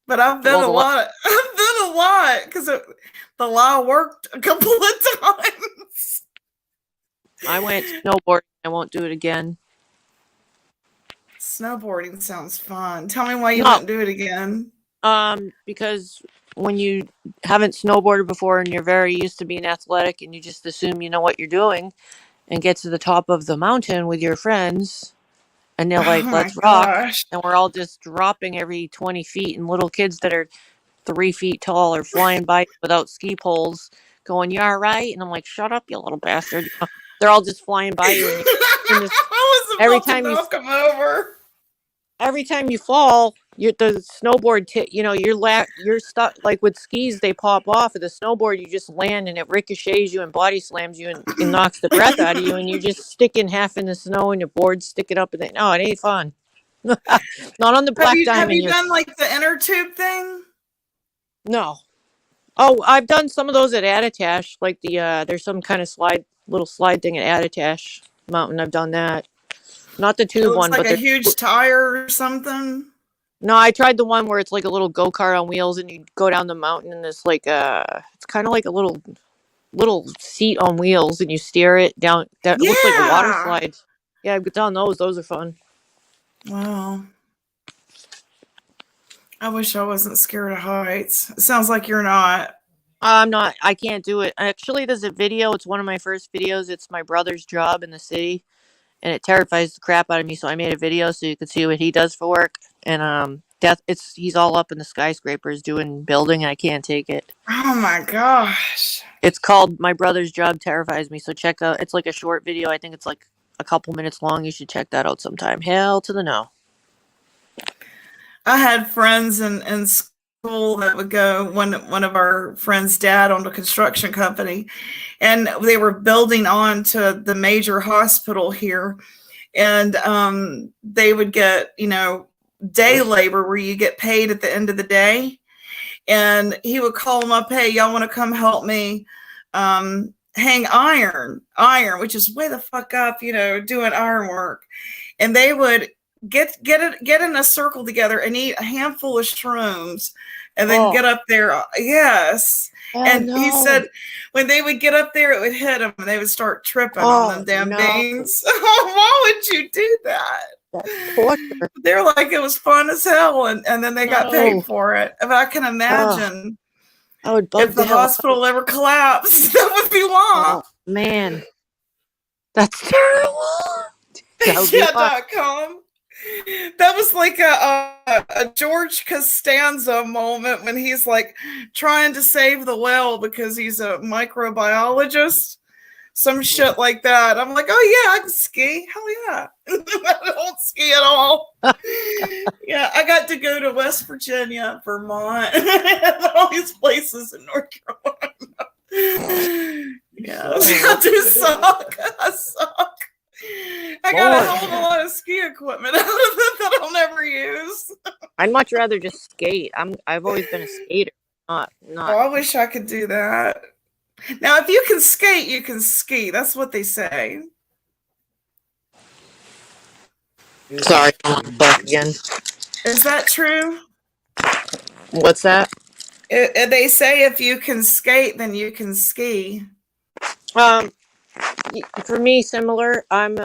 But I've been a lot. I've been a lot because the law worked a couple of times. I went snowboarding. I won't do it again. Snowboarding sounds fun. Tell me why you won't do it again. Because when you haven't snowboarded before and you're very used to being athletic and you just assume you know what you're doing and get to the top of the mountain with your friends and they're like, let's rock. And we're all just dropping every 20 feet and little kids that are 3 feet tall are flying by without ski poles going, you all right? And I'm like, shut up, you little bastard. They're all just flying by you. And every time you knock them over. Every time you fall, the snowboard you're stuck. Like with skis, they pop off. With the snowboard, you just land and it ricochets you and body slams you and knocks the breath out of you, and you're just sticking half in the snow and your board's sticking up. And no, it ain't fun. Not on the Black Diamond. Have you done like the inner tube thing? No. Oh, I've done some of those at Attitash. Like there's some kind of little slide thing at Attitash Mountain. I've done that. Not the tube one, like but a huge tire or something. No, I tried the one where it's like a little go-kart on wheels, and you go down the mountain, and it's like it's kind of like a little seat on wheels, and you steer it down. That looks like a water slide. Yeah, I've done those. Those are fun. Wow. I wish I wasn't scared of heights. It sounds like you're not. I'm not. I can't do it. Actually, there's a video. It's one of my first videos. It's my brother's job in the city. And it terrifies the crap out of me, so I made a video so you could see what he does for work. And he's all up in the skyscrapers doing building, and I can't take it. Oh my gosh! It's called "My Brother's Job Terrifies Me." So check out. It's like a short video. I think it's like a couple minutes long. You should check that out sometime. Hell to the no. I had friends in school that would go. One of our friends' dad owned a construction company, and they were building on to the major hospital here, and they would get day labor where you get paid at the end of the day, and he would call them up, hey, y'all want to come help me hang iron, which is way the fuck up, doing iron work, and they would get in a circle together and eat a handful of shrooms and then get up there. Yes. He said when they would get up there, it would hit them and they would start tripping on them damn beans. Why would you do that? They're like, it was fun as hell. And then they got paid for it. If I can imagine if the hospital ever collapsed, that would be long. Oh, man. That's terrible. Yeah.com. That was like a George Costanza moment when he's like trying to save the whale because he's a microbiologist. Some shit like that. I'm like, oh yeah, I can ski. Hell yeah. I don't ski at all. Yeah, I got to go to West Virginia, Vermont, all these places in North Carolina. Yeah, I do suck. I suck. I got a hell of a lot of ski equipment that I'll never use. I'd much rather just skate. I've always been a skater, not. Oh, I wish I could do that. Now, if you can skate, you can ski. That's what they say. Sorry, I'm back again. Is that true? What's that? They say if you can skate, then you can ski. For me, similar. I'm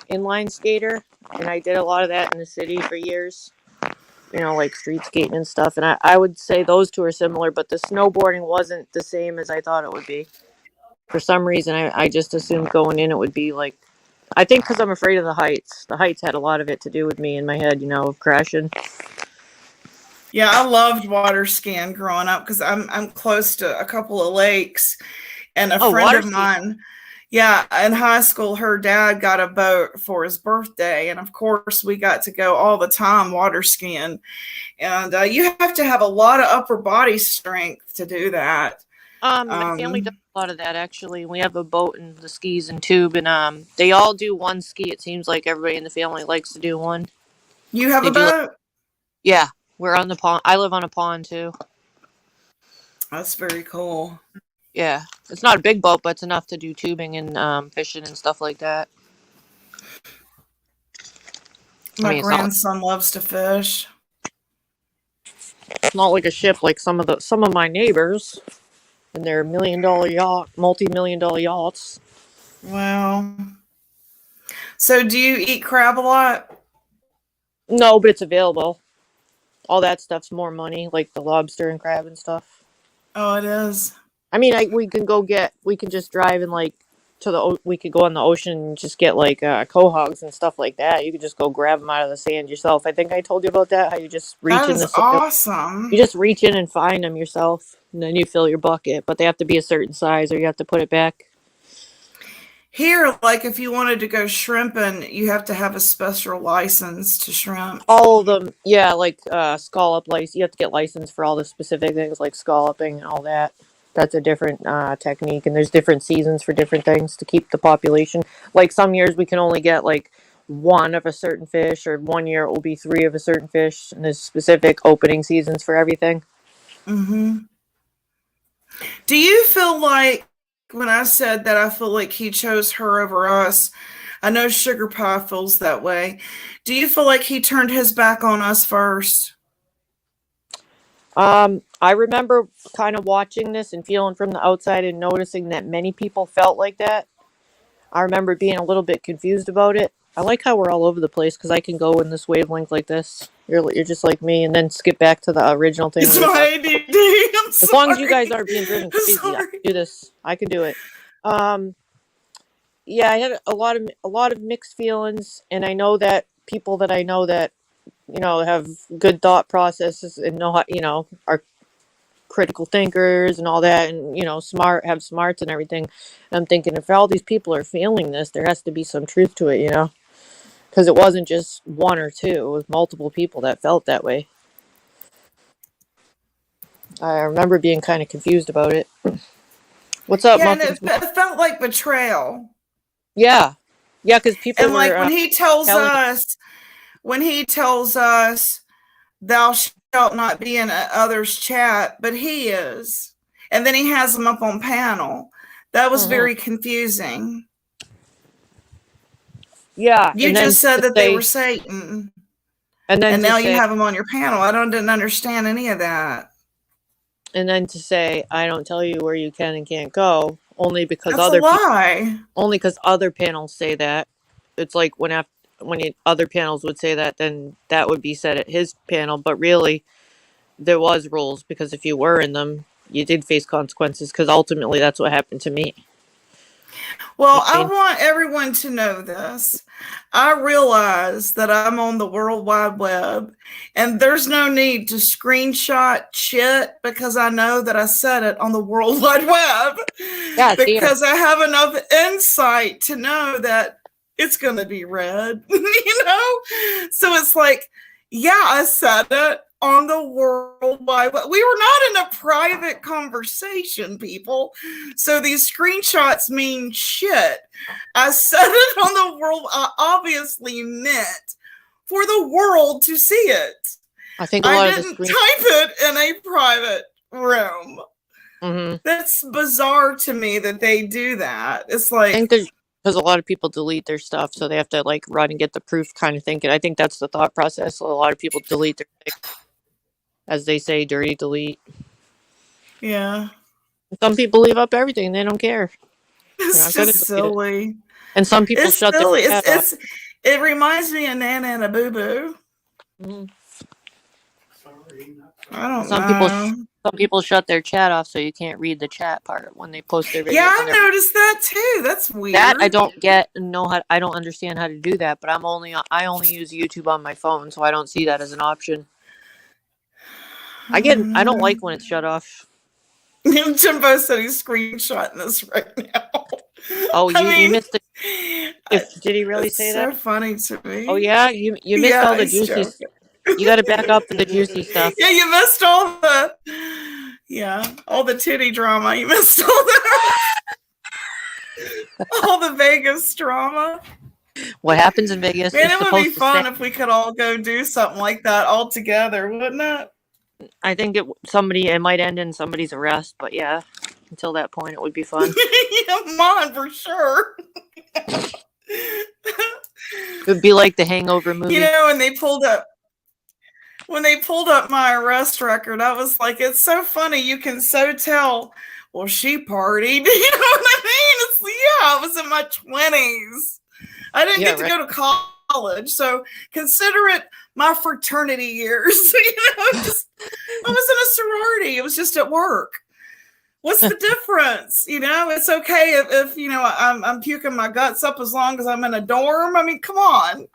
inline skater, and I did a lot of that in the city for years. Like street skating and stuff. And I would say those two are similar, but the snowboarding wasn't the same as I thought it would be. For some reason, I just assumed going in it would be like, I think because I'm afraid of the heights. The heights had a lot of it to do with me in my head, of crashing. Yeah, I loved water skiing growing up because I'm close to a couple of lakes, and a friend Water of skiing. mine, yeah, in high school, her dad got a boat for his birthday, and of course, we got to go all the time water skiing, and you have to have a lot of upper body strength to do that. My family does a lot of that actually. We have a boat and the skis and tube, and they all do one ski. It seems like everybody in the family likes to do one. You have They a do. boat? Yeah, we're on the pond. I live on a pond too. That's very cool. Yeah, it's not a big boat, but it's enough to do tubing and fishing and stuff like that. My It's not grandson loves to fish. it's not like a ship like some of my neighbors and their multi-million-dollar yachts. Well, so do you eat crab a lot? No, but it's available. All that stuff's more money, like the lobster and crab and stuff. Oh, it is. I mean, we can just drive and like we could go on the ocean and just get like quahogs and stuff like that. You could just go grab them out of the sand yourself. I think I told you about that. How you just reach That in the is soil. awesome. You just reach in and find them yourself, and then you fill your bucket. But they have to be a certain size, or you have to put it back. Here, like if you wanted to go shrimping, you have to have a special license to shrimp. All of them, yeah, like scallop license. You have to get licensed for all the specific things like scalloping and all that. That's a different technique, and there's different seasons for different things to keep the population. Like some years we can only get like one of a certain fish, or one year it will be three of a certain fish, and there's specific opening seasons for everything. Mm-hmm. Do you feel like when I said that I feel like he chose her over us, I know Sugar Pie feels that way. Do you feel like he turned his back on us first? I remember kind of watching this and feeling from the outside and noticing that many people felt like that. I remember being a little bit confused about it. I like how we're all over the place because I can go in this wavelength like this. You're just like me, and then skip back to the original thing. It's my ADD. I'm as long as you sorry. guys aren't being driven crazy, I Sorry. can do this. I can do it. Yeah, I had a lot of mixed feelings, and I know that people that I know that have good thought processes and know how, are critical thinkers and all that, and have smarts and everything. And I'm thinking, if all these people are feeling this, there has to be some truth to it, because it wasn't just one or two; it was multiple people that felt that way. I remember being kind of confused about it. What's up, Yeah, and Muffins? it felt like betrayal. Yeah, because people And were like when he tells telling us, thou shalt not be in others' chat, but he is. And then he has them up on panel. That was very confusing. Yeah, You just said that they were Satan. and now you have them on your panel. I didn't understand any of that. And then to say, I don't tell you where you can and can't go, only because That's a lie. only because other panels say that. It's like when other panels would say that, then that would be said at his panel. But really, there was rules, because if you were in them, you did face consequences, because ultimately that's what happened to me. Well, I want everyone to know this. I realize that I'm on the World Wide Web, and there's no need to screenshot shit because I know that I said it on the World Wide Web. Yeah, because I have enough insight to know that it's going to be read, So it's like, yeah, I said it on the World Wide Web. We were not in a private conversation, people. So these screenshots mean shit. I said it on the world. I obviously meant for the world to see it. I think I didn't type it in a private room. Mm-hmm. That's bizarre to me that they do that. It's I like, think there's because a lot of people delete their stuff, so they have to like run and get the proof kind of thing. And I think that's the thought process. A lot of people delete their, as they say, dirty delete. yeah, Some people leave up everything; they don't care. They're it's not going to just delete it. silly. And some people It's shut their silly. chat off. It reminds me of Nana and a Boo Boo. Mm-hmm. I don't Some people shut their chat off, so you can't read the chat part when they post their Yeah, videos. I noticed that too. That's weird. That I don't I don't understand how to do that. But I only use YouTube on my phone, so I don't see that as an option. I don't like when it's shut off. Jimbo said he's screenshotting this right now. Oh, you missed it. Did he really It's say so that? funny to me. Oh yeah, you missed all the he's juicy. joking. You got to back up for the juicy stuff. Yeah, you missed all the titty drama. You missed all all the Vegas drama. What happens in Vegas? Man, is it would supposed be to fun stay. if we could all go do something like that all together, wouldn't it? I think it might end in somebody's arrest, but yeah, until that point, it would be fun. Yeah, mine for sure. It would be like the Hangover movie. You know, when they pulled up my arrest record, I was like, it's so funny. You can so tell, well, she partied. You know what I mean? I was in my 20s. I didn't get to go to college. So consider it my fraternity years. I was in a sorority. It was just at work. What's the difference? It's okay if I'm puking my guts up as long as I'm in a dorm. I mean, come on.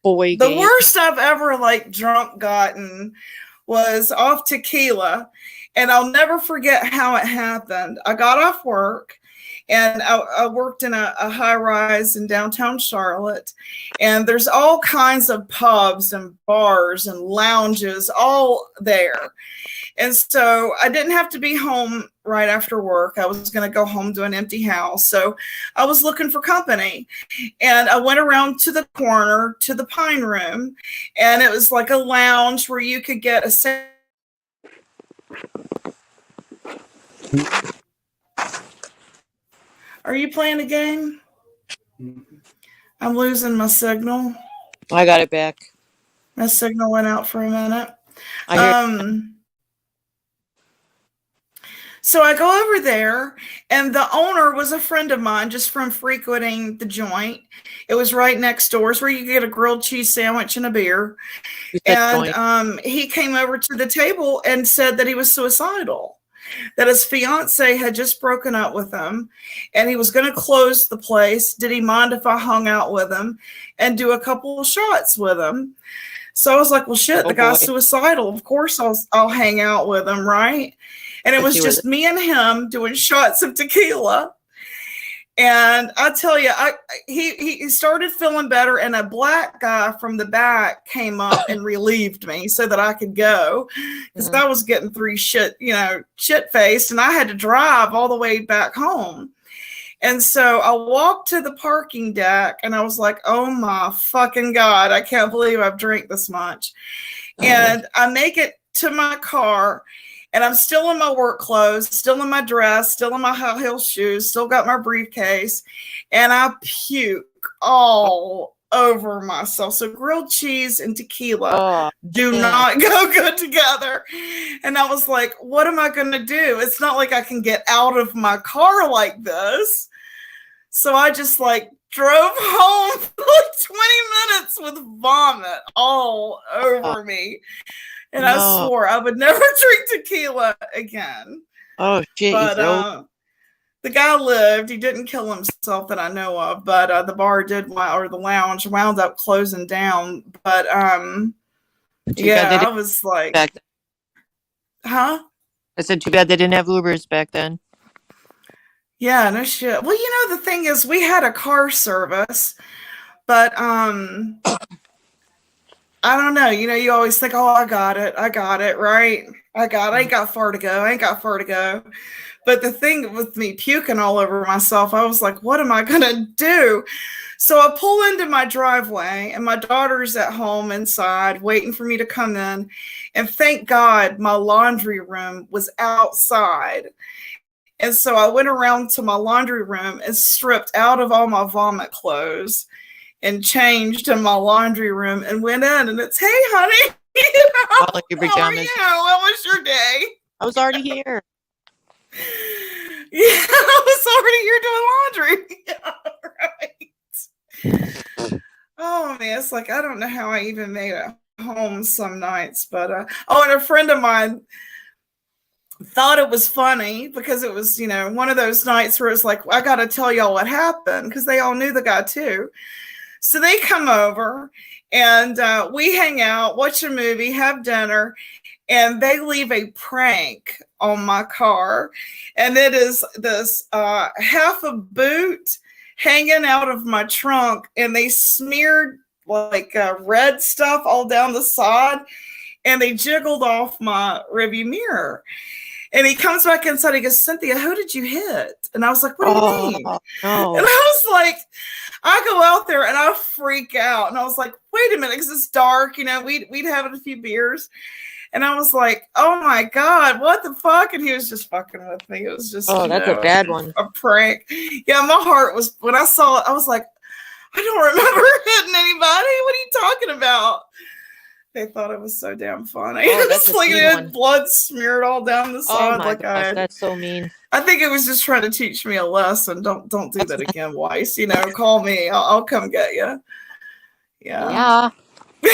The worst I've ever drunk gotten was off tequila, and I'll never forget how it happened. I got off work, and I worked in a high rise in downtown Charlotte, and there's all kinds of pubs and bars and lounges all there. And so I didn't have to be home right after work. I was going to go home to an empty house. So I was looking for company. And I went around to the corner to the Pine Room. And it was like a lounge where you could get a... Are you playing a game? I'm losing my signal. I got it back. My signal went out for a minute. So I go over there, and the owner was a friend of mine just from frequenting the joint. It was right next door. It's where you get a grilled cheese sandwich and a beer. And he came over to the table and said that he was suicidal, that his fiance had just broken up with him, and he was going to close the place. Did he mind if I hung out with him and do a couple of shots with him? So I was like, well, shit, the guy's suicidal. Of course I'll hang out with him, right? And it was just me and him doing shots of tequila. And I tell you, he started feeling better, and a black guy from the back came up and relieved me so that I could go, because I was getting shit-faced, and I had to drive all the way back home. And so I walked to the parking deck, and I was like, oh my fucking God, I can't believe I've drank this much. And I make it to my car, and I'm still in my work clothes, still in my dress, still in my high heel shoes, still got my briefcase, and I puke all over myself. So grilled cheese and tequila do not go good together. And I was like, what am I going to do? It's not like I can get out of my car like this. So I just drove home for 20 minutes with vomit all over me. And I swore I would never drink tequila again. Oh, shit. But the guy lived. He didn't kill himself that I know of. But the bar or the lounge wound up closing down. But I was like, huh? I said, too bad they didn't have Ubers back then. Yeah, no shit. Well, the thing is, we had a car service, but I don't know. You always think, oh, I got it, right? I ain't got far to go. But But the thing with me puking all over myself, I was like, what am I going to do? So I pull into my driveway, and my daughter's at home inside waiting for me to come in. And thank God my laundry room was outside. And so I went around to my laundry room and stripped out of all my vomit clothes and changed in my laundry room and went in, and it's, hey, honey. All like your How are pajamas. you? How was your day? I was already here. Yeah, I was already here doing laundry. Yeah, right. Oh man, it's like I don't know how I even made it home some nights, but oh, and a friend of mine thought it was funny because it was, one of those nights where it's like, I got to tell y'all what happened, because they all knew the guy too. So they come over and we hang out, watch a movie, have dinner, and they leave a prank on my car. And it is this half a boot hanging out of my trunk, and they smeared like red stuff all down the side, and they jiggled off my rearview mirror. And he comes back inside. He goes, Cynthia, who did you hit? And I was like, what do you mean? No. And I was like, I go out there and I freak out. And I was like, wait a minute, because it's dark. We'd had a few beers. And I was like, oh my God, what the fuck? And he was just fucking with me. It was just, that's a bad one. A prank. Yeah, my heart was, when I saw it, I was like, I don't remember hitting anybody. What are you talking about? They thought it was so damn funny. That's it's like it had blood smeared all down the side. Oh my gosh, that's so mean. I think it was just trying to teach me a lesson. Don't do that again, Weiss. Call me. I'll come get you. Yeah. You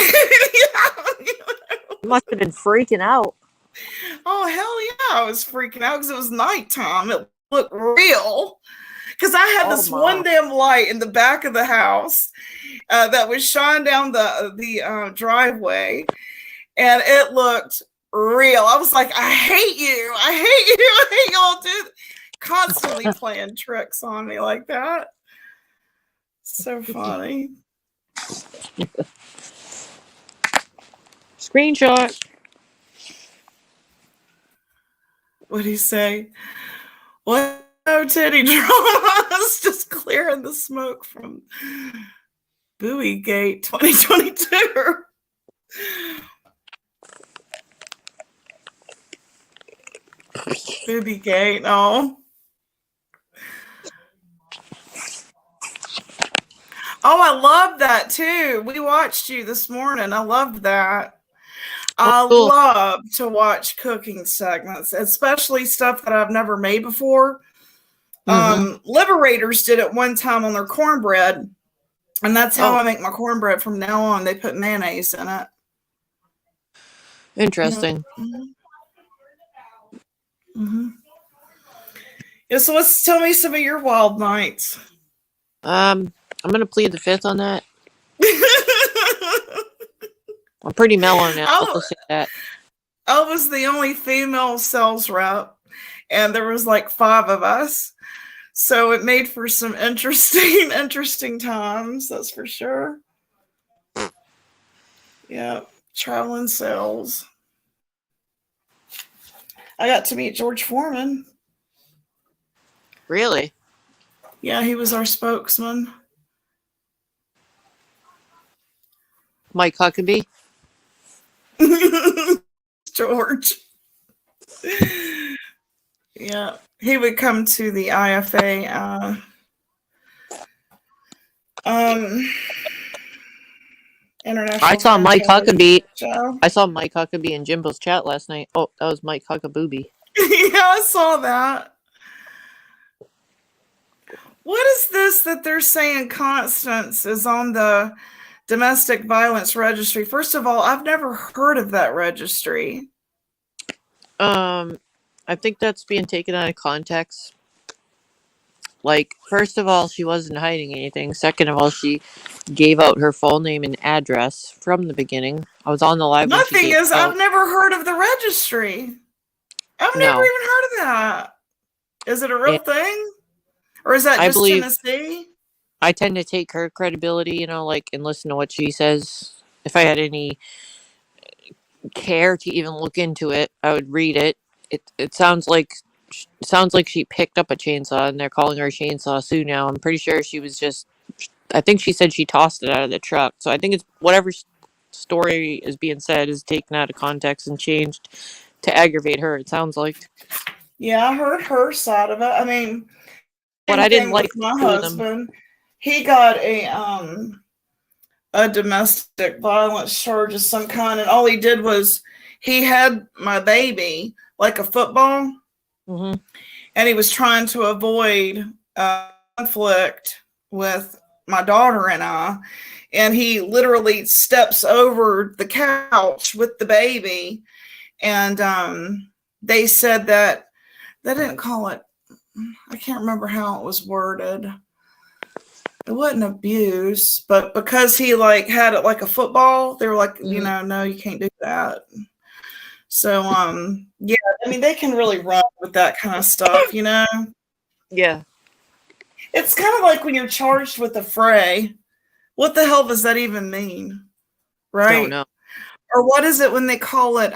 must have been freaking out. Oh hell yeah! I was freaking out because it was nighttime. It looked real. Because I had this one damn light in the back of the house that was shining down the driveway, and it looked real. I was like, I hate you. I hate you. I hate y'all do constantly playing tricks on me like that. So funny. Screenshot. What'd he say? What? No titty dramas, just clearing the smoke from Bowie Gate 2022. Bowie Gate, no. Oh, I love that too. We watched you this morning. I loved that. I love to watch cooking segments, especially stuff that I've never made before. Liberators did it one time on their cornbread, and that's how I make my cornbread from now on. They put mayonnaise in it. Interesting. Yeah, so tell me some of your wild nights. I'm gonna plead the fifth on that. I'm pretty mellow now. I'll just say that. I was the only female sales rep, and there was like 5 of us. So it made for some interesting times, that's for sure. Yeah, traveling sales. I got to meet George Foreman. Really? Yeah, he was our spokesman. Mike Huckabee? George. Yeah, he would come to the IFA international. I saw Mike Huckabee. I saw Mike Huckabee in Jimbo's chat last night. Oh, that was Mike Huckabooby. Yeah, I saw that. What is this that they're saying Constance is on the domestic violence registry? First of all, I've never heard of that registry. I think that's being taken out of context. Like, first of all, she wasn't hiding anything. Second of all, she gave out her full name and address from the beginning. I was on the live. My thing is, I've never heard of the registry. I've never even heard of that. Is it a real thing? Or is that just Tennessee? I tend to take her credibility, and listen to what she says. If I had any care to even look into it, I would read it. It sounds like sounds like she picked up a chainsaw and they're calling her Chainsaw Sue now. I'm pretty sure she was just, I think she said she tossed it out of the truck. So I think it's whatever story is being said is taken out of context and changed to aggravate her, it sounds like. Yeah, I heard her side of it. I mean, But same I didn't thing like with my two of them. husband. He got a domestic violence charge of some kind, and all he did was he had my baby like a football, Mm-hmm. and he was trying to avoid conflict with my daughter and I, and he literally steps over the couch with the baby, and they said that they didn't call it, I can't remember how it was worded. It wasn't abuse, but because he like had it like a football, they were like, you know, no, you can't do that. So yeah, I mean they can really run with that kind of stuff, you know? Yeah. It's kind of like when you're charged with a fray. What the hell does that even mean? Right? Don't know. Or what is it when they call it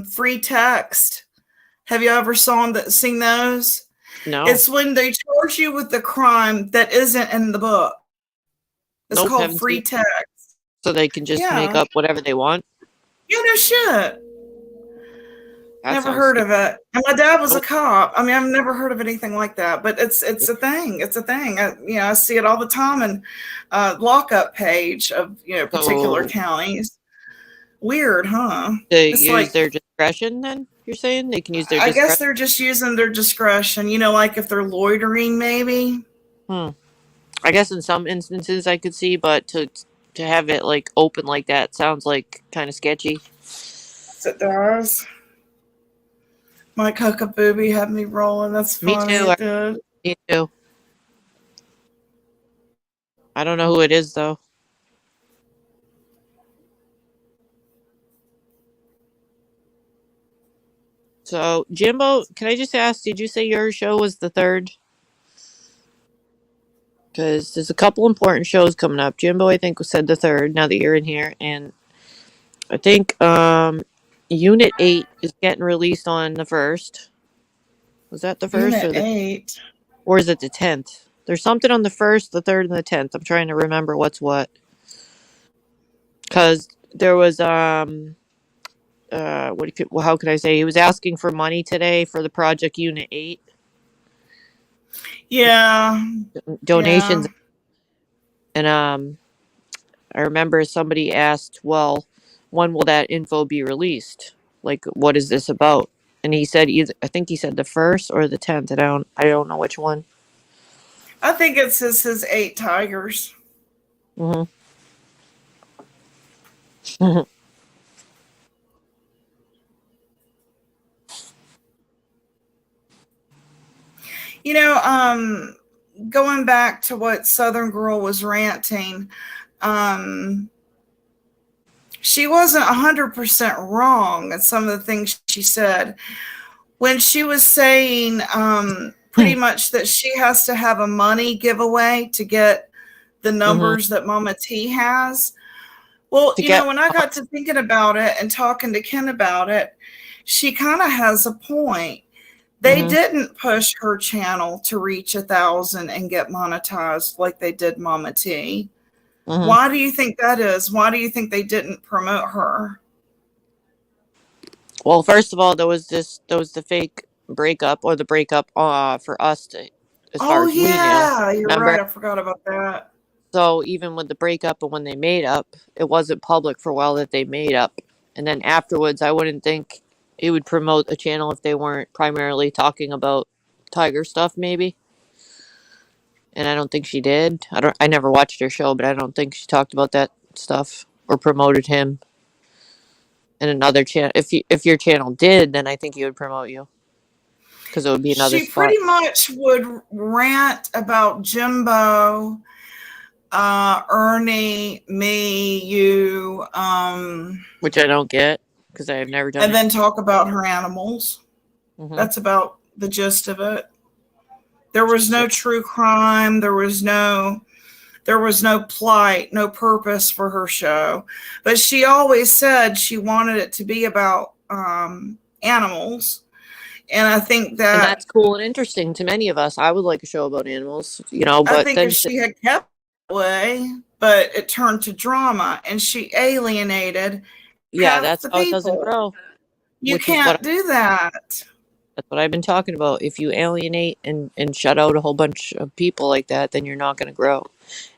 free text? Have you ever seen those? No. It's when they charge you with the crime that isn't in the book. It's Nope, called haven't free seen. text. So they can just make Yeah. up whatever they want. Yeah, no shit. That Never sounds heard scary. of it. And my dad was a Nope. cop. I mean, I've never heard of anything like that, but it's a thing. It's a thing. I see it all the time in lockup page of particular So counties. Weird, huh? they It's use like their discretion then? You're saying they can use their I guess discretion? they're just using their discretion. Like if they're loitering, maybe. I guess in some instances I could see, but to have it like open like that sounds like kind of sketchy. Yes, it does. My cockabooby had me rolling. That's Me funny. too. It did. Me too. I don't know who it is though. So Jimbo, can I just ask? Did you say your show was the 3rd? Because there's a couple important shows coming up. Jimbo, I think, said the 3rd. Now that you're in here, and I think Unit 8 is getting released on the 1st. Was that the 1st Unit or 8. or is it the 10th? There's something on the 1st, the 3rd, and the 10th. I'm trying to remember what's what. Because there was how could I say? He was asking for money today for the Project Unit 8 Yeah. donations, Yeah. and I remember somebody asked, "Well, when will that info be released? Like, what is this about?" And he said I think he said the 1st or the 10th. I don't know which one. I think it says his 8 tigers. Mm-hmm. Going back to what Southern Girl was ranting, she wasn't 100% wrong in some of the things she said. When she was saying pretty much that she has to have a money giveaway to get the numbers that Mama T has. Well, when I got to thinking about it and talking to Ken about it, she kind of has a point. They didn't push her channel to reach 1,000 and get monetized like they did Mama T. Why do you think that is? Why do you think they didn't promote her? Well, first of all, there was the fake breakup or the breakup for us to, as far as we knew. You're Remember? right. I forgot about that. So even with the breakup and when they made up, it wasn't public for a while that they made up. And then afterwards, I wouldn't think it would promote a channel if they weren't primarily talking about Tiger stuff, maybe. And I don't think she did. I never watched her show, but I don't think she talked about that stuff or promoted him. And another channel, if your channel did, then I think he would promote you because it would be another She spot. pretty much would rant about Jimbo, Ernie, me, you, which I don't get because I have never done and it. then talk about her animals. That's about the gist of it. There was no true crime. There was no plight, no purpose for her show. But she always said she wanted it to be about animals. And I think And that that's cool and interesting to many of us. I would like a show about animals, I but think then if she had kept that way, but it turned to drama and she alienated yeah, half that's the how it doesn't people. grow, You which is what can't do that. that's what I've been talking about. If you alienate and shut out a whole bunch of people like that, then you're not going to grow.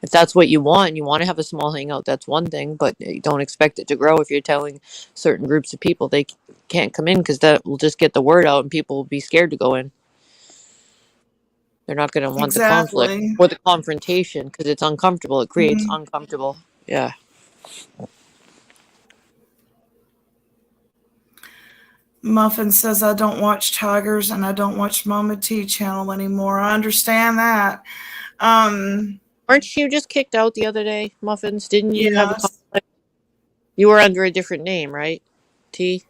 If that's what you want, and you want to have a small hangout, that's one thing, but you don't expect it to grow if you're telling certain groups of people they can't come in because that will just get the word out and people will be scared to go in. They're not going to want the conflict Exactly. or the confrontation because it's uncomfortable. It creates Mhm. uncomfortable. Yeah. Muffin says, I don't watch Tigers and I don't watch Mama T channel anymore. I understand that. Aren't you just kicked out the other day, Muffins? Didn't you have a Yes. conflict? You were under a different name, right? T?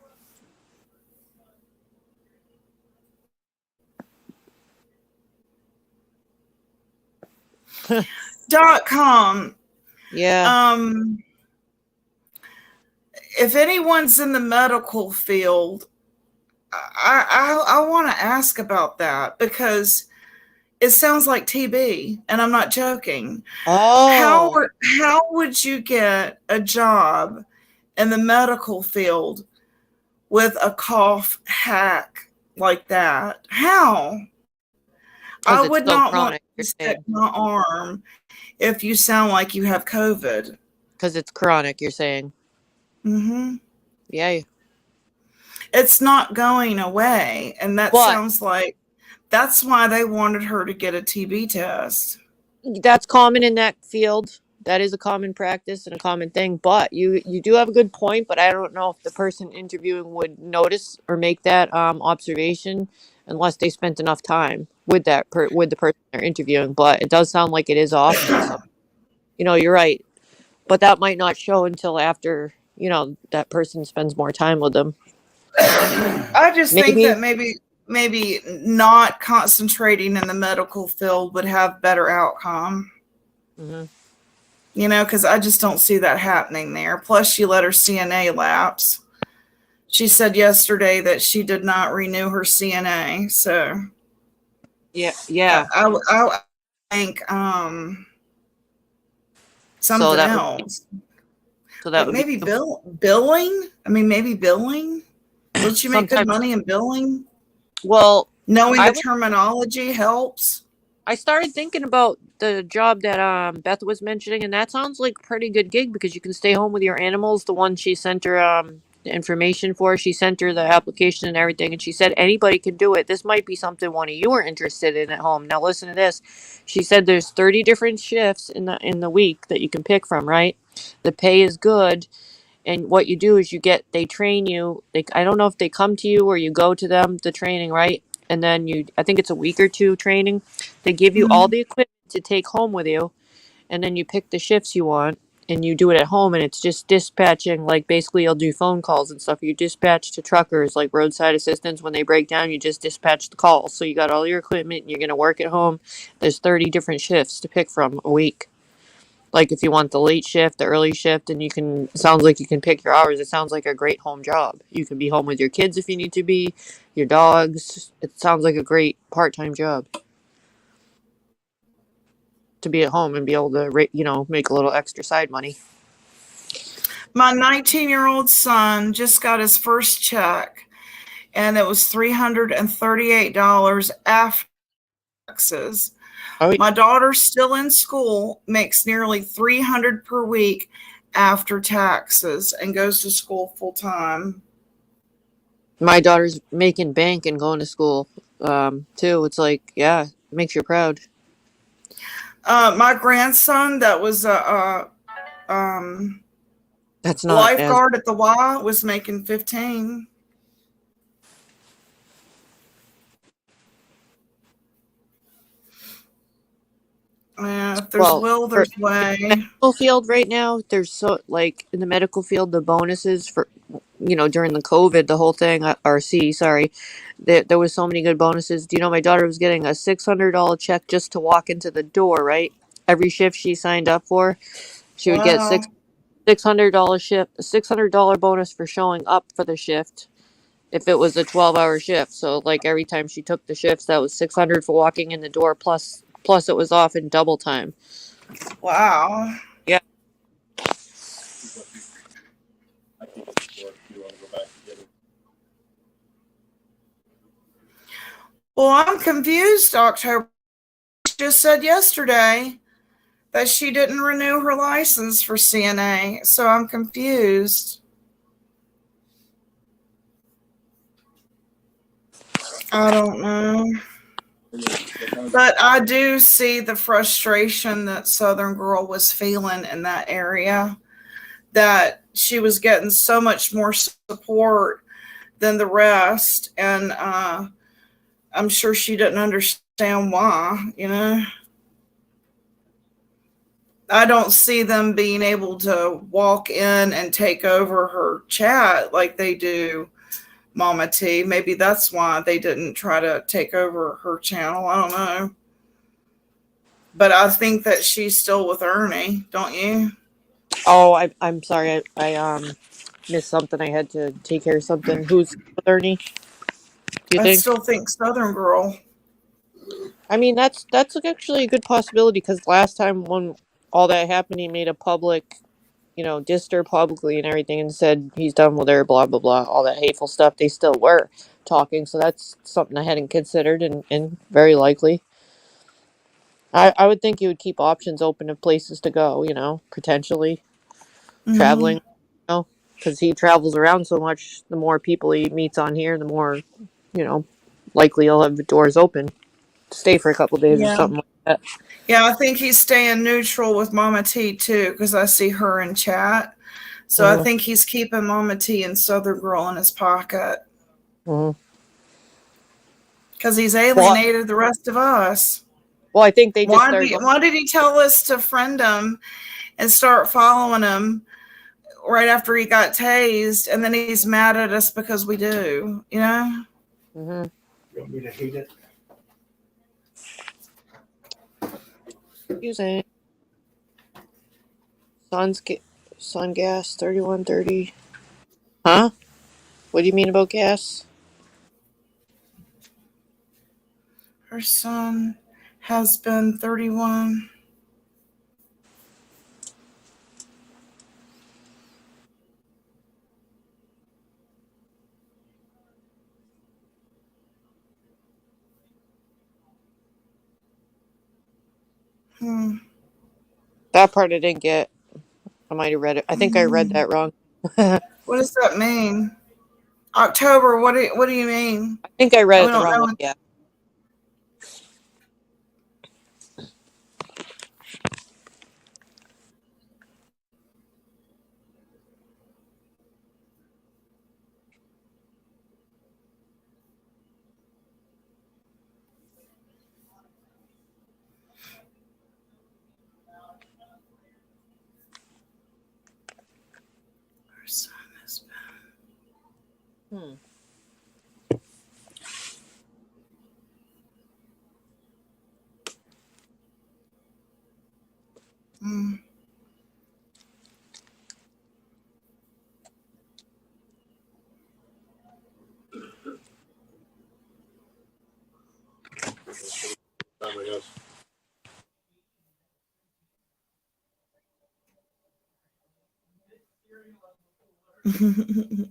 .com. Yeah. If anyone's in the medical field, I want to ask about that because it sounds like TB, and I'm not joking. Oh. How would you get a job in the medical field with a cough hack like that? How? I Because it's would so not want chronic, to you're stick saying. my arm if you sound like you have COVID. Because it's chronic, you're saying. Hmm. Yeah. It's not going away, and that But sounds like that's why they wanted her to get a TB test. that's common in that field. That is a common practice and a common thing. But you do have a good point. But I don't know if the person interviewing would notice or make that observation unless they spent enough time with with the person they're interviewing. But it does sound like it is often. So you're right. But that might not show until after that person spends more time with them. I just think Maybe. that maybe not concentrating in the medical field would have better outcome. Hmm. Because I just don't see that happening there. Plus, she let her CNA lapse. She said yesterday that she did not renew her CNA. So Yeah. I think So something that would else. so that Like would be maybe billing. I mean, maybe billing. Don't you make good sometimes. money in billing? Well, Knowing I the would. terminology helps. I started thinking about the job that Beth was mentioning, and that sounds like a pretty good gig because you can stay home with your animals. The one she sent her the information for, she sent her the application and everything, and she said anybody can do it. This might be something one of you are interested in at home. Now listen to this. She said there's 30 different shifts in the week that you can pick from. Right, the pay is good. And what you do is they train you. I don't know if they come to you or you go to them, the training, right? And then I think it's a week or two training. They give you all Mhm. the equipment to take home with you. And then you pick the shifts you want and you do it at home. And it's just dispatching. Like basically you'll do phone calls and stuff. You dispatch to truckers, like roadside assistance. When they break down, you just dispatch the calls. So you got all your equipment and you're going to work at home. There's 30 different shifts to pick from a week. Like if you want the late shift, the early shift, and sounds like you can pick your hours. It sounds like a great home job. You can be home with your kids if you need to be, your dogs. It sounds like a great part-time job to be at home and be able to, make a little extra side money. My 19-year-old son just got his first check, and it was $338 after taxes. Oh, My daughter's still in school, makes nearly $300 per week after taxes, and goes to school full time. my daughter's making bank and going to school, too. It's like, yeah, it makes you proud. My grandson, that was a That's not as lifeguard at the Y, was making 15. Yeah, if there's well will, for there's way. medical field right now. There's like in the medical field, the bonuses for during the COVID, the whole thing, RC, sorry, there was so many good bonuses. Do you know my daughter was getting a $600 check just to walk into the door, right? Every shift she signed up for, she would get Wow. $600 $600 bonus for showing up for the shift. if it was a 12-hour shift. So like every time she took the shifts, that was 600 for walking in the door plus it was off in double time. Wow. Yeah. Well, I'm confused, October. She just said yesterday that she didn't renew her license for CNA, so I'm confused. I don't know. But I do see the frustration that Southern Girl was feeling in that area, that she was getting so much more support than the rest. And I'm sure she didn't understand why, you know. I don't see them being able to walk in and take over her chat like they do Mama T. Maybe that's why they didn't try to take over her channel. I don't know. But I think that she's still with Ernie, don't you? Oh, I'm sorry. I missed something. I had to take care of something. Who's with Ernie? Do you I think? still think Southern Girl. I mean, that's actually a good possibility because last time when all that happened, he made a public, dissed her publicly and everything, and said he's done with her, blah blah blah, all that hateful stuff. They still were talking, so that's something I hadn't considered, and very likely. I would think you would keep options open of places to go, potentially Mm-hmm. traveling, because he travels around so much. The more people he meets on here, the more, you know, likely he'll have the doors open to stay for a couple days or Yeah. something like that. Yeah, I think he's staying neutral with Mama T too, because I see her in chat. So I Hmm. think he's keeping Mama T and Southern Girl in his pocket Hmm. because he's Well, alienated the rest of us. I think they just started going. Why did he tell us to friend him and start following him right after he got tased, and then he's mad at us because we do, you know? Hmm. You want me to heat it? Using sun gas 3130. Huh? What do you mean about gas? Her son has been 31. Hmm. That part I didn't get. I might have read it. I think I read that wrong. I What does that mean? October, what do you mean? think I read We it the don't wrong way. know. Yeah. Her son has been. Hmm.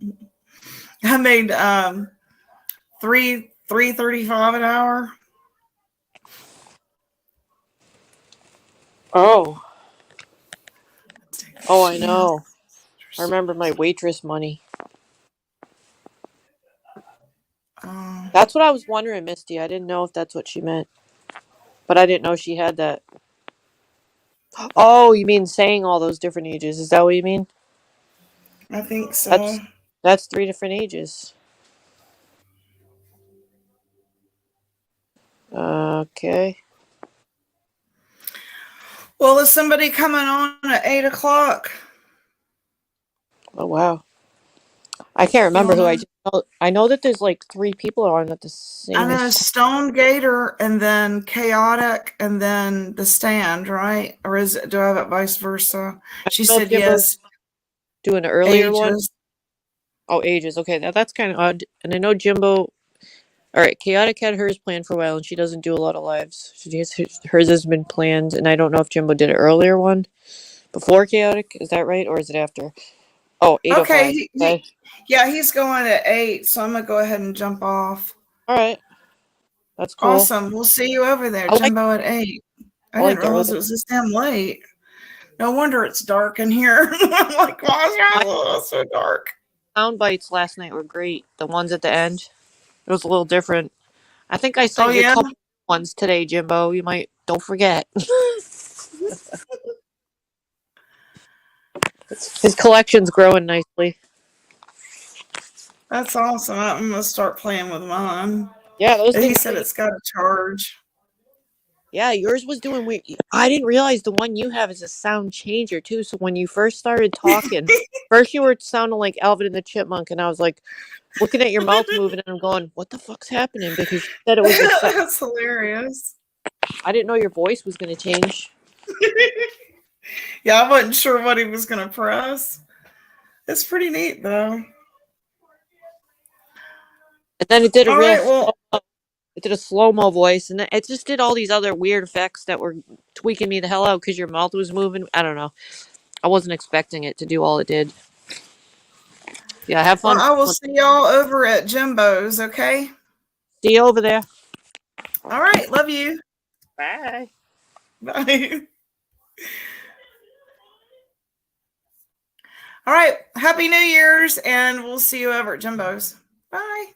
Hmm. I made 335 an hour. Oh. Oh, I know. I remember my waitress money. Uh, That's what I was wondering, Misty. I didn't know if that's what she meant, but I didn't know she had that. Oh, you mean saying all those different ages? Is that what you mean? I think so. That's three different ages. Okay. Well, is somebody coming on at 8 o'clock? Oh wow. I can't You remember don't who know? I know that there's like three people on at the I same know time. Stone Gator and then Chaotic and then the Stand, right? Or do I have it vice versa? I She don't know if said you ever yes. do an earlier one. Ages. Oh, ages. Okay, that's kind of odd. And I know Jimbo. All right, Chaotic had hers planned for a while, and she doesn't do a lot of lives. Hers has been planned, and I don't know if Jimbo did an earlier one before Chaotic. Is that right, or is it after? Oh, Okay. 8:05. Okay. Yeah, he's going at 8, so I'm going to go ahead and jump off. All right. That's cool. Awesome. We'll see you over there, I like Jimbo, at 8. I I like didn't the realize early. it was this damn late. No wonder it's dark in here. I'm like, why My is it so dark? sound bites last night were great. The ones at the end. It was a little different. I think I Oh, sent you a yeah? couple ones today, Jimbo. You might don't forget. His collection's growing nicely. That's awesome. I'm going to start playing with mine. Yeah, those He didn't said take. it's got a charge. Yeah, yours was doing weird. I didn't realize the one you have is a sound changer too. So when you first started talking, first you were sounding like Alvin and the Chipmunk, and I was like looking at your mouth moving, and I'm going, "What the fuck's happening?" Because you said it was the sound. That's hilarious. I didn't know your voice was going to change. Yeah, I wasn't sure what he was going to press. It's pretty neat, though. And then it did a All real right, well, it did a slow-mo voice, and then it just did all these other weird effects that were tweaking me the hell out because your mouth was moving. I don't know. I wasn't expecting it to do all it did. Yeah, have fun. I will see y'all over at Jimbo's, okay? See you over there. All right, love you. Bye. Bye. All right, Happy New Year's, and we'll see you over at Jimbo's. Bye.